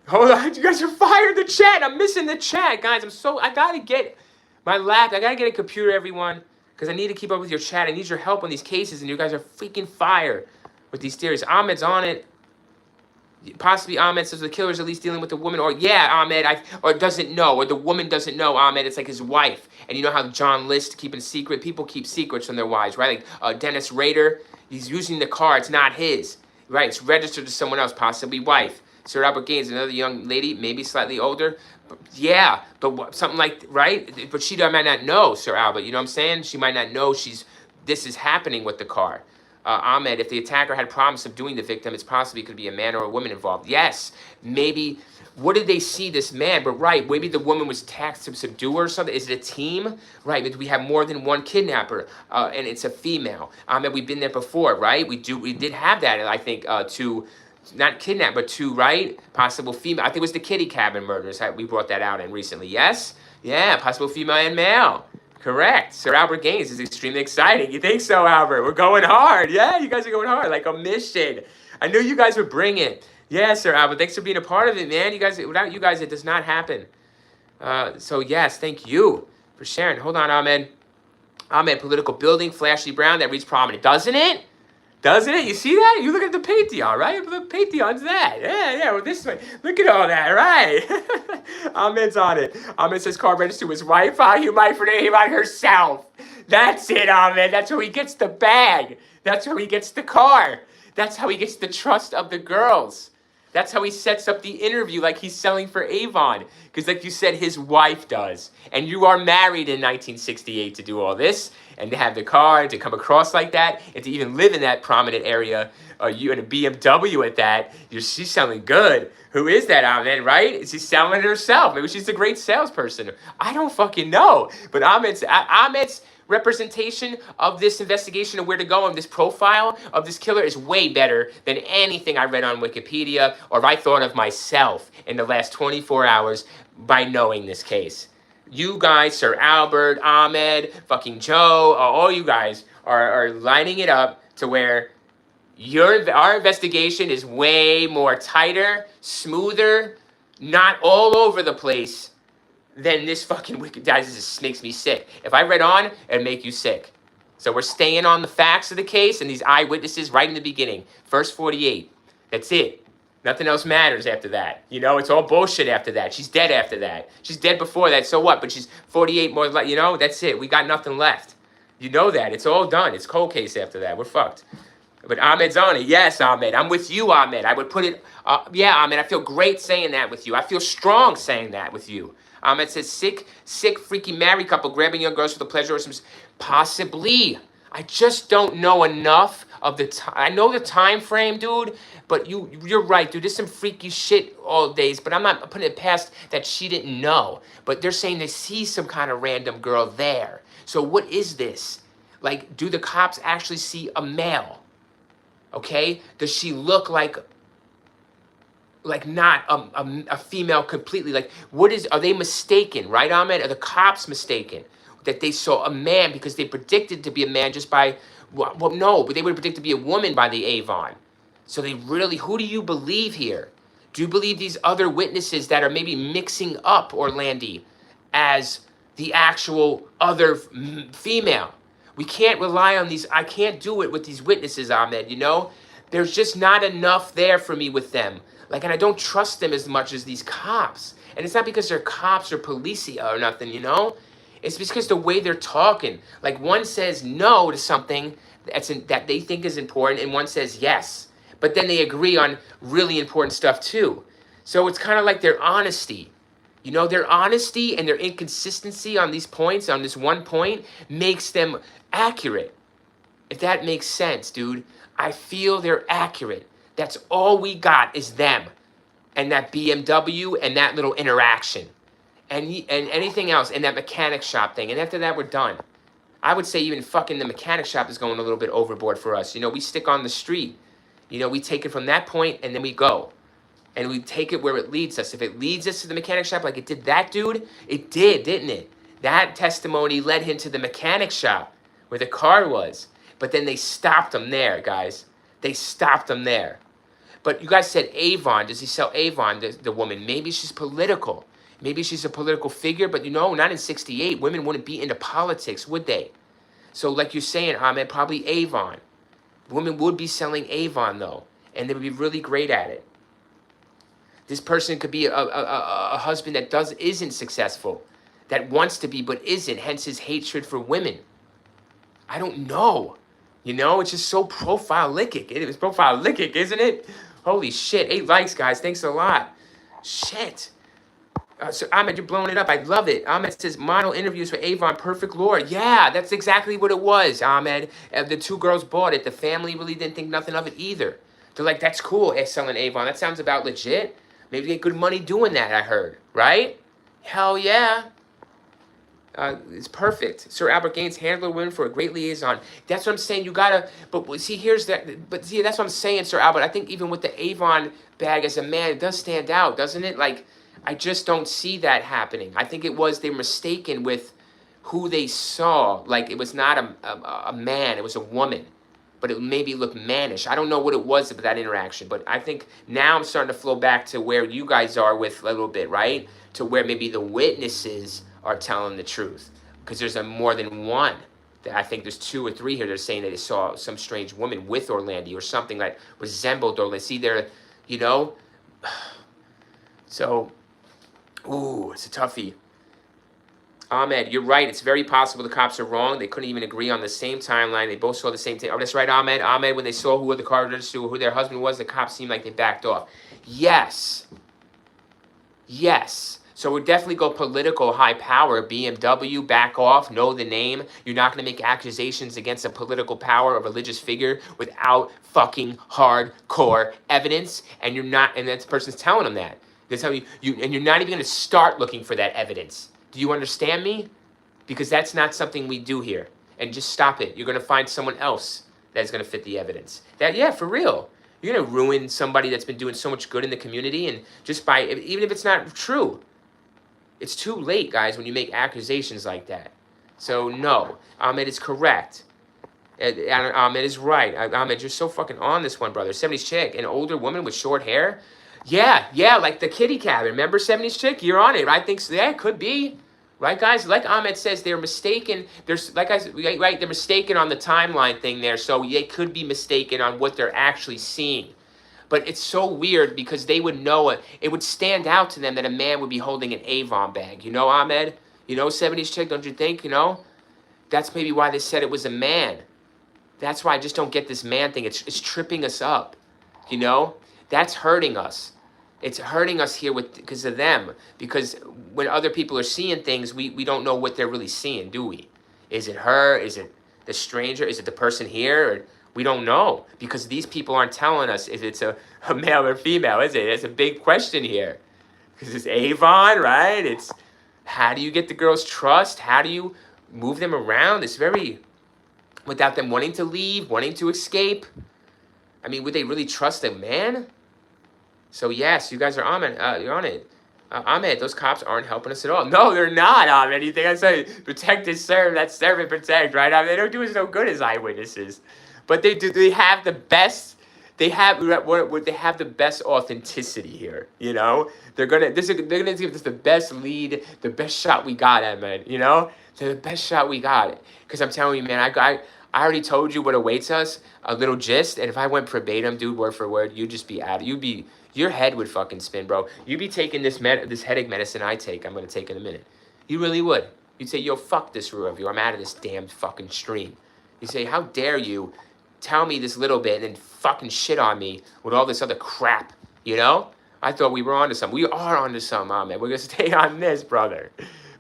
Hold on, you guys are fired the chat. I'm missing the chat, guys. I gotta get my lap. I gotta get a computer, everyone, because I need to keep up with your chat. I need your help on these cases, and you guys are freaking fire with these theories. Ahmed's on it. Possibly Ahmed says the killer's at least dealing with the woman, or yeah, Ahmed, or doesn't know, or the woman doesn't know. Ahmed, it's like his wife, and you know how John List keeping secret. People keep secrets from their wives, right? Like Dennis Rader, he's using the car. It's not his, right? It's registered to someone else, possibly wife. Sir Albert Gaines, another young lady, maybe slightly older. But yeah, but something like, right? But she might not know, Sir Albert. You know what I'm saying? She might not know this is happening with the car. Ahmed, if the attacker had problems subduing the victim, it's possibly could be a man or a woman involved. Yes, maybe. What did they see this man? But right, maybe the woman was tasked to subdue her or something. Is it a team? Right, we have more than one kidnapper, and it's a female. Ahmed, we've been there before, right? We did have that, I think, not kidnap, but two, right? Possible female. I think it was the kitty cabin murders. We brought that out in recently. Yes? Yeah, possible female and male. Correct. Sir Albert Gaines is extremely exciting. You think so, Albert? We're going hard. Yeah, you guys are going hard. Like a mission. I knew you guys would bring it. Yeah, Sir Albert. Thanks for being a part of it, man. You guys, without you guys, it does not happen. So yes, thank you for sharing. Hold on, Ahmed. Ahmed, political building, flashy brown, that reads prominent. Doesn't it? Doesn't it? You see that? You look at the Pantheon, right? The Pantheon's that. Yeah, well, this way. Look at all that, right? Ahmed's on it. Ahmed says car registered to his wife. You might for him on herself. That's it, Ahmed. That's how he gets the bag. That's how he gets the car. That's how he gets the trust of the girls. That's how he sets up the interview like he's selling for Avon. Because like you said, his wife does. And you are married in 1968 to do all this. And to have the car, and to come across like that, and to even live in that prominent area, you in a BMW at that, she's selling good. Who is that, Ahmed, right? Is she selling it herself? Maybe she's a great salesperson. I don't fucking know. But Ahmed's representation of this investigation and where to go on this profile of this killer is way better than anything I read on Wikipedia or I thought of myself in the last 24 hours by knowing this case. You guys, Sir Albert, Ahmed, fucking Joe, all you guys are lining it up to where our investigation is way more tighter, smoother, not all over the place than this fucking wicked. This just makes me sick. If I read on, it'd make you sick. So we're staying on the facts of the case and these eyewitnesses right in the beginning. First 48. That's it. Nothing else matters after that. You know, it's all bullshit after that. She's dead after that. She's dead before that, so what? But she's 48 more, you know, that's it. We got nothing left. You know that. It's all done. It's cold case after that. We're fucked. But Ahmed's on it. Yes, Ahmed. I'm with you, Ahmed. I would put it, yeah, Ahmed, I feel great saying that with you. I feel strong saying that with you. Ahmed says, sick, freaky married couple grabbing young girls for the pleasure of some... Possibly. I just don't know enough of the time. I know the time frame, dude, but you're right, dude. There's some freaky shit all days, but I'm not putting it past that she didn't know. But they're saying they see some kind of random girl there. So what is this? Like, do the cops actually see a male? Okay? Does she look like not a female completely? Like, are they mistaken, right, Ahmed? Are the cops mistaken that they saw a man because they predicted to be a man just by, well, no, but they would predict to be a woman by the Avon. So they really, who do you believe here? Do you believe these other witnesses that are maybe mixing up Orlandi as the actual other female? We can't rely on these. I can't do it with these witnesses, Ahmed, you know? There's just not enough there for me with them. Like, and I don't trust them as much as these cops. And it's not because they're cops or policia or nothing, you know? It's because the way they're talking. Like, one says no to something that they think is important, and one says yes. But then they agree on really important stuff, too. So it's kind of like their honesty. You know, their honesty and their inconsistency on these points, on this one point, makes them accurate. If that makes sense, dude. I feel they're accurate. That's all we got is them. and that BMW and that little interaction and anything else and that mechanic shop thing. And after that, we're done. I would say even fucking the mechanic shop is going a little bit overboard for us. You know, we stick on the street. You know, we take it from that point and then we go. And we take it where it leads us. If it leads us to the mechanic shop like it did that dude, it did, didn't it? That testimony led him to the mechanic shop where the car was. But then they stopped him there, guys. They stopped him there. But you guys said Avon. Does he sell Avon, the woman? Maybe she's political. Maybe she's a political figure, but you know, not in 68. Women wouldn't be into politics, would they? So like you're saying, Ahmed, probably Avon. Women would be selling Avon, though, and they would be really great at it. This person could be a husband that isn't successful, that wants to be but isn't, hence his hatred for women. I don't know. You know, it's just so profile-lickic. It was profile-lickic, isn't it? Holy shit. 8 likes, guys. Thanks a lot. Shit. So Ahmed, you're blowing it up. I love it. Ahmed says, model interviews for Avon, perfect lure. Yeah, that's exactly what it was, Ahmed. The 2 girls bought it. The family really didn't think nothing of it either. They're like, that's cool, selling Avon. That sounds about legit. Maybe get good money doing that, I heard. Right? Hell yeah. It's perfect. Sir Albert Gaines, handler women for a great liaison. That's what I'm saying. You gotta, but see, here's that. But see, that's what I'm saying, Sir Albert. I think even with the Avon bag as a man, it does stand out, doesn't it? Like, I just don't see that happening. I think it was they were mistaken with who they saw. Like, it was not a man, it was a woman. But it maybe looked mannish. I don't know what it was about that interaction. But I think now I'm starting to flow back to where you guys are with a little bit, right? To where maybe the witnesses are telling the truth. Because there's more than one. I think there's 2 or 3 here that are saying that they saw some strange woman with Orlandi or something that resembled Orlandi. See, there, you know? So, ooh, it's a toughie. Ahmed, you're right. It's very possible the cops are wrong. They couldn't even agree on the same timeline. They both saw the same thing. Oh, that's right, Ahmed. Ahmed, when they saw who the car registered, who their husband was, the cops seemed like they backed off. Yes. Yes. So we'll definitely go political high power. BMW, back off, know the name. You're not going to make accusations against a political power or religious figure without fucking hardcore evidence. And you're not, and that person's telling them that. They're telling you, and you're not even going to start looking for that evidence. Do you understand me? Because that's not something we do here. And just stop it. You're going to find someone else that's going to fit the evidence. That, yeah, for real. You're going to ruin somebody that's been doing so much good in the community, and just by, even if it's not true. It's too late, guys, when you make accusations like that. So, no. Ahmed is correct. Ahmed is right. Ahmed, you're so fucking on this one, brother. 70s chick, an older woman with short hair. Yeah, like the kitty cat. Remember 70s chick? You're on it. I think so. Yeah, it could be. Right, guys? Like Ahmed says, they're mistaken. There's, like I said, right, they're mistaken on the timeline thing there. So they could be mistaken on what they're actually seeing. But it's so weird because they would know it. It would stand out to them that a man would be holding an Avon bag. You know, Ahmed? You know, 70s chick, don't you think? You know? That's maybe why they said it was a man. That's why I just don't get this man thing. It's tripping us up. You know? That's hurting us. It's hurting us here because of them. Because when other people are seeing things, we don't know what they're really seeing, do we? Is it her? Is it the stranger? Is it the person here? Or, we don't know. Because these people aren't telling us if it's a male or female, is it? It's a big question here. Because it's Avon, right? It's how do you get the girls' trust? How do you move them around? It's very, without them wanting to leave, wanting to escape. I mean, would they really trust a man? So yes, you guys are on it. You're on it. Ahmed, those cops aren't helping us at all. No, they're not, Ahmed. You think I said protect is serve, that's serve and protect, right? I mean, they don't do as no good as eyewitnesses. But they do. They have the best. They have the best authenticity here. You know, they're gonna give us the best lead, the best shot we got, Ahmed. You know, the best shot we got. Because I'm telling you, man, I already told you what awaits us. A little gist, and if I went verbatim, dude, word for word, you'd just be out. Your head would fucking spin, bro. You'd be taking this headache medicine I take. I'm gonna take in a minute. You really would. You'd say, yo, fuck this review. I'm out of this damn fucking stream. You say, how dare you tell me this little bit and then fucking shit on me with all this other crap, you know? I thought we were onto something. We are onto something, man. We're gonna stay on this, brother.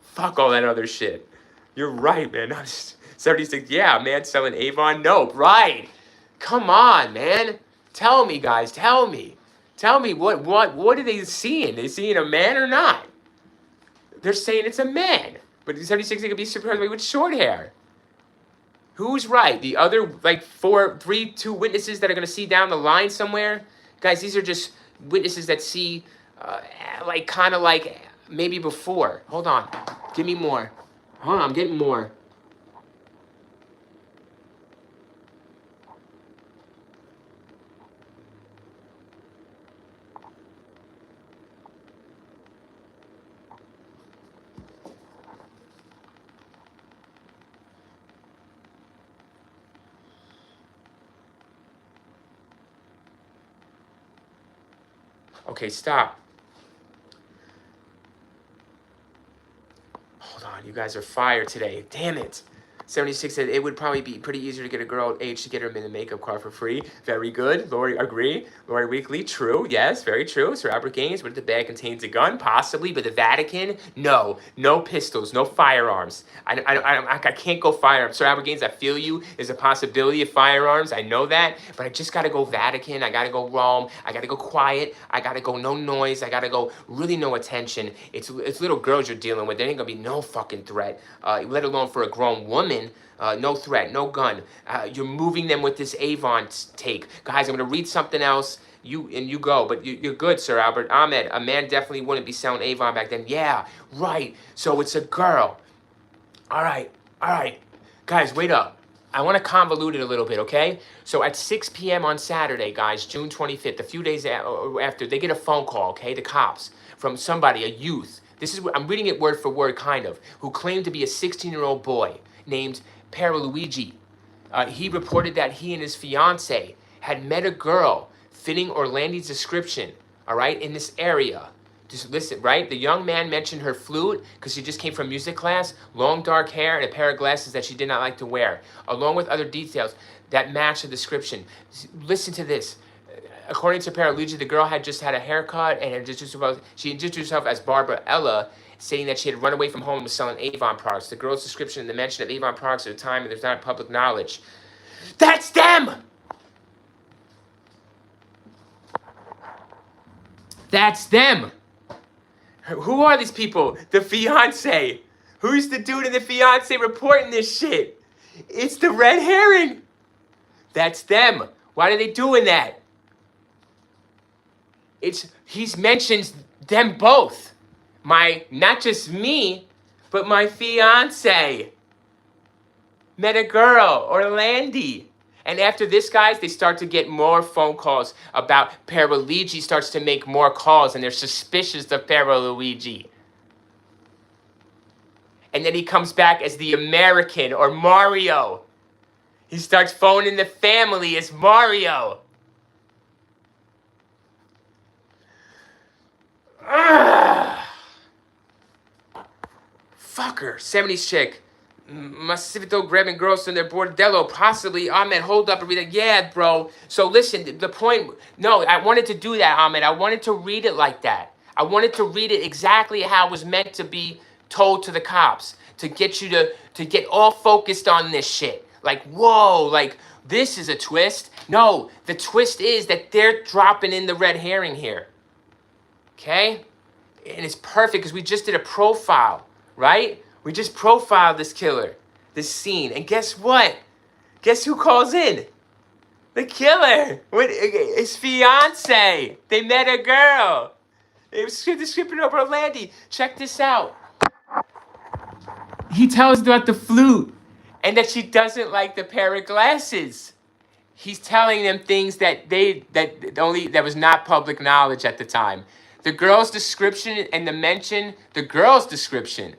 Fuck all that other shit. You're right, man. 76, yeah, man, selling Avon? Nope, right. Come on, man. Tell me, guys, tell me. Tell me, what are they seeing? They seeing a man or not? They're saying it's a man. But 76, they could be surprised with short hair. Who's right? The other, like, 2 witnesses that are going to see down the line somewhere? Guys, these are just witnesses that see, like, kind of like maybe before. Hold on. Give me more. Hold on, I'm getting more. Okay, stop. Hold on, you guys are fired today. Damn it. 76 said it would probably be pretty easier to get a girl age to get her in the makeup car for free. Very good. Lori, agree. Lori Weekly, true. Yes, very true. Sir Albert Gaines, what if the bag contains a gun? Possibly, but the Vatican? No. No pistols, no firearms. I can't go firearms. Sir Albert Gaines, I feel you. There's a possibility of firearms. I know that, but I just got to go Vatican. I got to go Rome. I got to go quiet. I got to go no noise. I got to go really no attention. It's little girls you're dealing with. There ain't going to be no fucking threat, let alone for a grown woman. No threat, no gun. You're moving them with this Avon take. Guys, I'm going to read something else. You go. But you're good, Sir Albert. Ahmed, a man definitely wouldn't be selling Avon back then. Yeah, right. So it's a girl. All right. Guys, wait up. I want to convolute it a little bit, okay? So at 6 p.m. on Saturday, guys, June 25th, a few days after, they get a phone call, okay, the cops, from somebody, a youth. This is, I'm reading it word for word, kind of, who claimed to be a 16-year-old boy named Pierluigi. He reported that he and his fiance had met a girl fitting Orlandi's description, all right, in this area. Just listen, right? The young man mentioned her flute because she just came from music class, long dark hair, and a pair of glasses that she did not like to wear, along with other details that match the description. Listen to this. According to Pierluigi, the girl had just had a haircut and she introduced herself as Barbara Ella, stating that she had run away from home and was selling Avon products. The girl's description and the mention of Avon products at the time, and there's not public knowledge. That's them! That's them! Who are these people? The fiance. Who's the dude and the fiance reporting this shit? It's the red herring. That's them. Why are they doing that? He's mentioned them both. Not just me, but my fiance. Met a girl, Orlandi. And after this, guys, they start to get more phone calls about Pierluigi starts to make more calls, and they're suspicious of Pierluigi. And then he comes back as the American, or Mario. He starts phoning the family as Mario. Fucker. 70s chick. Massivito grabbing girls in their bordello, possibly. Ahmed, hold up and read it. Yeah, bro. So listen, the point, no, I wanted to do that, Ahmed. I wanted to read it like that. I wanted to read it exactly how it was meant to be told to the cops, to get you to get all focused on this shit. Like, whoa, like, this is a twist. No, the twist is that they're dropping in the red herring here. Okay? And it's perfect because we just did a profile, right? We just profiled this killer, this scene. And guess what? Guess who calls in? The killer. His fiance. They met a girl. They were scripting over Orlandi. Check this out. He tells about the flute and that she doesn't like the pair of glasses. He's telling them things that was not public knowledge at the time. The girl's description and the girl's description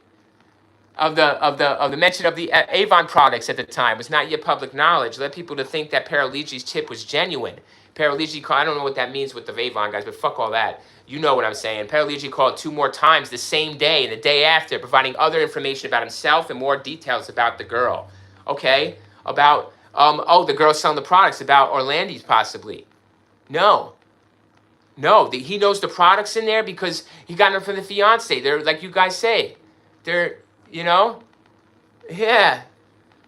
of the mention of the Avon products at the time was not yet public knowledge. Led people to think that Pierluigi's tip was genuine. Pierluigi called, I don't know what that means with the Avon guys, but fuck all that. You know what I'm saying. Pierluigi called 2 more times the same day and the day after, providing other information about himself and more details about the girl. Okay? About, the girl selling the products, about Orlandi's possibly. No, he knows the products in there because he got them from the fiance. They're, like you guys say, they're, you know? Yeah.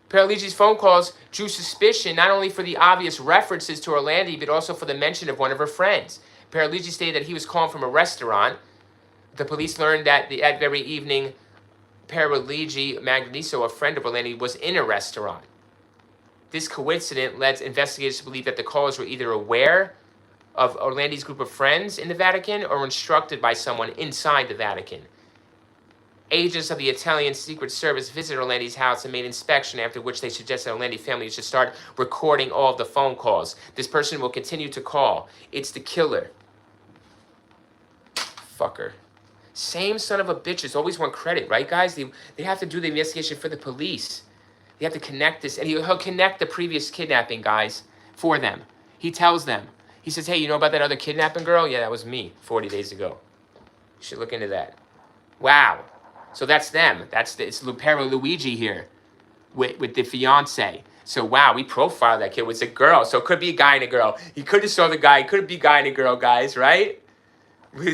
Pierluigi's phone calls drew suspicion not only for the obvious references to Orlandi, but also for the mention of one of her friends. Paraligi stated that he was calling from a restaurant. The police learned that that very evening, Paraligi Magnizzo, a friend of Orlandi, was in a restaurant. This coincidence led investigators to believe that the callers were either aware of Orlandi's group of friends in the Vatican or instructed by someone inside the Vatican. Agents of the Italian Secret Service visited Orlandi's house and made inspection, after which they suggested Orlandi family should start recording all of the phone calls. This person will continue to call. It's the killer. Fucker. Same son of a bitches always want credit, right, guys? They have to do the investigation for the police. They have to connect this, and he'll connect the previous kidnapping guys for them. He tells them. He says, hey, you know about that other kidnapping girl? Yeah, that was me 40 days ago. You should look into that. Wow. So that's them. It's Lupero Luigi here with the fiance. So wow, we profiled that kid. It was a girl. So it could be a guy and a girl. He could have saw the guy. It could be a guy and a girl, guys, right?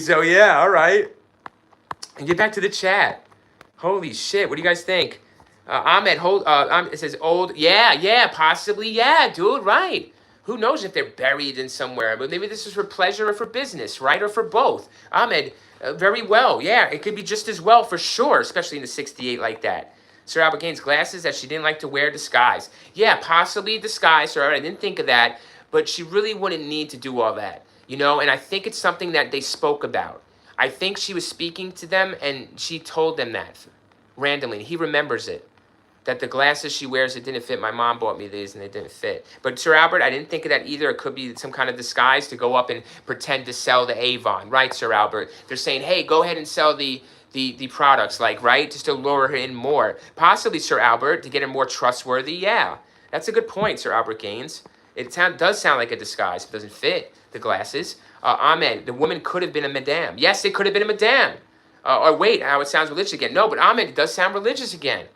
So yeah, all right. And get back to the chat. Holy shit, what do you guys think? Ahmed, it says old. Yeah, possibly. Yeah, dude, right. Who knows if they're buried in somewhere? But maybe this is for pleasure or for business, right? Or for both. Ahmed, very well. Yeah, it could be just as well for sure, especially in the 68 like that. Sir Albert Gaines, glasses that she didn't like to wear, disguise. Yeah, possibly disguise, Sir Albert. I didn't think of that. But she really wouldn't need to do all that. You know, and I think it's something that they spoke about. I think she was speaking to them and she told them that randomly. He remembers it. That the glasses she wears, it didn't fit. My mom bought me these and they didn't fit. But Sir Albert, I didn't think of that either. It could be some kind of disguise to go up and pretend to sell the Avon. Right, Sir Albert? They're saying, hey, go ahead and sell the products, like, right? Just to lure her in more. Possibly, Sir Albert, to get her more trustworthy. Yeah, that's a good point, Sir Albert Gaines. It does sound like a disguise. It doesn't fit the glasses. Ahmed, the woman could have been a madame. Yes, it could have been a madame. Or wait, how it sounds religious again. No, but Ahmed, it does sound religious again.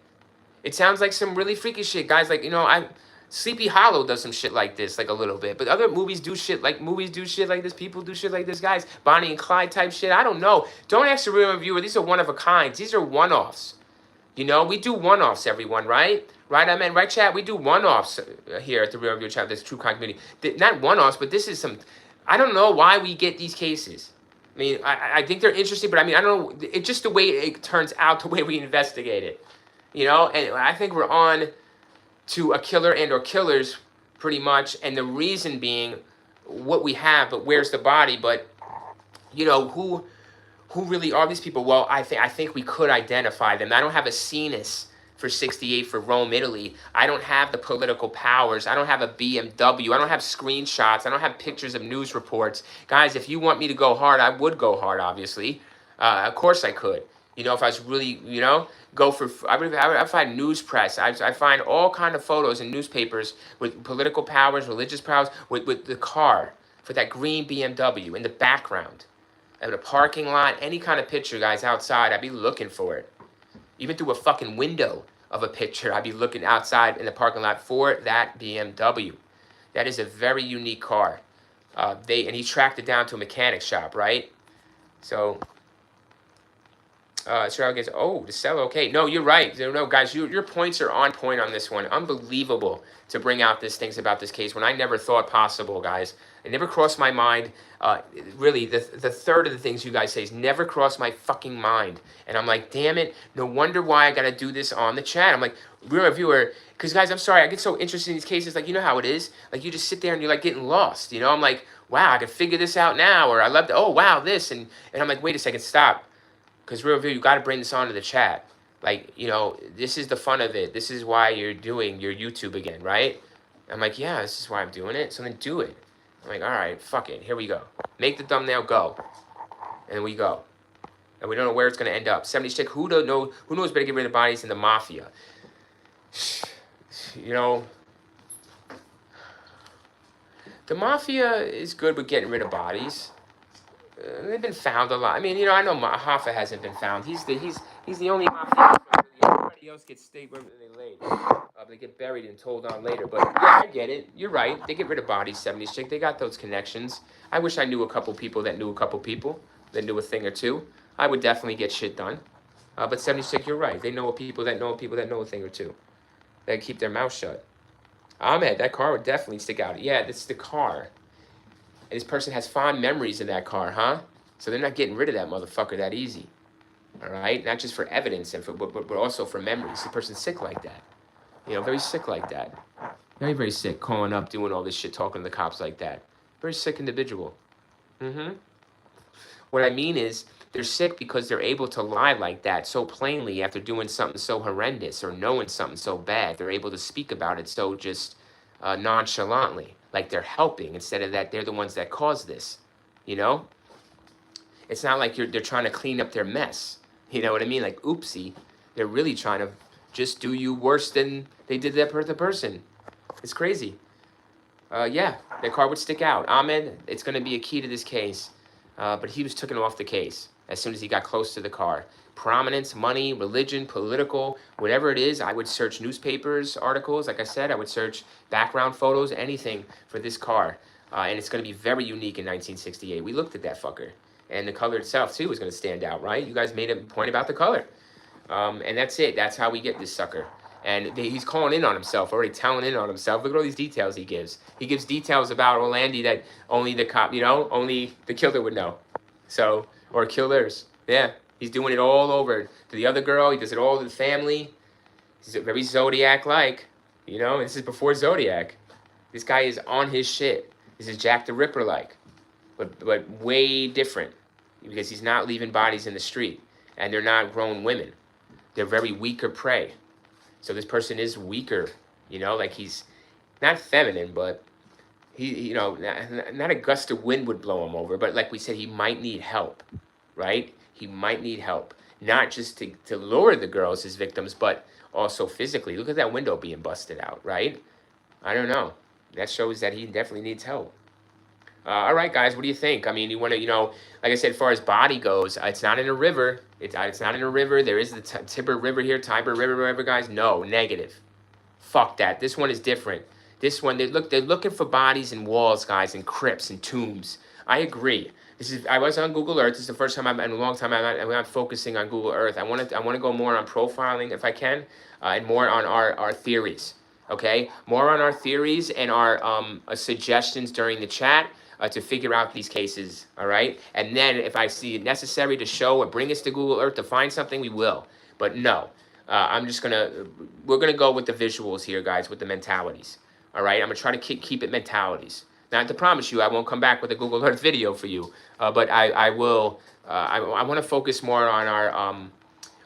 It sounds like some really freaky shit. Guys, like, you know, Sleepy Hollow does some shit like this, like a little bit. But other movies do shit like this. People do shit like this, guys. Bonnie and Clyde type shit. I don't know. Don't ask the real reviewer. These are one of a kind. These are one-offs. You know, we do one-offs, everyone, right? Right, I mean, right, chat? We do one-offs here at the Real Review Chat, this True Crime community. Not one-offs, but this is some... I don't know why we get these cases. I mean, I think they're interesting, but I mean, I don't know. It's just the way it turns out, the way we investigate it. You know, and I think we're on to a killer and or killers pretty much. And the reason being what we have, but where's the body? But, you know, who really are these people? Well, I think we could identify them. I don't have a CNIS for 68 for Rome, Italy. I don't have the political powers. I don't have a BMW. I don't have screenshots. I don't have pictures of news reports. Guys, if you want me to go hard, I would go hard, obviously. Of course I could. You know, if I was really, you know, I find news press. I find all kind of photos in newspapers with political powers, religious powers, with the car, for that green BMW in the background. At a parking lot, any kind of picture, guys, outside, I'd be looking for it. Even through a fucking window of a picture, I'd be looking outside in the parking lot for that BMW. That is a very unique car. And he tracked it down to a mechanic shop, right? So, Sir Alex, the seller, okay. No, you're right. No, guys, your points are on point on this one. Unbelievable to bring out these things about this case when I never thought possible, guys. It never crossed my mind. Really, the third of the things you guys say has never crossed my fucking mind. And I'm like, damn it, no wonder why I got to do this on the chat. I'm like, real reviewer, because, guys, I'm sorry, I get so interested in these cases. Like, you know how it is? Like, you just sit there and you're, like, getting lost. You know, I'm like, wow, I can figure this out now. Or I love to, oh, wow, this. And I'm like, wait a second, stop. Because real review, you got to bring this onto the chat. Like, you know, this is the fun of it. This is why you're doing your YouTube again, right? I'm like, yeah, this is why I'm doing it. So then do it. I'm like, all right, fuck it. Here we go. Make the thumbnail go. And we go. And we don't know where it's going to end up. 76, who knows better to get rid of bodies than the mafia? You know, the mafia is good with getting rid of bodies. They've been found a lot. I mean, you know, I know Hoffa hasn't been found. He's the only mafia. Everybody else gets stayed where they laid. They get buried and told on later. But yeah, I get it. You're right. They get rid of bodies, 70s chick. They got those connections. I wish I knew a couple people that knew a couple people that knew a thing or two. I would definitely get shit done. But 70s chick, you're right. They know people that know people that know a thing or two. They keep their mouth shut. Ahmed, that car would definitely stick out. Yeah, that's the car. And this person has fond memories of that car, huh? So they're not getting rid of that motherfucker that easy. All right? Not just for evidence, but also for memories. The person's sick like that. You know, very sick like that. Very, very sick. Calling up, doing all this shit, talking to the cops like that. Very sick individual. Mm-hmm. What I mean is, they're sick because they're able to lie like that so plainly after doing something so horrendous or knowing something so bad. They're able to speak about it so just nonchalantly, like they're helping instead of that they're the ones that caused this. You know, it's not like they're trying to clean up their mess. You know what I mean? Like, oopsie, they're really trying to just do you worse than they did that the person. It's crazy. Yeah, that car would stick out. Ahmed, it's going to be a key to this case. But he was taken off the case as soon as he got close to the car. Prominence, money, religion, political, whatever it is, I would search newspapers, articles. Like I said, I would search background photos, anything for this car. And it's going to be very unique in 1968. We looked at that fucker. And the color itself, too, is going to stand out, right? You guys made a point about the color. And that's it. That's how we get this sucker. And he's calling in on himself, already telling in on himself. Look at all these details he gives. He gives details about Orlandi that only the cop, you know, only the killer would know. So, or killers. Yeah, he's doing it all over to the other girl. He does it all to the family. He's very Zodiac-like, you know. This is before Zodiac. This guy is on his shit. This is Jack the Ripper-like, but way different because he's not leaving bodies in the street, and they're not grown women. They're very weaker prey. So this person is weaker, you know, like he's not feminine, but he, you know, not a gust of wind would blow him over. But like we said, he might need help, right? He might need help, not just to lure the girls as victims, but also physically. Look at that window being busted out, right? I don't know. That shows that he definitely needs help. All right, guys, what do you think? I mean, you want to, you know, like I said, as far as body goes, it's not in a river. It's not in a river. There is the Tiber River here, Tiber River, whatever, guys. No, negative. Fuck that. This one is different. This one, they're looking for bodies in walls, guys, and crypts and tombs. I agree. I was on Google Earth. This is the first time in a long time I'm not focusing on Google Earth. I want to go more on profiling if I can, and more on our theories. Okay, more on our theories and our suggestions during the chat. To figure out these cases, all right? And then if I see it necessary to show or bring us to Google Earth to find something, we will. But no, we're gonna go with the visuals here, guys, with the mentalities, all right? I'm gonna try to keep it mentalities. Not to promise you I won't come back with a Google Earth video for you, but I will, I wanna focus more on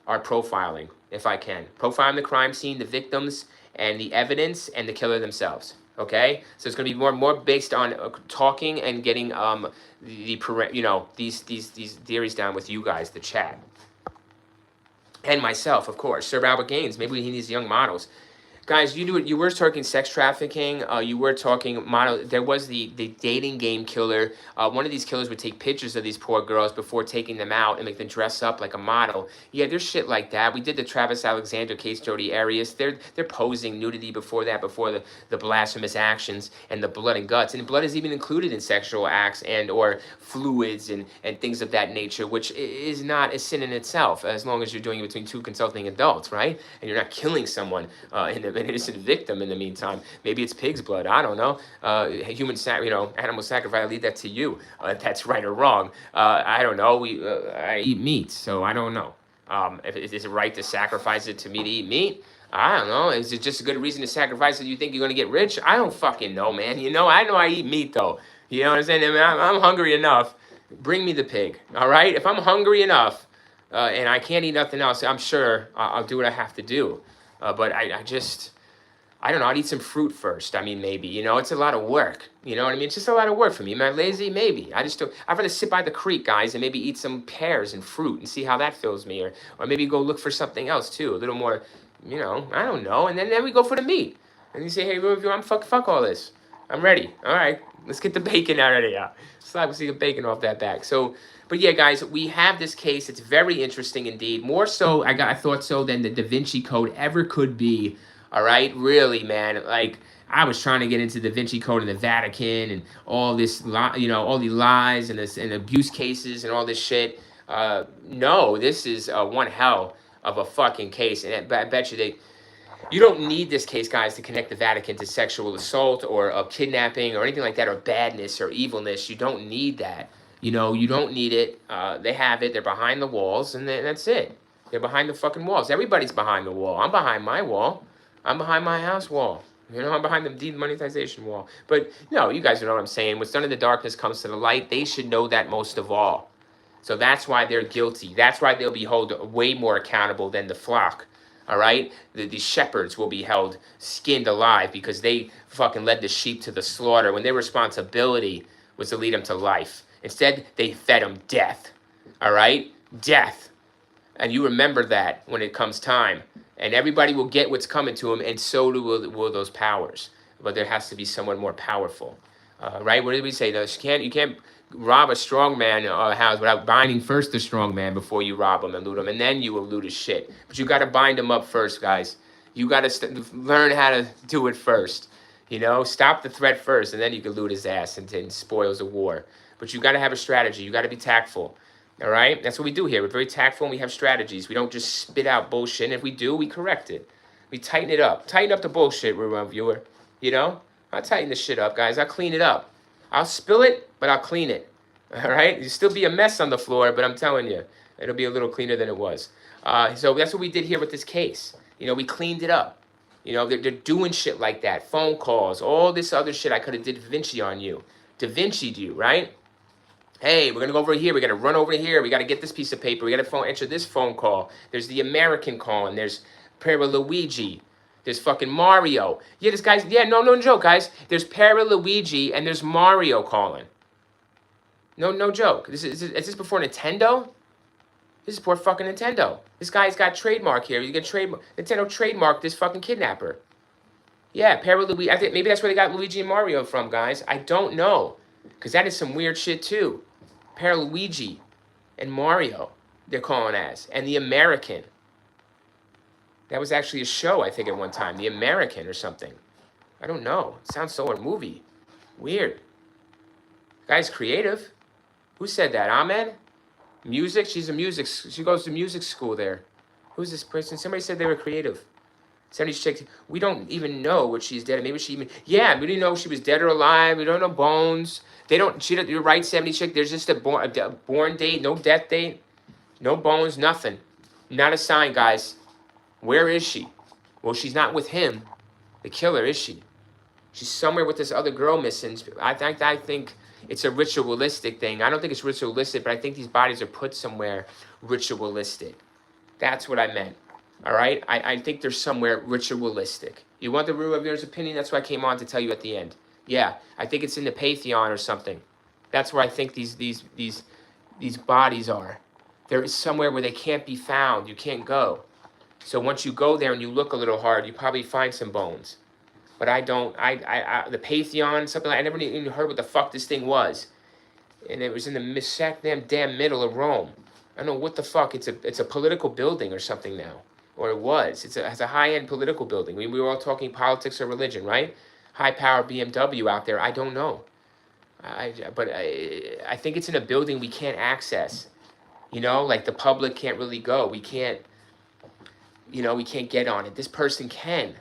our profiling, if I can. Profiling the crime scene, the victims, and the evidence, and the killer themselves. Okay, so it's going to be more based on talking and getting these theories down with you guys, the chat, and myself, of course. Sir Albert Gaines, maybe he needs young models. Guys, you were talking sex trafficking. You were talking model. There was the dating game killer. One of these killers would take pictures of these poor girls before taking them out and make them dress up like a model. Yeah, there's shit like that. We did the Travis Alexander case, Jodi Arias. They're posing nudity before the blasphemous actions and the blood and guts. And blood is even included in sexual acts and or fluids and things of that nature, which is not a sin in itself, as long as you're doing it between two consulting adults, right? And you're not killing someone an innocent victim in the meantime. Maybe it's pig's blood. I don't know. Animal sacrifice. I leave that to you. If that's right or wrong. I don't know. I eat meat, so I don't know. Is it right to sacrifice it to me to eat meat? I don't know. Is it just a good reason to sacrifice it? You think you're gonna get rich? I don't fucking know, man. You know, I know I eat meat though. You know what I'm saying? I mean, I'm hungry enough. Bring me the pig. All right. If I'm hungry enough and I can't eat nothing else, I'm sure I'll do what I have to do. But I don't know, I'd eat some fruit first. I mean, maybe, you know, it's a lot of work. You know what I mean? It's just a lot of work for me. Am I lazy? Maybe. I'd rather sit by the creek, guys, and maybe eat some pears and fruit and see how that fills me. Or maybe go look for something else, too. A little more, you know, I don't know. And then we go for the meat. And you say, hey, I'm fuck all this. I'm ready. All right, let's get the bacon out of there. Slap the bacon off that back. So, but yeah, guys, we have this case. It's very interesting indeed. More so, I thought so than the Da Vinci Code ever could be. All right, really, man. Like I was trying to get into Da Vinci Code in the Vatican and all this, you know, all the lies and abuse cases and all this shit. No, this is one hell of a fucking case, and I bet you You don't need this case, guys, to connect the Vatican to sexual assault or kidnapping or anything like that, or badness or evilness. You don't need that. You know, you don't need it. They have it. They're behind the walls, and that's it. They're behind the fucking walls. Everybody's behind the wall. I'm behind my wall. I'm behind my house wall. You know, I'm behind the demonetization wall. But, no, you guys know what I'm saying. What's done in the darkness comes to the light. They should know that most of all. So that's why they're guilty. That's why they'll be held way more accountable than the flock. All right? The shepherds will be held skinned alive because they fucking led the sheep to the slaughter when their responsibility was to lead them to life. Instead, they fed them death. All right? Death. And you remember that when it comes time. And everybody will get what's coming to them, and so will those powers. But there has to be someone more powerful. Right? What did we say? You can't rob a strong man house without binding first the strong man before you rob him and loot him, and then you will loot his shit. But you got to bind him up first, guys. You got to learn how to do it first. You know, stop the threat first, and then you can loot his ass and spoils the war. But you got to have a strategy. You got to be tactful. All right? That's what we do here. We're very tactful, and we have strategies. We don't just spit out bullshit, and if we do, we correct it. We tighten it up. Tighten up the bullshit, viewer. You know? I'll tighten this shit up, guys. I'll clean it up. I'll spill it, but I'll clean it. All right? There'll still be a mess on the floor, but I'm telling you, it'll be a little cleaner than it was. So that's what we did here with this case. You know, we cleaned it up. You know, they're doing shit like that. Phone calls, all this other shit I could have did Da Vinci on you. Da Vinci'd you, right? Hey, we're going to go over here. We got to run over here. We got to get this piece of paper. We got to answer this phone call. There's the American call, and there's Luigi. There's fucking Mario. Yeah, this guy's, yeah, no joke, guys. There's Luigi, and there's Mario calling. No joke. Is this before Nintendo? This is before fucking Nintendo. This guy's got trademark here. You get Nintendo trademark this fucking kidnapper. Yeah, Luigi. I think maybe that's where they got Luigi and Mario from, guys. I don't know. Because that is some weird shit, too. Luigi and Mario, they're calling as. And the American. That was actually a show, I think, at one time. The American or something. I don't know. It sounds so a movie. Weird. Guy's creative. Who said that? Ahmed? Music? She goes to music school there. Who's this person? Somebody said they were creative. Somebody's checked. We don't even know what she's dead. Maybe she even, yeah, we didn't know if she was dead or alive. We don't know bones. You're right, 70 chick. There's just a born date, no death date, no bones, nothing. Not a sign, guys. Where is she? Well, she's not with him, the killer, is she? She's somewhere with this other girl missing. I think it's a ritualistic thing. I don't think it's ritualistic, but I think these bodies are put somewhere ritualistic. That's what I meant. All right? I think they're somewhere ritualistic. You want the reviewer's opinion? That's what I came on to tell you at the end. Yeah, I think it's in the Pantheon or something. That's where I think these bodies are. There is somewhere where they can't be found. You can't go. So once you go there and you look a little hard, you probably find some bones. But I don't. The Pantheon, something like, I never even heard what the fuck this thing was. And it was in the damn middle of Rome. I don't know what the fuck. It's a political building or something now. Or it was. It's a high-end political building. We were all talking politics or religion, right? High-power BMW out there. I don't know. But I think it's in a building we can't access. You know, like the public can't really go. We can't, we can't get on it. This person can.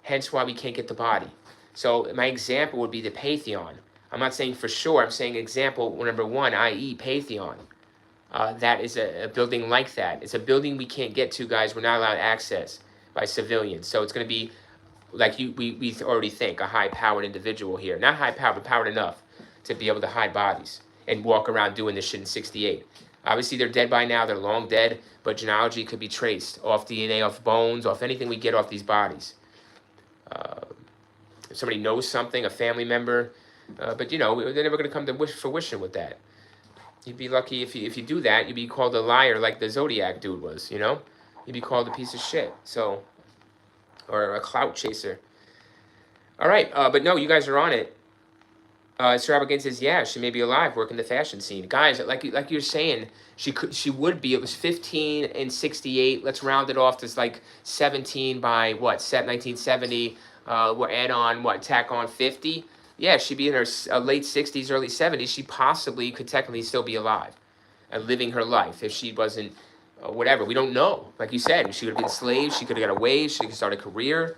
Hence why we can't get the body. So my example would be the Pantheon. I'm not saying for sure. I'm saying example number one, i.e. Pantheon. That is a building like that. It's a building we can't get to, guys. We're not allowed access by civilians. So it's going to be like we already think, a high-powered individual here. Not high-powered, but powered enough to be able to hide bodies and walk around doing this shit in 68. Obviously, they're dead by now. They're long dead, but genealogy could be traced off DNA, off bones, off anything we get off these bodies. If somebody knows something, a family member, but they're never going to come to fruition with that. You'd be lucky if you do that. You'd be called a liar like the Zodiac dude was, You'd be called a piece of shit. So, or a clout chaser. All right, but no, you guys are on it. Sir Abigail says, yeah, she may be alive, working the fashion scene. Guys, like you're saying, she would be. It was 15 and 68. Let's round it off to like 17 by what? 1970. We'll add on tack on 50. Yeah, she'd be in her late 60s, early 70s. She possibly could technically still be alive and living her life if she wasn't whatever. We don't know. Like you said, she could have been enslaved. She could have got away. She could start a career.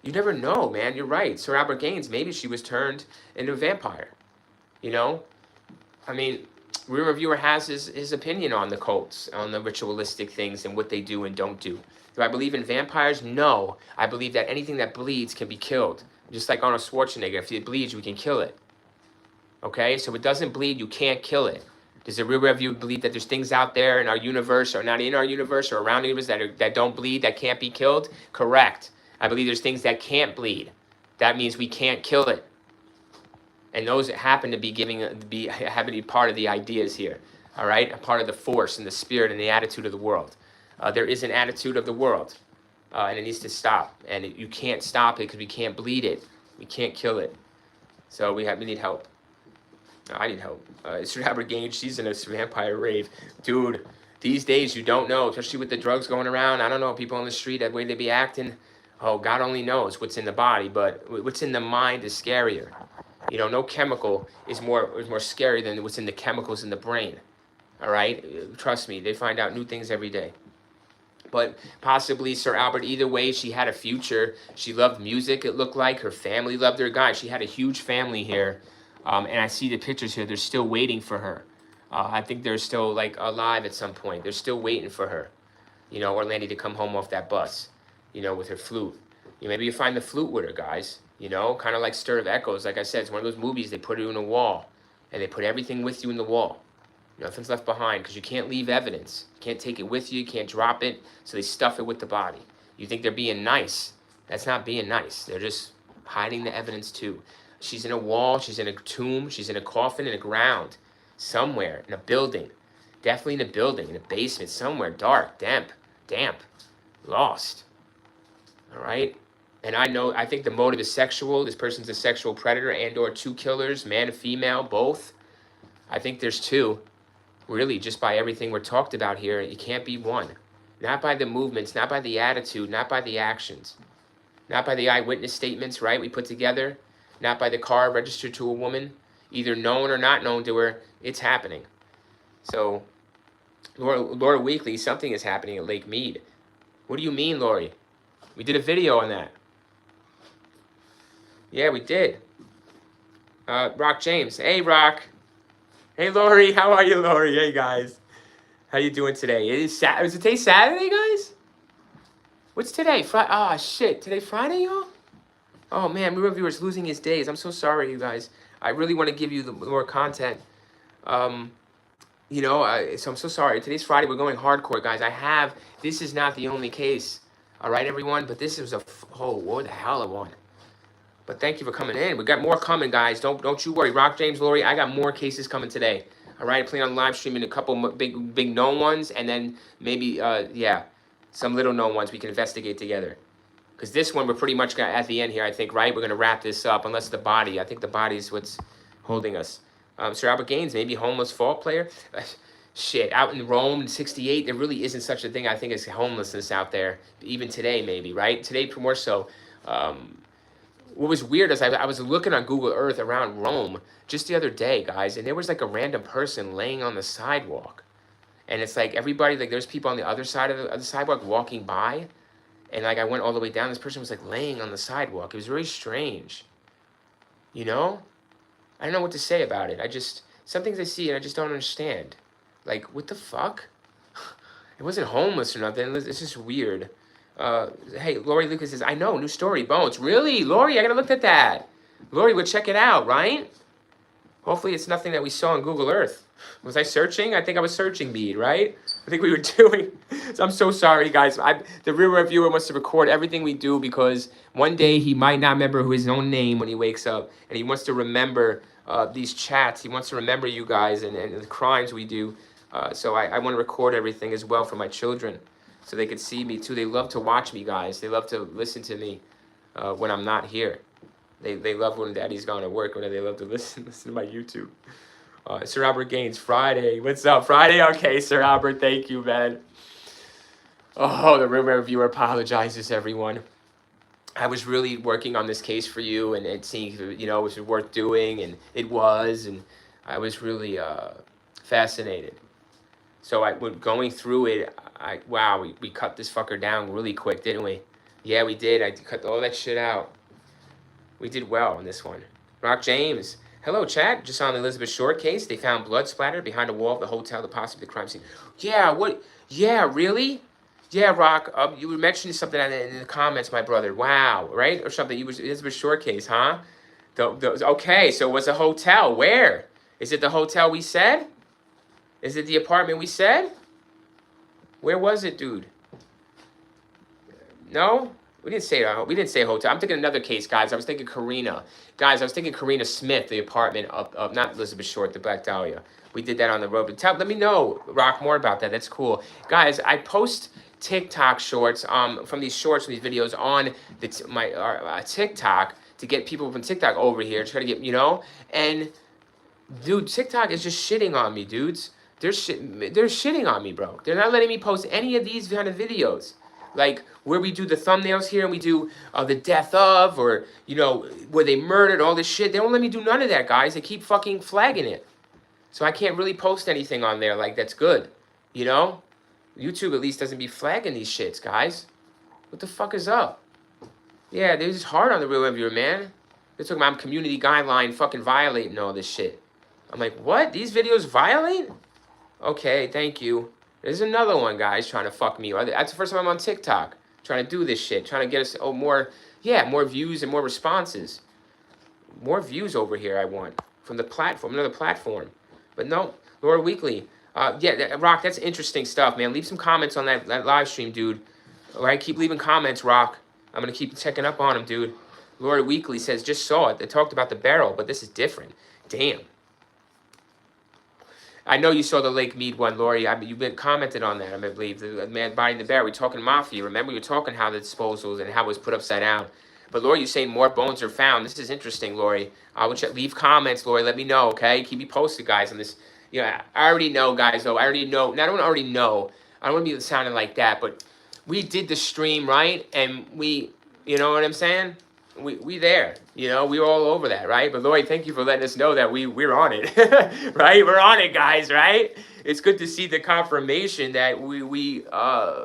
You never know, man. You're right. Sir Albert Gaines, maybe she was turned into a vampire. You know? I mean, Real Reviewer has his opinion on the cults, on the ritualistic things and what they do and don't do. Do I believe in vampires? No. I believe that anything that bleeds can be killed. Just like Arnold Schwarzenegger. If it bleeds, we can kill it. Okay? So if it doesn't bleed, you can't kill it. Does the Real Review believe that there's things out there in our universe or not in our universe or around the universe that don't bleed, that can't be killed? Correct. I believe there's things that can't bleed. That means we can't kill it. And those happen to be happen to be part of the ideas here. All right? A part of the force and the spirit and the attitude of the world. There is an attitude of the world. And it needs to stop. And you can't stop it because we can't bleed it. We can't kill it. So we need help. I need help. Sir Albert Gaines, she's in a vampire rave. Dude, these days you don't know, especially with the drugs going around. I don't know, people on the street, that way they be acting. Oh, God only knows what's in the body, but what's in the mind is scarier. You know, no chemical is more scary than what's in the chemicals in the brain. All right? Trust me, they find out new things every day. But possibly Sir Albert, either way, she had a future. She loved music, it looked like. Her family loved her. Guys, she had a huge family here. And I see the pictures here. They're still waiting for her. I think they're still, like, alive at some point. They're still waiting for her. You know, Orlandi to come home off that bus, you know, with her flute. Maybe you find the flute with her, guys. You know, kind of like Stir of Echoes. Like I said, it's one of those movies, they put it in a wall. And they put everything with you in the wall. Nothing's left behind because you can't leave evidence. You can't take it with you. You can't drop it. So they stuff it with the body. You think they're being nice. That's not being nice. They're just hiding the evidence too. She's in a wall. She's in a tomb. She's in a coffin in the ground. Somewhere. In a building. Definitely in a building. In a basement. Somewhere. Dark. Damp. Lost. All right? And I think the motive is sexual. This person's a sexual predator and or two killers. Man and female. Both. I think there's two. Really, just by everything we're talked about here, it can't be one. Not by the movements, not by the attitude, not by the actions. Not by the eyewitness statements, right, we put together. Not by the car registered to a woman. Either known or not known to her, it's happening. So, Laura Weekly, something is happening at Lake Mead. What do you mean, Lori? We did a video on that. Yeah, we did. Rock James. Hey, Rock. Hey, Lori. How are you, Lori? Hey, guys. How you doing today? Is it today Saturday, guys? What's today? Oh, shit. Today Friday, y'all? Oh, man. Real Reviewer's losing his days. I'm so sorry, you guys. I really want to give you more content. You know, so I'm so sorry. Today's Friday. We're going hardcore, guys. This is not the only case. All right, everyone? But this is what the hell I want. But thank you for coming in. We got more coming, guys. Don't you worry. Rock James, Lori, I got more cases coming today. All right, I plan on live streaming a couple big known ones, and then maybe some little known ones we can investigate together. Because this one we're pretty much at the end here, I think, right? We're gonna wrap this up, unless the body. I think the body is what's holding us. Sir Albert Gaines, maybe homeless fault player. Shit, out in Rome in '68, there really isn't such a thing, I think, as homelessness out there. Even today, maybe, right? Today, more so. What was weird is I was looking on Google Earth around Rome just the other day, guys, and there was like a random person laying on the sidewalk. And it's like everybody, like there's people on the other side of the sidewalk walking by. And like I went all the way down, this person was like laying on the sidewalk. It was very strange. You know? I don't know what to say about it. Some things I see and I just don't understand. Like, what the fuck? It wasn't homeless or nothing. It's just weird. Hey, Lori Lucas says, I know, new story, Bones. Really? Lori, I gotta look at that. Lori, we'll check it out, right? Hopefully it's nothing that we saw on Google Earth. Was I searching? I think I was searching Mead, right? I think we were doing. So I'm so sorry, guys. The Real Reviewer wants to record everything we do because one day he might not remember his own name when he wakes up. And he wants to remember these chats. He wants to remember you guys and the crimes we do. So I want to record everything as well for my children. So they could see me too. They love to watch me, guys. They love to listen to me when I'm not here. They love when Daddy's gone to work. They love to listen to my YouTube. Sir Albert Gaines, Friday. What's up, Friday? Okay, Sir Albert, thank you, man. Oh, the Real Reviewer apologizes, everyone. I was really working on this case for you and seeing if it was worth doing, and it was, and I was really fascinated. So when going through it, wow, we cut this fucker down really quick, didn't we? Yeah, we did. I cut all that shit out. We did well on this one. Rock James. Hello, chat. Just on the Elizabeth Short case, they found blood splatter behind the wall of the hotel, the possibly the crime scene. Yeah, what? Yeah, really? Yeah, Rock. You were mentioning something in the comments, my brother. Wow, right? Or something. You was Elizabeth Short case, huh? Okay, so it was a hotel. Where? Is it the hotel we said? Is it the apartment we said? Where was it, dude? No? We didn't say a hotel. I'm thinking another case, guys. I was thinking Karina. Guys, I was thinking Karina Smith, the apartment of not Elizabeth Short, the Black Dahlia. We did that on the road. But let me know, Rock, more about that. That's cool. Guys, I post TikTok shorts from these shorts, from these videos on my TikTok to get people from TikTok over here, try to get, and dude, TikTok is just shitting on me, dudes. They're shitting on me, bro. They're not letting me post any of these kind of videos. Like where we do the thumbnails here and we do the death of, or, where they murdered, all this shit. They don't let me do none of that, guys. They keep fucking flagging it. So I can't really post anything on there like that's good, YouTube at least doesn't be flagging these shits, guys. What the fuck is up? Yeah, they're just hard on the real reviewer, man. They're talking about community guideline fucking violating all this shit. I'm like, what? These videos violate? Okay, thank you. There's another one, guys, trying to fuck me. That's the first time I'm on TikTok, trying to do this shit, trying to get us more views and more responses. More views over here I want from the platform, another platform. But no, Laura Weekly. Rock, that's interesting stuff, man. Leave some comments on that live stream, dude. All right, keep leaving comments, Rock. I'm going to keep checking up on him, dude. Laura Weekly says, just saw it. They talked about the barrel, but this is different. Damn. I know you saw the Lake Mead one, Lori. You've been commented on that, I believe. The man biting the bear. We're talking mafia. Remember, we were talking how the disposals and how it was put upside down. But, Lori, you're saying more bones are found. This is interesting, Lori. Leave comments, Lori. Let me know, okay? Keep me posted, guys, on this. I already know, guys, though. I already know. I don't already know. I don't want to be sounding like that, but we did the stream, right? And we, you know what I'm saying? We there, we were all over that, right? But Lloyd, thank you for letting us know that we're on it, right? We're on it, guys, right? It's good to see the confirmation that we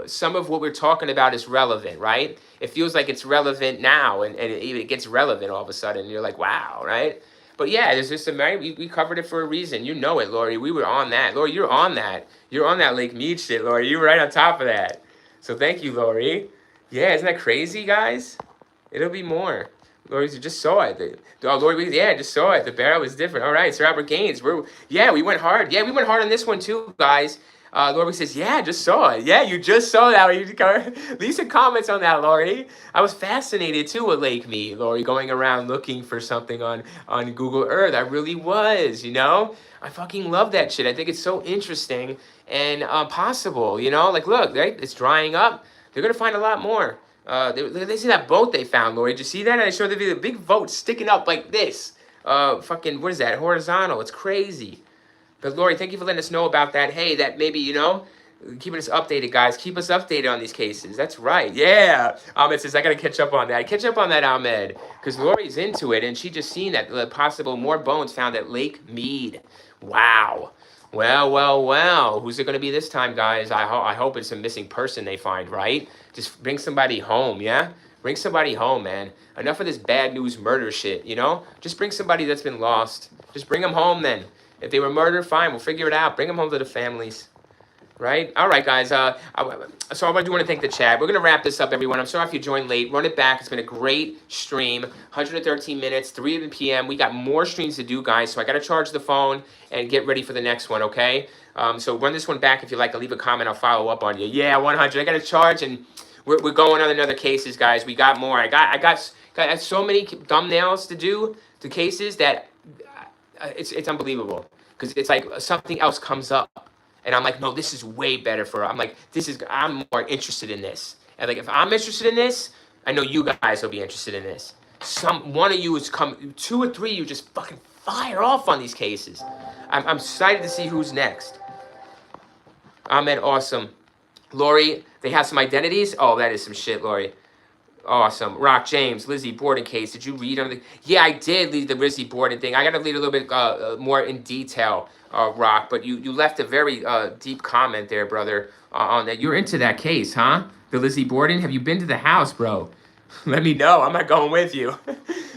some of what we're talking about is relevant, right? It feels like it's relevant now, and it gets relevant all of a sudden. And you're like, wow, right? But yeah, there's just we covered it for a reason. You know it, Lori. We were on that. Lori, you're on that. You're on that Lake Mead shit, Lori. You were right on top of that. So thank you, Lori. Yeah, isn't that crazy, guys? It'll be more. Lori, you just saw it. Lori, just saw it. The barrel was different. All right, Sir Robert Gaines. We went hard. Yeah, we went hard on this one too, guys. Lori says, yeah, just saw it. Yeah, you just saw that. Leave some comments on that, Lori. I was fascinated too with Lake Mead, Lori, going around looking for something on Google Earth. I really was, I fucking love that shit. I think it's so interesting and possible, Like, look, right? It's drying up. They're going to find a lot more. They see that boat they found, Lori. Did you see that? I showed the big boat sticking up like this. What is that? Horizontal. It's crazy. But Lori, thank you for letting us know about that. Hey, that maybe, keeping us updated, guys. Keep us updated on these cases. That's right. Yeah. Ahmed says, I got to catch up on that. Catch up on that, Ahmed. Because Lori's into it, and she just seen that possible more bones found at Lake Mead. Wow. Well. Who's it going to be this time, guys? I hope it's a missing person they find, right? Just bring somebody home, yeah? Bring somebody home, man. Enough of this bad news murder shit, Just bring somebody that's been lost. Just bring them home then. If they were murdered, fine. We'll figure it out. Bring them home to the families. Right? All right, guys. So I do want to thank the chat. We're going to wrap this up, everyone. I'm sorry if you joined late. Run it back. It's been a great stream. 113 minutes, 3 p.m. We got more streams to do, guys. So I got to charge the phone and get ready for the next one, okay? So run this one back if you like. I'll leave a comment. I'll follow up on you. Yeah, 100. I got to charge, and we're going on another cases, guys. We got more. I got so many thumbnails to do to cases that it's unbelievable, because it's like something else comes up. And I'm like, no, this is way better I'm more interested in this. And like, if I'm interested in this, I know you guys will be interested in this. One of you is 2 or 3 of you just fucking fire off on these cases. I'm excited to see who's next. Ahmed, awesome. Lori, they have some identities? Oh, that is some shit, Lori. Awesome. Rock James, Lizzie Borden case. Did you read on the? Yeah, I did read the Lizzie Borden thing. I got to read a little bit more in detail, Rock. But you left a very deep comment there, brother, on that. You're into that case, huh? The Lizzie Borden. Have you been to the house, bro? Let me know. I'm not going with you,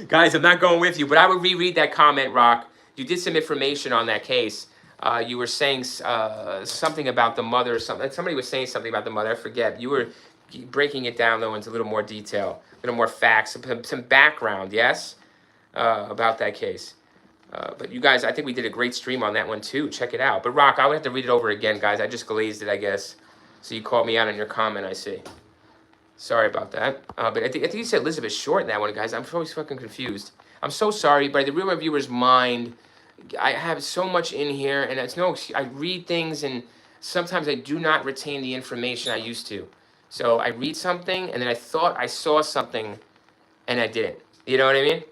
guys. I'm not going with you. But I would reread that comment, Rock. You did some information on that case. You were saying something about the mother or something. Somebody was saying something about the mother. I forget. You were breaking it down, though, into a little more detail, a little more facts, some background, yes, about that case. But you guys, I think we did a great stream on that one, too. Check it out. But, Rock, I would have to read it over again, guys. I just glazed it, I guess. So you called me out on your comment, I see. Sorry about that. But I think you said Elizabeth Short in that one, guys. I'm always fucking confused. I'm so sorry, but the real reviewer's mind, I have so much in here, and it's no, I read things, and sometimes I do not retain the information I used to. So I read something, and then I thought I saw something, and I didn't. You know what I mean?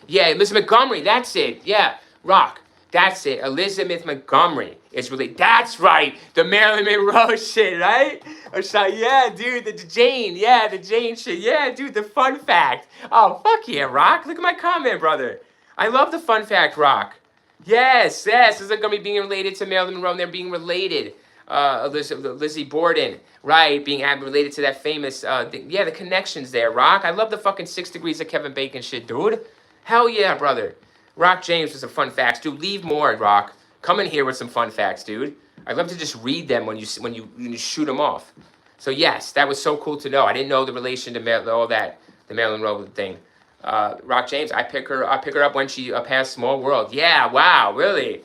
Yeah, Elizabeth Montgomery, that's it. Yeah, Rock, that's it. Elizabeth Montgomery is really, that's right. The Marilyn Monroe shit, right? Yeah, dude, the Jane, yeah, the Jane shit. Yeah, dude, the fun fact. Oh, fuck yeah, Rock. Look at my comment, brother. I love the fun fact, Rock. Yes, this is going to be being related to Marilyn Monroe, and they're being related. Lizzie Borden, right, being related to that famous, yeah, the connections there, Rock. I love the fucking 6 degrees of Kevin Bacon shit, dude. Hell yeah, brother. Rock James with some fun facts. Dude, leave more, Rock. Come in here with some fun facts, dude. I'd love to just read them when you shoot them off. So yes, that was so cool to know. I didn't know the relation to all that, the Marilyn Monroe thing. Rock James, I pick her up when she passed Small World. Yeah, wow, really?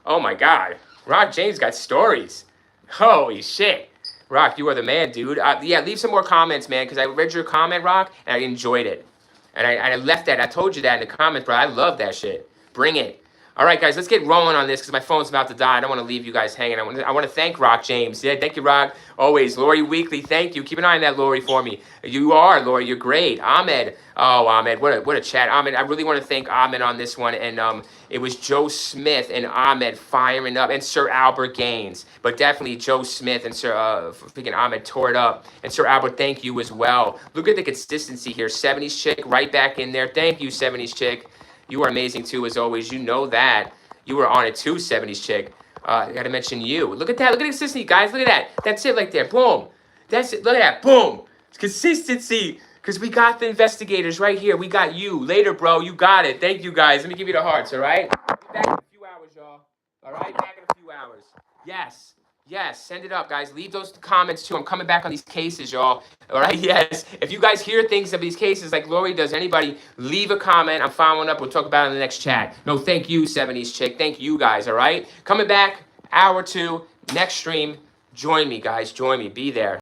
Oh my God. Rock James got stories. Holy shit. Rock, you are the man, dude. Yeah, leave some more comments, man, because I read your comment, Rock, and I enjoyed it. And I left that. I told you that in the comments, bro. I love that shit. Bring it. All right, guys, let's get rolling on this because my phone's about to die. I don't want to leave you guys hanging. I want to thank Rock James. Yeah, thank you, Rock. Always. Lori Weekly, thank you. Keep an eye on that, Lori, for me. You are, Lori. You're great. Ahmed. Oh, Ahmed. What a chat. Ahmed, I really want to thank Ahmed on this one. And it was Joe Smith and Ahmed firing up, and Sir Albert Gaines. But definitely Joe Smith and Sir freaking Ahmed tore it up. And Sir Albert, thank you as well. Look at the consistency here. 70s chick right back in there. Thank you, 70s chick. You are amazing, too, as always. You know that. You were on it, too, 70s chick. I got to mention you. Look at that. Look at the consistency, guys. Look at that. That's it right there. Boom. That's it. Look at that. Boom. It's consistency. Because we got the investigators right here. We got you. Later, bro. You got it. Thank you, guys. Let me give you the hearts, all right? Be back in a few hours, y'all. All right? Back in a few hours. Yes. Yes, send it up, guys. Leave those comments, too. I'm coming back on these cases, y'all. All right, yes. If you guys hear things of these cases like Lori does, anybody, leave a comment. I'm following up. We'll talk about it in the next chat. No, thank you, 70s chick. Thank you, guys, all right? Coming back, hour 2, next stream. Join me, guys. Join me. Be there.